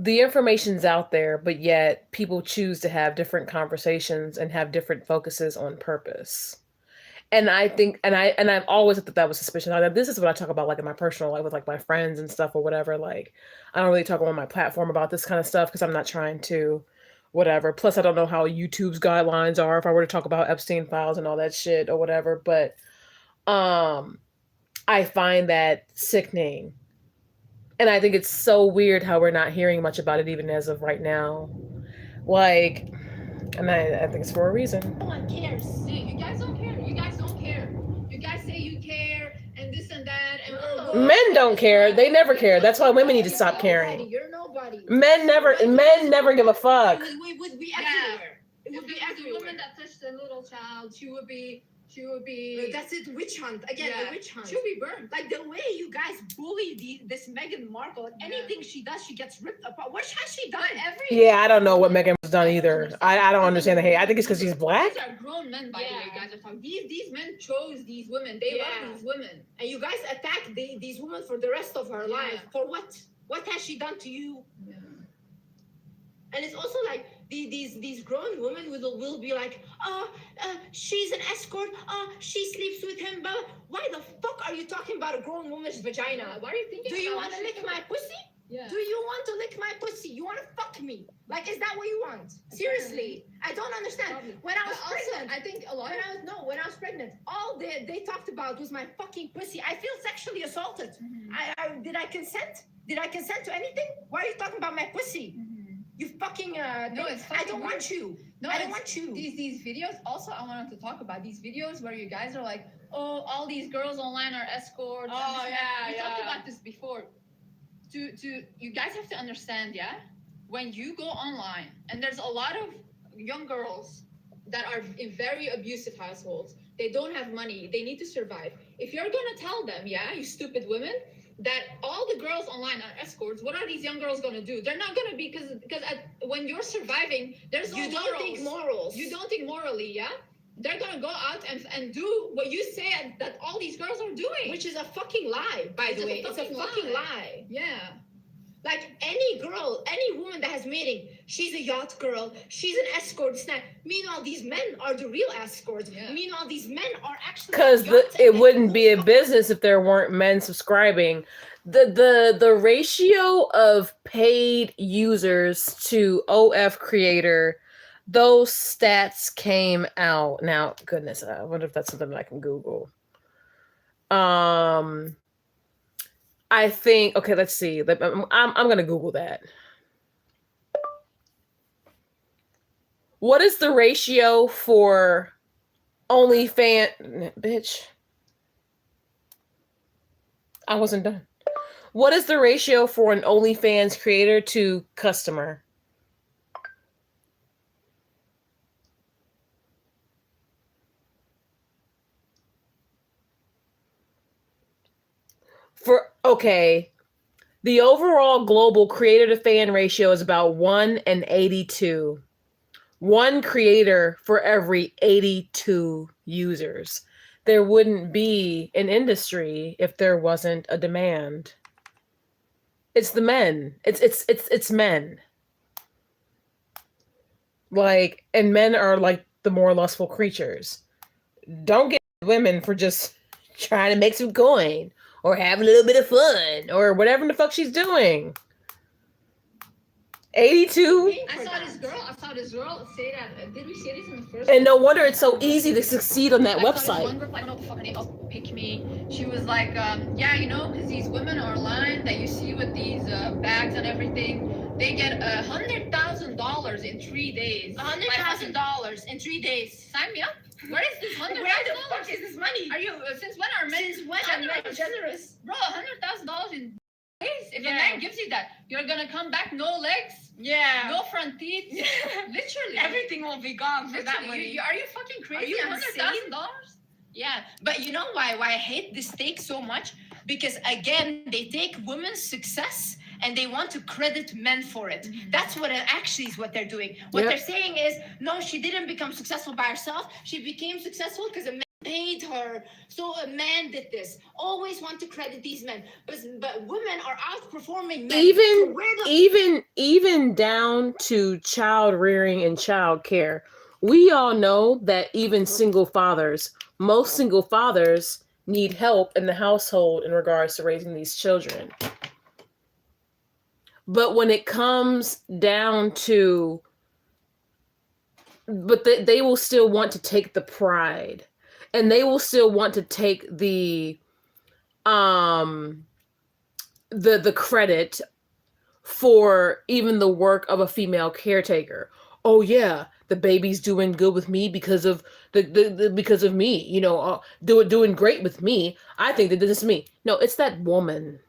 [SPEAKER 1] the information's out there, but yet people choose to have different conversations and have different focuses on purpose. And I think, and I've always thought that was suspicious. This is what I talk about, like in my personal life with like my friends and stuff or whatever. Like, I don't really talk on my platform about this kind of stuff because I'm not trying to, whatever. Plus, I don't know how YouTube's guidelines are if I were to talk about Epstein files and all that shit or whatever. But, I find that sickening. And I think it's so weird how we're not hearing much about it even as of right now. Like, and I think it's for a reason.
[SPEAKER 9] No one cares. You guys don't care. You guys don't care. You guys say you care and this and that. And
[SPEAKER 1] men don't care. They never care. That's why women need to stop caring.
[SPEAKER 9] You're nobody.
[SPEAKER 1] Men never give a fuck.
[SPEAKER 9] We would be everywhere. It would be every woman that touched a little child. She would be. That's it. Witch hunt again. The witch hunt. She'll be burned. Like the way you guys bully this Meghan Markle. Anything she does, she gets ripped apart. What has she done?
[SPEAKER 1] Yeah, I don't know what Meghan has done either. I don't understand the hate. I think it's because she's black.
[SPEAKER 9] These are grown men, by the way. You guys are talking. These men chose these women. They love these women, and you guys attack these women for the rest of her life. For what? What has she done to you? Yeah. And it's also like these grown women will be like, she's an escort. She sleeps with him. But why the fuck are you talking about a grown woman's vagina? Why are you thinking? Do you want to lick my pussy? Yeah. Do you want to lick my pussy? You want to fuck me? Like, is that what you want? Seriously, I don't understand. When I was pregnant, I think a lot. When I was pregnant, all they talked about was my fucking pussy. I feel sexually assaulted. Mm-hmm. Did I consent? Did I consent to anything? Why are you talking about my pussy? Mm-hmm. You fucking no, it's fucking I don't want you. No, I don't want you. These videos. Also, I wanted to talk about these videos where you guys are like, oh, all these girls online are escorts. Oh yeah, we talked about this before. You guys have to understand, when you go online and there's a lot of young girls that are in very abusive households, they don't have money, they need to survive. If you're gonna tell them, you stupid women, that all the girls online are escorts, what are these young girls gonna do? They're not gonna be, because when you're surviving, there's no morals. You don't think morals. You don't think morally, They're gonna go out and do what you said that all these girls are doing. Which is a fucking lie, by the way. It's a fucking lie. Yeah. Like any girl, any woman that has mating, she's a yacht girl, she's an escort. Meanwhile, these men are the real escorts. Yeah. Meanwhile, these men are actually
[SPEAKER 1] because it wouldn't be a business if there weren't men subscribing. The ratio of paid users to OF creator, those stats came out. Now, goodness, I wonder if that's something that I can Google. I think, okay, let's see. I'm going to Google that. What is the ratio for OnlyFans? Bitch. I wasn't done. What is the ratio for an OnlyFans creator to customer? The overall global creator to fan ratio is about 1:82. One creator for every 82 users. There wouldn't be an industry if there wasn't a demand. It's the men. It's men. Like, and men are like the more lustful creatures. Don't get women for just trying to make some coin or have a little bit of fun or whatever the fuck she's doing. 82.
[SPEAKER 8] I saw this girl say that. Did we see this in the first?
[SPEAKER 1] And no wonder it's so easy to succeed on that website.
[SPEAKER 7] One girl, I don't know the fucking name, pick me. She was like, yeah, you know, because these women online that you see with these bags and everything, they get $100,000 in 3 days.
[SPEAKER 9] $100,000 in 3 days.
[SPEAKER 7] Sign me up. Where is this $100,000?
[SPEAKER 9] Where the fuck is this money?
[SPEAKER 7] Are you? Since when are men?
[SPEAKER 9] Since when are men generous?
[SPEAKER 7] Bro, $100,000 in days. If a man gives you that, you're gonna come back no legs.
[SPEAKER 9] Yeah.
[SPEAKER 7] No front teeth. Literally.
[SPEAKER 9] Everything will be gone for that money.
[SPEAKER 7] Are you fucking crazy?
[SPEAKER 9] Are you
[SPEAKER 7] $100,000?
[SPEAKER 9] Yeah, but you know why I hate this take so much? Because again, they take women's success and they want to credit men for it. That's what it actually is what they're doing. What they're saying is, no, she didn't become successful by herself. She became successful because a man paid her. So a man did this. Always want to credit these men. But women are outperforming men.
[SPEAKER 1] Even down to child rearing and child care. We all know that even most single fathers need help in the household in regards to raising these children. But when it comes down to, they will still want to take the pride, and they will still want to take the credit for even the work of a female caretaker. Oh yeah, the baby's doing good with me because of because of me, you know, doing great with me. I think that this is me. No, it's that woman.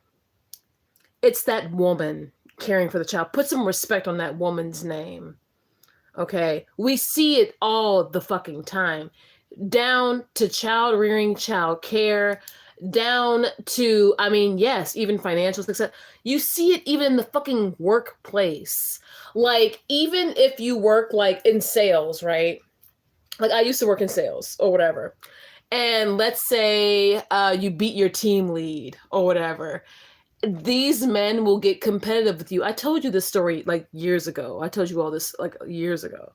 [SPEAKER 1] It's that woman caring for the child. Put some respect on that woman's name. Okay? We see it all the fucking time. Down to child rearing, child care, down to, I mean, yes, even financial success. You see it even in the fucking workplace. Like, even if you work like in sales, right? Like, I used to work in sales or whatever. And let's say you beat your team lead or whatever. These men will get competitive with you. I told you this story like years ago. I told you all this like years ago.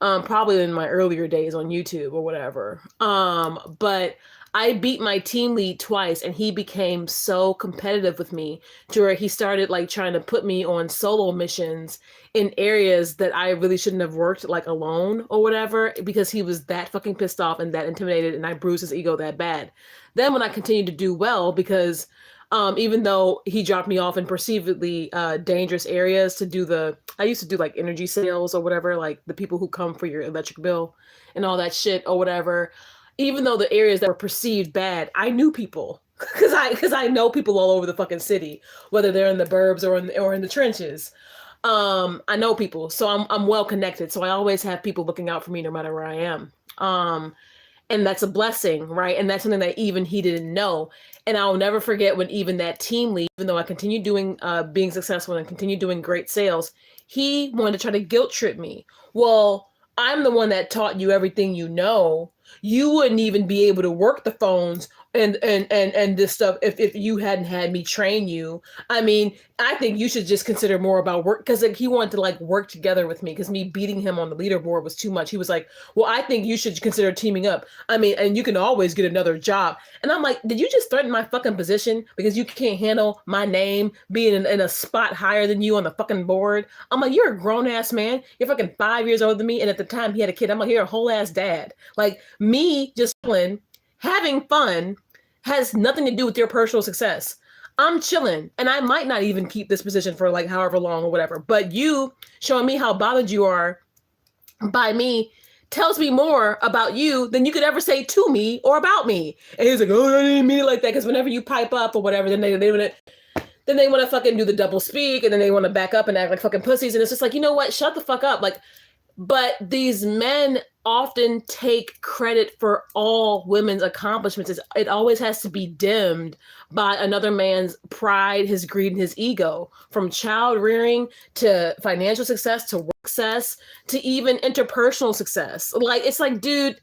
[SPEAKER 1] Probably in my earlier days on YouTube or whatever. But I beat my team lead twice, and he became so competitive with me to where he started like trying to put me on solo missions in areas that I really shouldn't have worked like alone or whatever, because he was that fucking pissed off and that intimidated, and I bruised his ego that bad. Then when I continued to do well, because even though he dropped me off in perceivedly dangerous areas to do I used to do like energy sales or whatever, like the people who come for your electric bill and all that shit or whatever. Even though the areas that were perceived bad, I knew people because I know people all over the fucking city, whether they're in the burbs or in the trenches. I know people, so I'm well connected. So I always have people looking out for me no matter where I am. And that's a blessing, right? And that's something that even he didn't know. And I'll never forget when even that team lead, even though I continued doing, being successful and continued doing great sales, he wanted to try to guilt trip me. Well, I'm the one that taught you everything you know. You wouldn't even be able to work the phones and this stuff if you hadn't had me train you. I mean, I think you should just consider more about work, because like, he wanted to like work together with me, because me beating him on the leaderboard was too much. He was like, well, I think you should consider teaming up. I mean, and you can always get another job. And I'm like, did you just threaten my fucking position because you can't handle my name being in a spot higher than you on the fucking board? I'm like, you're a grown ass man. You're fucking 5 years older than me. And at the time he had a kid. I'm like, you're a whole ass dad. Like, me just having fun has nothing to do with your personal success. I'm chilling, and I might not even keep this position for like however long or whatever, but you showing me how bothered you are by me tells me more about you than you could ever say to me or about me. And he's like, oh, I didn't mean it like that, because whenever you pipe up or whatever, then they want to fucking do the double speak, and then they want to back up and act like fucking pussies. And it's just like, you know what? Shut the fuck up. Like, But these men often take credit for all women's accomplishments. It always has to be dimmed by another man's pride, his greed, and his ego. From child rearing to financial success to work success to even interpersonal success. Like, it's like, dude,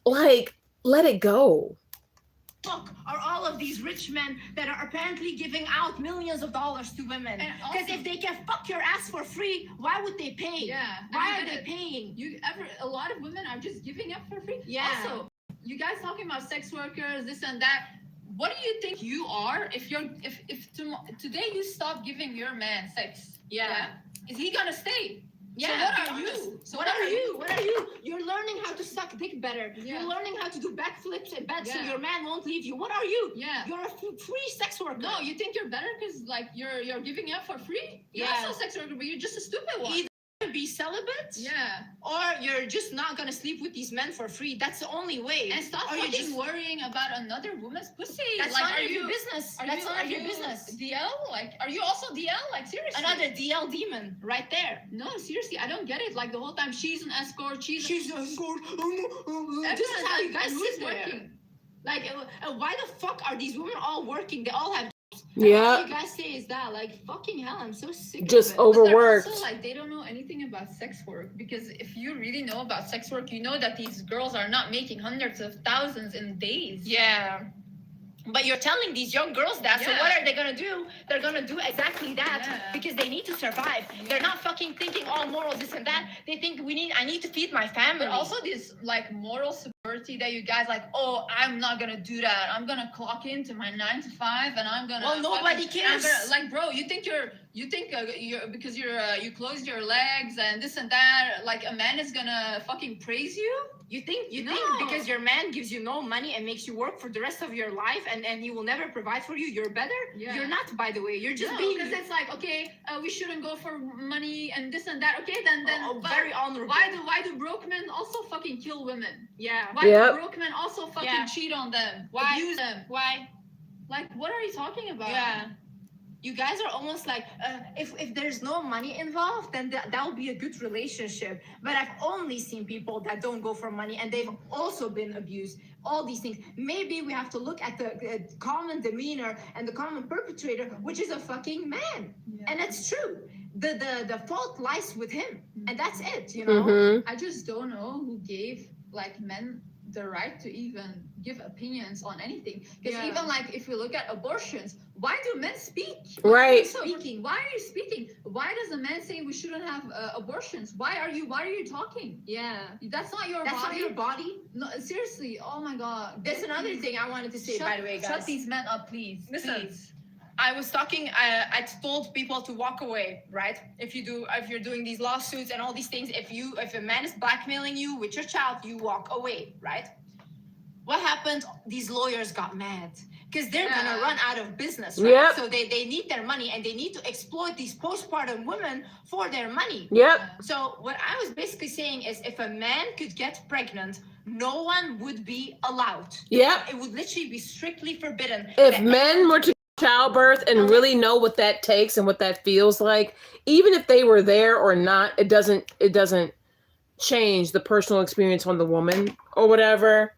[SPEAKER 1] like, let it go.
[SPEAKER 8] Fuck are all of these rich men that are apparently giving out millions of dollars to women? Because if they can fuck your ass for free, why would they pay?
[SPEAKER 7] Yeah.
[SPEAKER 8] Why are they paying?
[SPEAKER 7] A lot of women are just giving up for free.
[SPEAKER 8] Yeah.
[SPEAKER 7] Also, you guys talking about sex workers, this and that. What do you think you are if today you stop giving your man sex?
[SPEAKER 8] Yeah.
[SPEAKER 7] Is he gonna stay?
[SPEAKER 8] Yeah.
[SPEAKER 7] So what are you?
[SPEAKER 8] So what are you? What are you? You're learning how to suck dick better.
[SPEAKER 7] Yeah.
[SPEAKER 8] You're learning how to do backflips in bed so
[SPEAKER 7] Yeah.
[SPEAKER 8] your man won't leave you. What are you?
[SPEAKER 7] Yeah.
[SPEAKER 8] You're a free sex worker.
[SPEAKER 7] No, you think you're better because like you're giving up for free? You're
[SPEAKER 8] Yeah.
[SPEAKER 7] also a sex worker, but you're just a stupid one.
[SPEAKER 8] Either be celibate,
[SPEAKER 7] Yeah.
[SPEAKER 8] or you're just not gonna sleep with these men for free. That's the only way.
[SPEAKER 7] And stop
[SPEAKER 8] Or you
[SPEAKER 7] fucking
[SPEAKER 8] just-
[SPEAKER 7] worrying about another woman's pussy.
[SPEAKER 8] That's
[SPEAKER 7] like,
[SPEAKER 8] none
[SPEAKER 7] are
[SPEAKER 8] of your
[SPEAKER 7] you
[SPEAKER 8] business.
[SPEAKER 7] Are
[SPEAKER 8] That's
[SPEAKER 7] you,
[SPEAKER 8] none
[SPEAKER 7] are
[SPEAKER 8] of your
[SPEAKER 7] you
[SPEAKER 8] business.
[SPEAKER 7] DL? Like, are you also DL? Like, seriously?
[SPEAKER 8] Another DL demon right there.
[SPEAKER 7] No, seriously, I don't get it. Like the whole time, she's an escort. She's
[SPEAKER 8] She's a escort. This is how you guys sit there. Like, why the fuck are these women all working? They all have jobs.
[SPEAKER 1] Yeah.
[SPEAKER 8] All you guys say is that, like, fucking hell, I'm so sick
[SPEAKER 1] Just
[SPEAKER 8] of it.
[SPEAKER 7] But they're
[SPEAKER 1] overworked.
[SPEAKER 7] also like they don't know anything about sex work, because if you really know about sex work, you know that these girls are not making hundreds of thousands in days.
[SPEAKER 8] Yeah. But you're telling these young girls that, so
[SPEAKER 7] Yeah.
[SPEAKER 8] what are they gonna do? They're gonna do exactly that
[SPEAKER 7] Yeah.
[SPEAKER 8] because they need to survive. They're not fucking thinking, oh, moral, this and that. They think I need to feed my family.
[SPEAKER 7] But also this like moral superiority that you guys like, oh, I'm not gonna do that. I'm gonna clock into my 9 to 5 and I'm gonna.
[SPEAKER 8] Well, nobody cares.
[SPEAKER 7] Like, bro, you think you're because you closed your legs and this and that. Like a man is gonna fucking praise you.
[SPEAKER 8] You think
[SPEAKER 7] No.
[SPEAKER 8] because your man gives you no money and makes you work for the rest of your life and he will never provide for you, you're better?
[SPEAKER 7] Yeah.
[SPEAKER 8] You're not, by the way. You're just
[SPEAKER 7] No,
[SPEAKER 8] being
[SPEAKER 7] because it's like, okay, we shouldn't go for money and this and that. Okay, then but
[SPEAKER 8] very honorable.
[SPEAKER 7] why do broke men also fucking kill women?
[SPEAKER 8] Yeah.
[SPEAKER 7] Why
[SPEAKER 1] Yep.
[SPEAKER 7] do broke men also fucking
[SPEAKER 8] Yeah.
[SPEAKER 7] cheat on them?
[SPEAKER 8] Why?
[SPEAKER 7] Abuse them?
[SPEAKER 8] Why?
[SPEAKER 7] Like, what are you talking about?
[SPEAKER 8] Yeah. You guys are almost like, if there's no money involved, then that will be a good relationship. But I've only seen people that don't go for money and they've also been abused. All these things. Maybe we have to look at the common demeanor and the common perpetrator, which is a fucking man.
[SPEAKER 7] Yeah.
[SPEAKER 8] And it's true. The fault lies with him. And that's it, you know?
[SPEAKER 1] Mm-hmm.
[SPEAKER 7] I just don't know who gave like men the right to even give opinions on anything. Because
[SPEAKER 8] Yeah.
[SPEAKER 7] even like if we look at abortions, why do men speak?
[SPEAKER 1] Right.
[SPEAKER 7] Speaking. Why are you speaking? Why does a man say we shouldn't have abortions? Why are you talking?
[SPEAKER 8] Yeah.
[SPEAKER 7] That's not your
[SPEAKER 8] That's
[SPEAKER 7] body.
[SPEAKER 8] not your body.
[SPEAKER 7] No, seriously. Oh my god.
[SPEAKER 8] That's another thing I wanted to say, by the way, guys.
[SPEAKER 7] Shut these men up, please.
[SPEAKER 8] Listen.
[SPEAKER 7] Please.
[SPEAKER 8] I was talking. I told people to walk away, right? If you're doing these lawsuits and all these things, if a man is blackmailing you with your child, you walk away, right? What happened? These lawyers got mad because they're gonna run out of business, right?
[SPEAKER 1] Yep.
[SPEAKER 8] So they need their money and they need to exploit these postpartum women for their money.
[SPEAKER 1] Yep.
[SPEAKER 8] So what I was basically saying is, if a man could get pregnant, no one would be allowed.
[SPEAKER 1] Yep.
[SPEAKER 8] It would literally be strictly forbidden.
[SPEAKER 1] If
[SPEAKER 8] that
[SPEAKER 1] men were to childbirth and really know what that takes and what that feels like, even if they were there or not, it doesn't change the personal experience on the woman or whatever.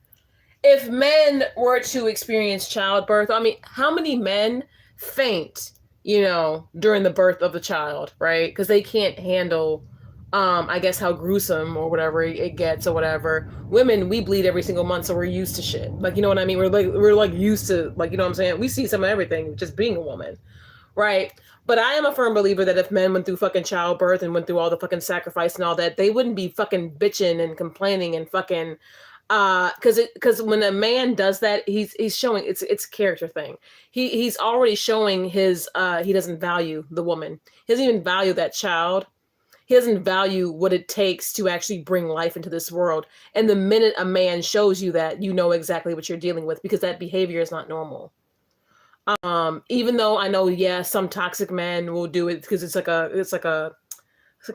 [SPEAKER 1] If men were to experience childbirth, I mean, how many men faint, during the birth of the child, right? Because they can't handle, I guess, how gruesome or whatever it gets or whatever. Women, we bleed every single month, so we're used to shit. Like, you know what I mean? We're used to, like, you know what I'm saying? We see some of everything just being a woman, right? But I am a firm believer that if men went through fucking childbirth and went through all the fucking sacrifice and all that, they wouldn't be fucking bitching and complaining and fucking, because when a man does that, he's showing it's a character thing. He's already showing his he doesn't value the woman. He doesn't even value that child. He doesn't value what it takes to actually bring life into this world. And the minute a man shows you that, you know exactly what you're dealing with, because that behavior is not normal. Even though I know, some toxic men will do it because it's like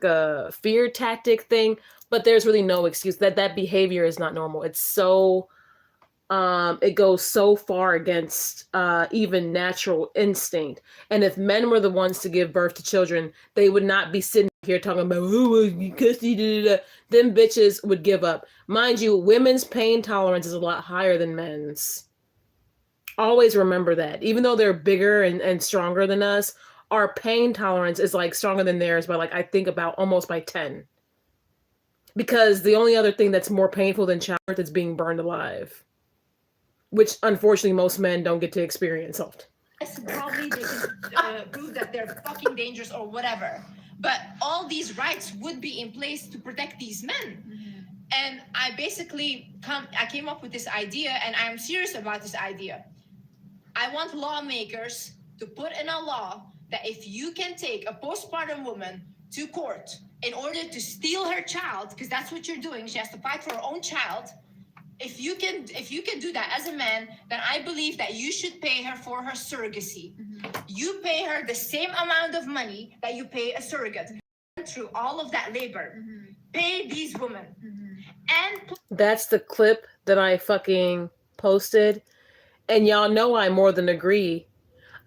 [SPEAKER 1] a fear tactic thing, but there's really no excuse that behavior is not normal. It's so it goes so far against even natural instinct. And if men were the ones to give birth to children, they would not be sitting here talking about, oh, custody, them bitches would give up. Mind you, women's pain tolerance is a lot higher than men's. Always remember that. Even though they're bigger and stronger than us, our pain tolerance is like stronger than theirs by like, I think about almost by 10. Because the only other thing that's more painful than childbirth is being burned alive, which unfortunately most men don't get to experience often.
[SPEAKER 8] Probably they can prove that they're fucking dangerous or whatever. But all these rights would be in place to protect these men. And I basically came up with this idea, and I'm serious about this idea. I want lawmakers to put in a law that if you can take a postpartum woman to court in order to steal her child, because that's what you're doing, she has to fight for her own child. If you can do that as a man, then I believe that you should pay her for her surrogacy. You pay her the same amount of money that you pay a surrogate. Through all of that labor, pay these women. And
[SPEAKER 1] that's the clip that I fucking posted. And y'all know I more than agree.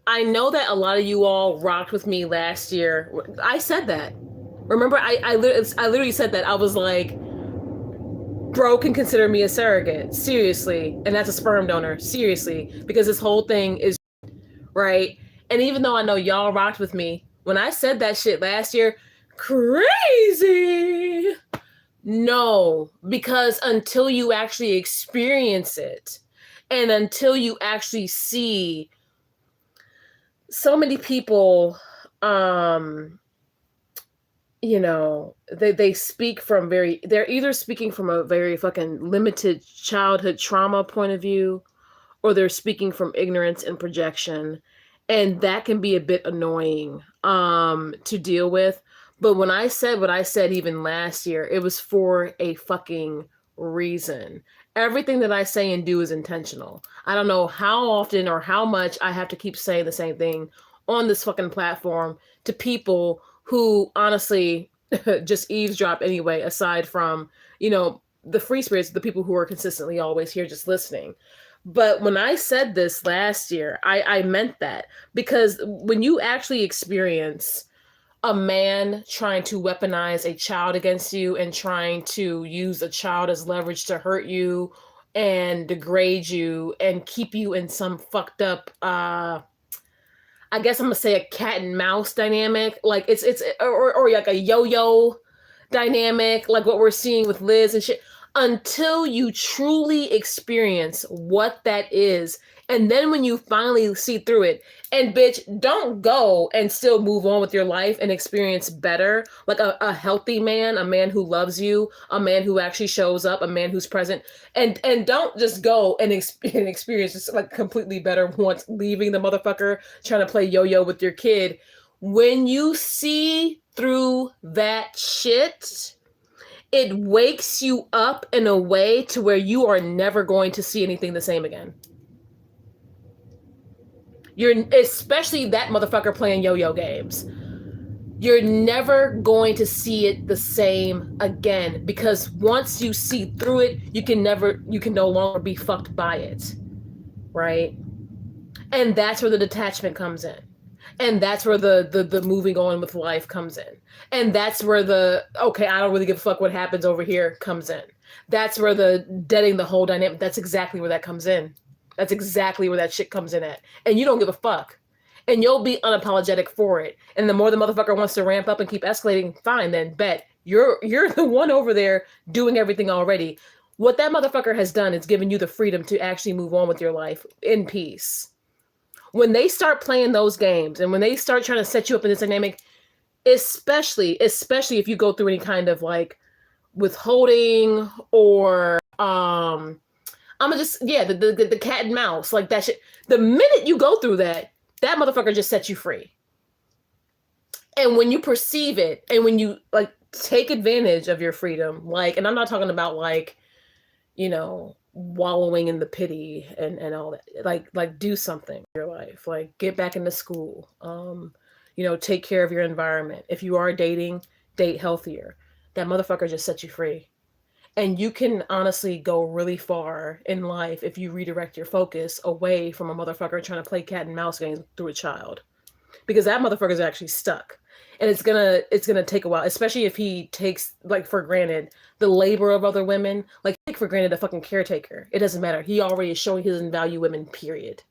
[SPEAKER 1] I know that a lot of you all rocked with me last year. I said that. Remember, I literally said that. I was like, bro can consider me a surrogate. Seriously. And that's a sperm donor. Seriously. Because this whole thing is right. And even though I know y'all rocked with me, when I said that shit last year, crazy. No, because until you actually experience it, and until you actually see so many people, you know, they speak from they're either speaking from a very fucking limited childhood trauma point of view, or they're speaking from ignorance and projection. And that can be a bit annoying to deal with. But when I said what I said even last year, it was for a fucking reason. Everything that I say and do is intentional. I don't know how often or how much I have to keep saying the same thing on this fucking platform to people who honestly just eavesdrop anyway, aside from, you know, the free spirits, the people who are consistently always here just listening. But when I said this last year, I meant that, because when you actually experience a man trying to weaponize a child against you and trying to use a child as leverage to hurt you and degrade you and keep you in some fucked up, I guess I'm gonna say a cat and mouse dynamic, like it's or like a yo-yo dynamic, like what we're seeing with Liz and shit, until you truly experience what that is. And then when you finally see through it, and bitch, don't go and still move on with your life and experience better, like a healthy man, a man who loves you, a man who actually shows up, a man who's present, and don't just go and experience just like completely better once leaving the motherfucker trying to play yo-yo with your kid. When you see through that shit, it wakes you up in a way to where you are never going to see anything the same again. You're, especially that motherfucker playing yo-yo games, you're never going to see it the same again, because once you see through it, you can no longer be fucked by it, right? And that's where the detachment comes in. And that's where the moving on with life comes in. And that's where the, okay, I don't really give a fuck what happens over here comes in. That's where the deading the whole dynamic, that's exactly where that comes in. That's exactly where that shit comes in at. And you don't give a fuck. And you'll be unapologetic for it. And the more the motherfucker wants to ramp up and keep escalating, fine, then bet. You're the one over there doing everything already. What that motherfucker has done is given you the freedom to actually move on with your life in peace. When they start playing those games and when they start trying to set you up in this dynamic, especially if you go through any kind of like withholding or the cat and mouse, like that shit. The minute you go through that motherfucker just sets you free. And when you perceive it and when you like take advantage of your freedom, like, and I'm not talking about like, you know, wallowing in the pity and all that, like do something in your life, like get back into school, you know, take care of your environment. If you are dating, date healthier. That motherfucker just sets you free. And you can honestly go really far in life if you redirect your focus away from a motherfucker trying to play cat and mouse games through a child. Because that motherfucker is actually stuck. And it's gonna take a while, especially if he takes like for granted the labor of other women. Like take for granted a fucking caretaker. It doesn't matter. He already is showing he doesn't value women, period.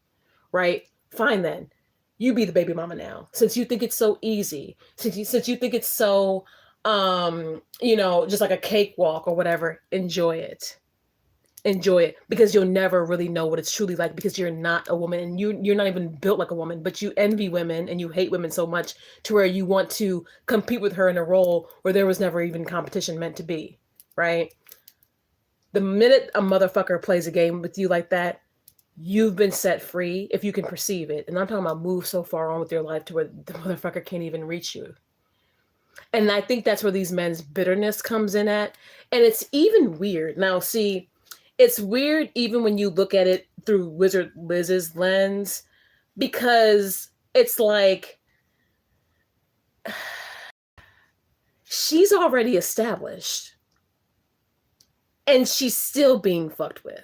[SPEAKER 1] Right? Fine then. You be the baby mama now. Since you think it's so easy. Since you think it's so just like a cakewalk or whatever, enjoy it. Enjoy it, because you'll never really know what it's truly like, because you're not a woman, and you're not even built like a woman, but you envy women and you hate women so much to where you want to compete with her in a role where there was never even competition meant to be, right? The minute a motherfucker plays a game with you like that, you've been set free if you can perceive it. And I'm talking about move so far on with your life to where the motherfucker can't even reach you. And I think that's where these men's bitterness comes in at. And it's even weird. Now, see, it's weird even when you look at it through Wizard Liz's lens, because it's like she's already established and she's still being fucked with.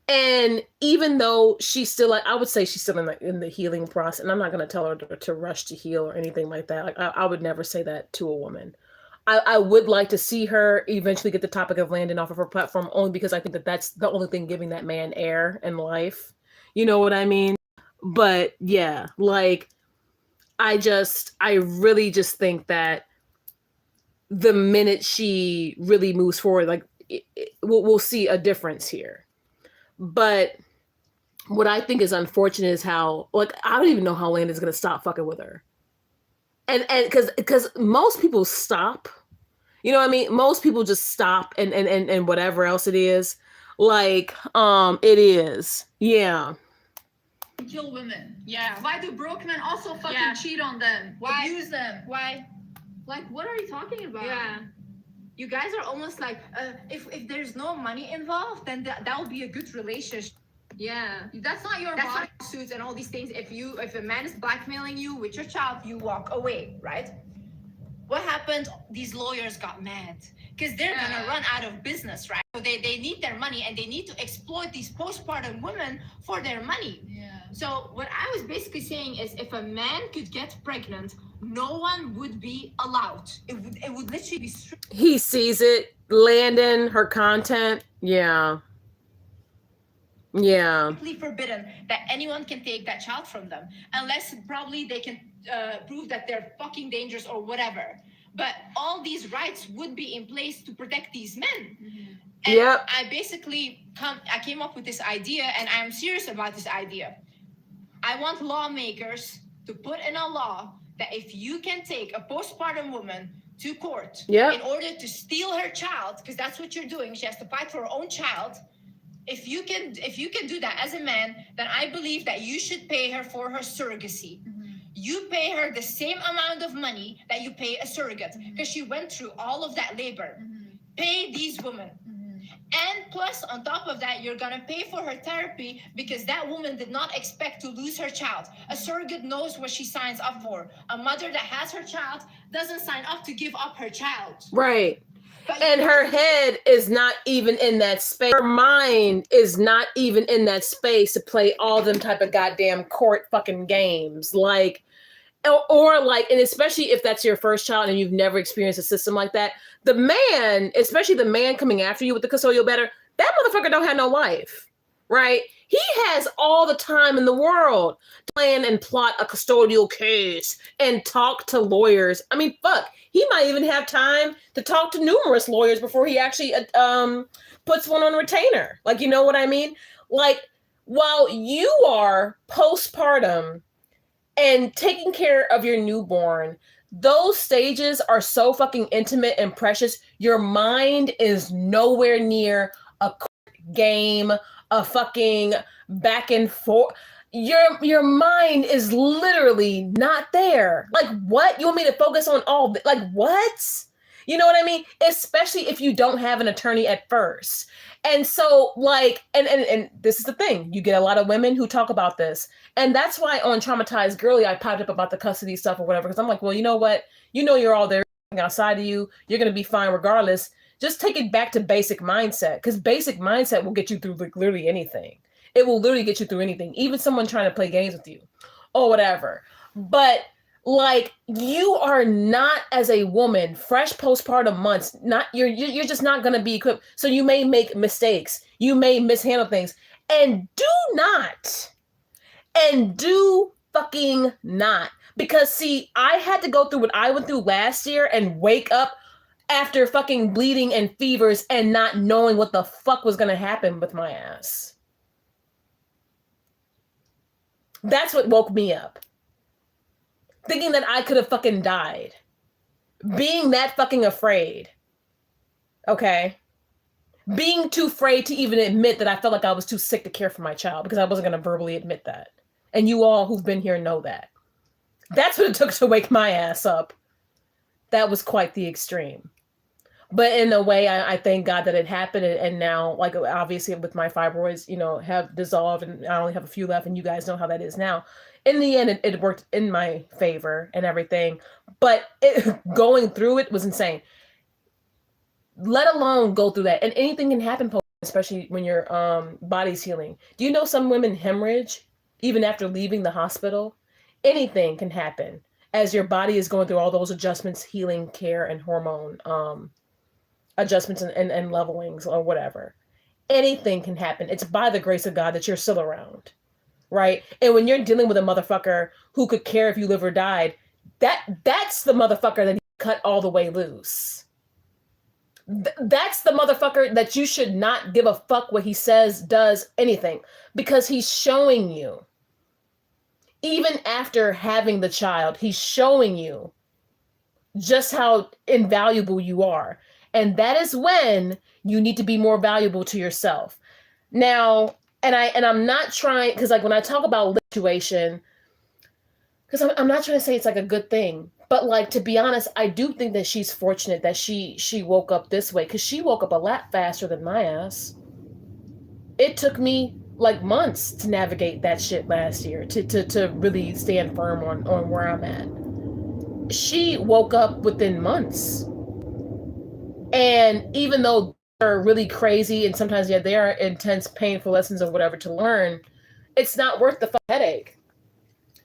[SPEAKER 1] And even though she's still, like, I would say she's still in the healing process, and I'm not going to tell her to rush to heal or anything like that. Like, I would never say that to a woman. I would like to see her eventually get the topic of landing off of her platform, only because I think that that's the only thing giving that man air and life. You know what I mean? But yeah, like, I really just think that the minute she really moves forward, like, we'll see a difference here. But what I think is unfortunate is how, like, I don't even know how Landon's going to stop fucking with her. And because most people stop. You know what I mean? Most people just stop and whatever else it is. Like, it is. Yeah.
[SPEAKER 7] Kill women. Yeah. Why do broke men also fucking cheat on them?
[SPEAKER 9] Why?
[SPEAKER 7] Abuse them?
[SPEAKER 9] Why?
[SPEAKER 7] Like, what are you talking about?
[SPEAKER 9] Yeah. You guys are almost like, if there's no money involved, then that will be a good relationship.
[SPEAKER 7] Yeah. That's not your
[SPEAKER 9] That's
[SPEAKER 7] body.
[SPEAKER 9] not suits and all these things. If a man is blackmailing you with your child, you walk away, right? What happened? These lawyers got mad because they're gonna run out of business, right? So they need their money, and they need to exploit these postpartum women for their money.
[SPEAKER 7] Yeah.
[SPEAKER 9] So what I was basically saying is, if a man could get pregnant, no one would be allowed. It would literally be
[SPEAKER 1] He sees it, Landon, her content. Yeah. Yeah.
[SPEAKER 9] strictly forbidden that anyone can take that child from them, unless probably they can prove that they're fucking dangerous or whatever. But all these rights would be in place to protect these men. Mm-hmm. And
[SPEAKER 1] yep.
[SPEAKER 9] I came up with this idea, and I'm serious about this idea. I want lawmakers to put in a law that if you can take a postpartum woman to court in order to steal her child, because that's what you're doing, she has to fight for her own child. If you can do that as a man, then I believe that you should pay her for her surrogacy. Mm-hmm. You pay her the same amount of money that you pay a surrogate, because she went through all of that labor. Mm-hmm. Pay these women. And plus, on top of that, you're going to pay for her therapy, because that woman did not expect to lose her child. A surrogate knows what she signs up for. A mother that has her child doesn't sign up to give up her child.
[SPEAKER 1] Right. And her head is not even in that space. Her mind is not even in that space to play all them type of goddamn court fucking games. Like, or like, and especially if that's your first child and you've never experienced a system like that, the man, especially the man coming after you with the custodial battery, that motherfucker don't have no life, right? He has all the time in the world to plan and plot a custodial case and talk to lawyers. I mean, fuck, he might even have time to talk to numerous lawyers before he actually puts one on retainer. Like, you know what I mean? Like, while you are postpartum and taking care of your newborn, those stages are so fucking intimate and precious. Your mind is nowhere near a game, a fucking back and forth. Your mind is literally not there. Like, what? You want me to focus on all, like, what? You know what I mean? Especially if you don't have an attorney at first. And so, like, and this is the thing. You get a lot of women who talk about this. And that's why on Traumatized Girly, I popped up about the custody stuff or whatever. Because I'm like, well, you know what? You know you're all there outside of you. You're going to be fine regardless. Just take it back to basic mindset, because basic mindset will get you through like literally anything. It will literally get you through anything, even someone trying to play games with you or whatever. But like, you are not, as a woman, fresh postpartum months, not you're just not going to be equipped. So you may make mistakes, you may mishandle things, and do fucking not. Because see, I had to go through what I went through last year and wake up after fucking bleeding and fevers and not knowing what the fuck was going to happen with my ass. That's what woke me up. Thinking that I could have fucking died. Being that fucking afraid. Okay? Being too afraid to even admit that I felt like I was too sick to care for my child, because I wasn't going to verbally admit that. And you all who've been here know that. That's what it took to wake my ass up. That was quite the extreme. But in a way, I thank God that it happened. And now, like, obviously with my fibroids, you know, have dissolved and I only have a few left, and you guys know how that is now. In the end, it worked in my favor and everything. But going through it was insane. Let alone go through that. And anything can happen, especially when your body's healing. Do you know some women hemorrhage even after leaving the hospital? Anything can happen as your body is going through all those adjustments, healing, care, and hormone adjustments and levelings or whatever. Anything can happen. It's by the grace of God that you're still around, right? And when you're dealing with a motherfucker who could care if you live or died, that's the motherfucker that you cut all the way loose. That's the motherfucker that you should not give a fuck what he says, does, anything, because he's showing you. Even after having the child, he's showing you just how invaluable you are. And that is when you need to be more valuable to yourself. Now, and I'm not trying, because like when I talk about situation, because I'm not trying to say it's like a good thing, but like, to be honest, I do think that she's fortunate that she woke up this way, because she woke up a lot faster than my ass. It took me like months to navigate that shit last year, to really stand firm on where I'm at. She woke up within months. And even though they're really crazy and sometimes, yeah, they are intense, painful lessons or whatever to learn, it's not worth the fucking headache.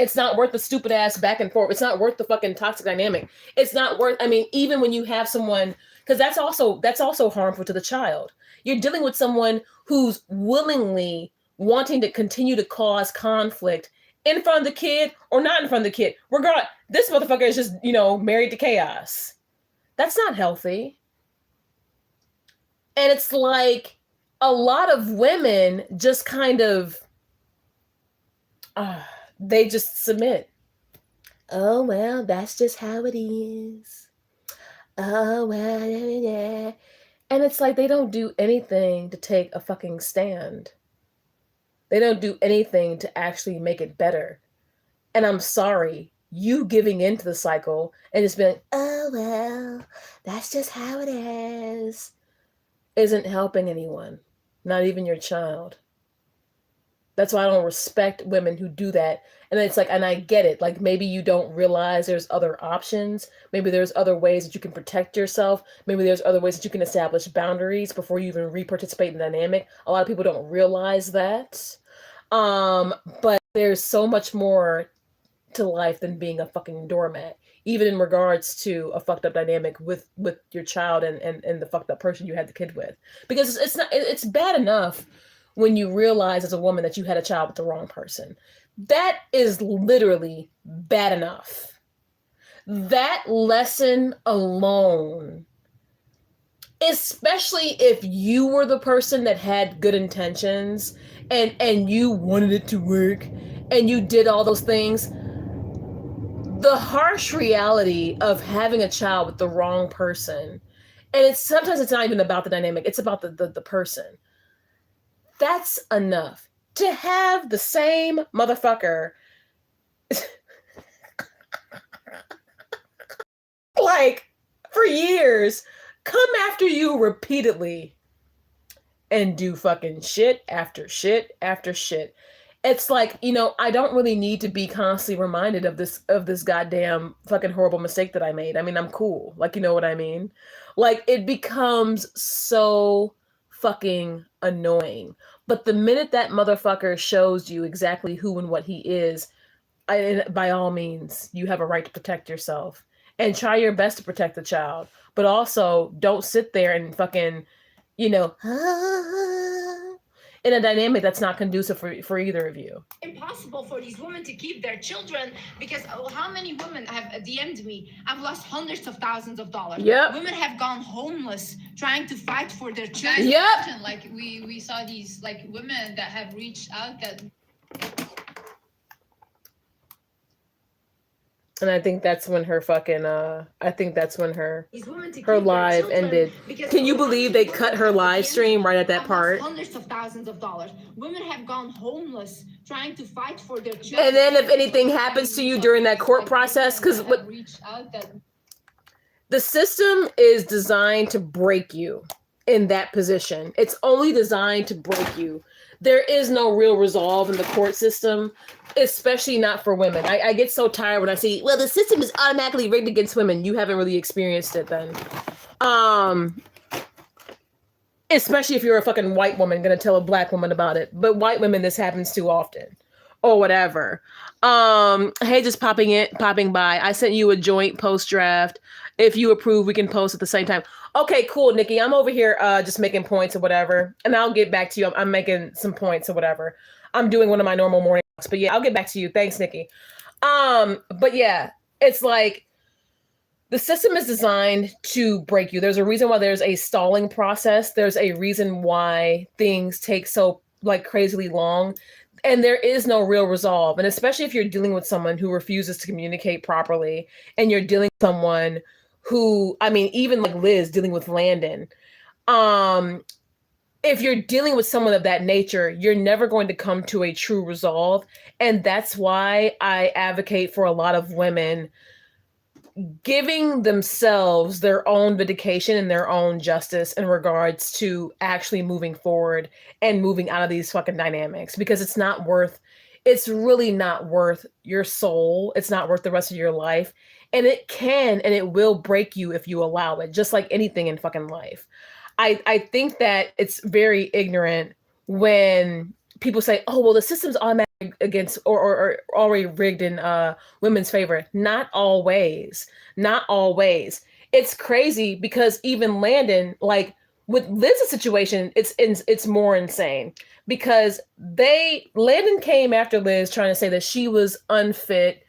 [SPEAKER 1] It's not worth the stupid ass back and forth. It's not worth the fucking toxic dynamic. It's not worth, I mean, even when you have someone, because that's also harmful to the child. You're dealing with someone who's willingly wanting to continue to cause conflict in front of the kid or not in front of the kid. Regardless, this motherfucker is just, you know, married to chaos. That's not healthy. And it's like a lot of women just kind of, they just submit. Oh, well, that's just how it is. Oh, well, yeah. And it's like they don't do anything to take a fucking stand. They don't do anything to actually make it better. And I'm sorry, you giving into the cycle and just being, oh, well, that's just how it is, isn't helping anyone, not even your child. That's why I don't respect women who do that. And it's like, and I get it, like maybe you don't realize there's other options. Maybe there's other ways that you can protect yourself. Maybe there's other ways that you can establish boundaries before you even re-participate in the dynamic. A lot of people don't realize that. But there's so much more to life than being a fucking doormat, even in regards to a fucked up dynamic with your child and the fucked up person you had the kid with. Because it's bad enough when you realize as a woman that you had a child with the wrong person. That is literally bad enough. That lesson alone, especially if you were the person that had good intentions and you wanted it to work and you did all those things, the harsh reality of having a child with the wrong person, and sometimes it's not even about the dynamic, it's about the person. That's enough. To have the same motherfucker like for years come after you repeatedly and do fucking shit after shit after shit. It's like, you know, I don't really need to be constantly reminded of this goddamn fucking horrible mistake that I made. I mean, I'm cool. Like, you know what I mean? Like, it becomes so fucking annoying. But the minute that motherfucker shows you exactly who and what he is, by all means, you have a right to protect yourself and try your best to protect the child. But also, don't sit there and fucking, you know, in a dynamic that's not conducive for either of you.
[SPEAKER 8] Impossible for these women to keep their children because how many women have DM'd me? I've lost hundreds of thousands of dollars.
[SPEAKER 1] Yep.
[SPEAKER 8] Women have gone homeless trying to fight for their
[SPEAKER 7] Guys,
[SPEAKER 8] children.
[SPEAKER 1] Yep.
[SPEAKER 7] imagine, like we saw these like women that have reached out that.
[SPEAKER 1] And I think that's when her fucking I think that's when her
[SPEAKER 8] These women to
[SPEAKER 1] her
[SPEAKER 8] keep their
[SPEAKER 1] live
[SPEAKER 8] children
[SPEAKER 1] ended.
[SPEAKER 8] because
[SPEAKER 1] Can you
[SPEAKER 8] how
[SPEAKER 1] believe
[SPEAKER 8] many
[SPEAKER 1] they
[SPEAKER 8] women
[SPEAKER 1] cut her
[SPEAKER 8] have
[SPEAKER 1] live
[SPEAKER 8] DM'd
[SPEAKER 1] stream
[SPEAKER 8] me?
[SPEAKER 1] right at that
[SPEAKER 8] I've
[SPEAKER 1] part?
[SPEAKER 8] lost hundreds of thousands of dollars. Women have gone homeless trying to fight for their children.
[SPEAKER 1] And then if anything happens to you during that court process, because what
[SPEAKER 7] Reached out that.
[SPEAKER 1] the system is designed to break you in that position. It's only designed to break you. There is no real resolve in the court system, especially not for women. I get so tired when I see, well, the system is automatically rigged against women. You haven't really experienced it then. Especially if you're a fucking white woman gonna tell a black woman about it. But white women, this happens too often. Or whatever. Hey, just popping by. I sent you a joint post draft. If you approve, we can post at the same time. Okay, cool, Nikki. I'm over here just making points or whatever. And I'll get back to you. I'm making some points or whatever. I'm doing one of my normal morning walks. But yeah, I'll get back to you. Thanks, Nikki. But yeah, it's like the system is designed to break you. There's a reason why there's a stalling process. There's a reason why things take so like crazily long. And there is no real resolve. And especially if you're dealing with someone who refuses to communicate properly and you're dealing with someone who, I mean, even like Liz dealing with Landon, if you're dealing with someone of that nature, you're never going to come to a true resolve. And that's why I advocate for a lot of women giving themselves their own vindication and their own justice in regards to actually moving forward and moving out of these fucking dynamics, because it's really not worth your soul. It's not worth the rest of your life. And it can and it will break you if you allow it, just like anything in fucking life. I think that it's very ignorant when people say, oh, well, the system's automatic against or already rigged in women's favor. Not always. It's crazy because even Landon, like with Liz's situation, it's more insane because Landon came after Liz trying to say that she was unfit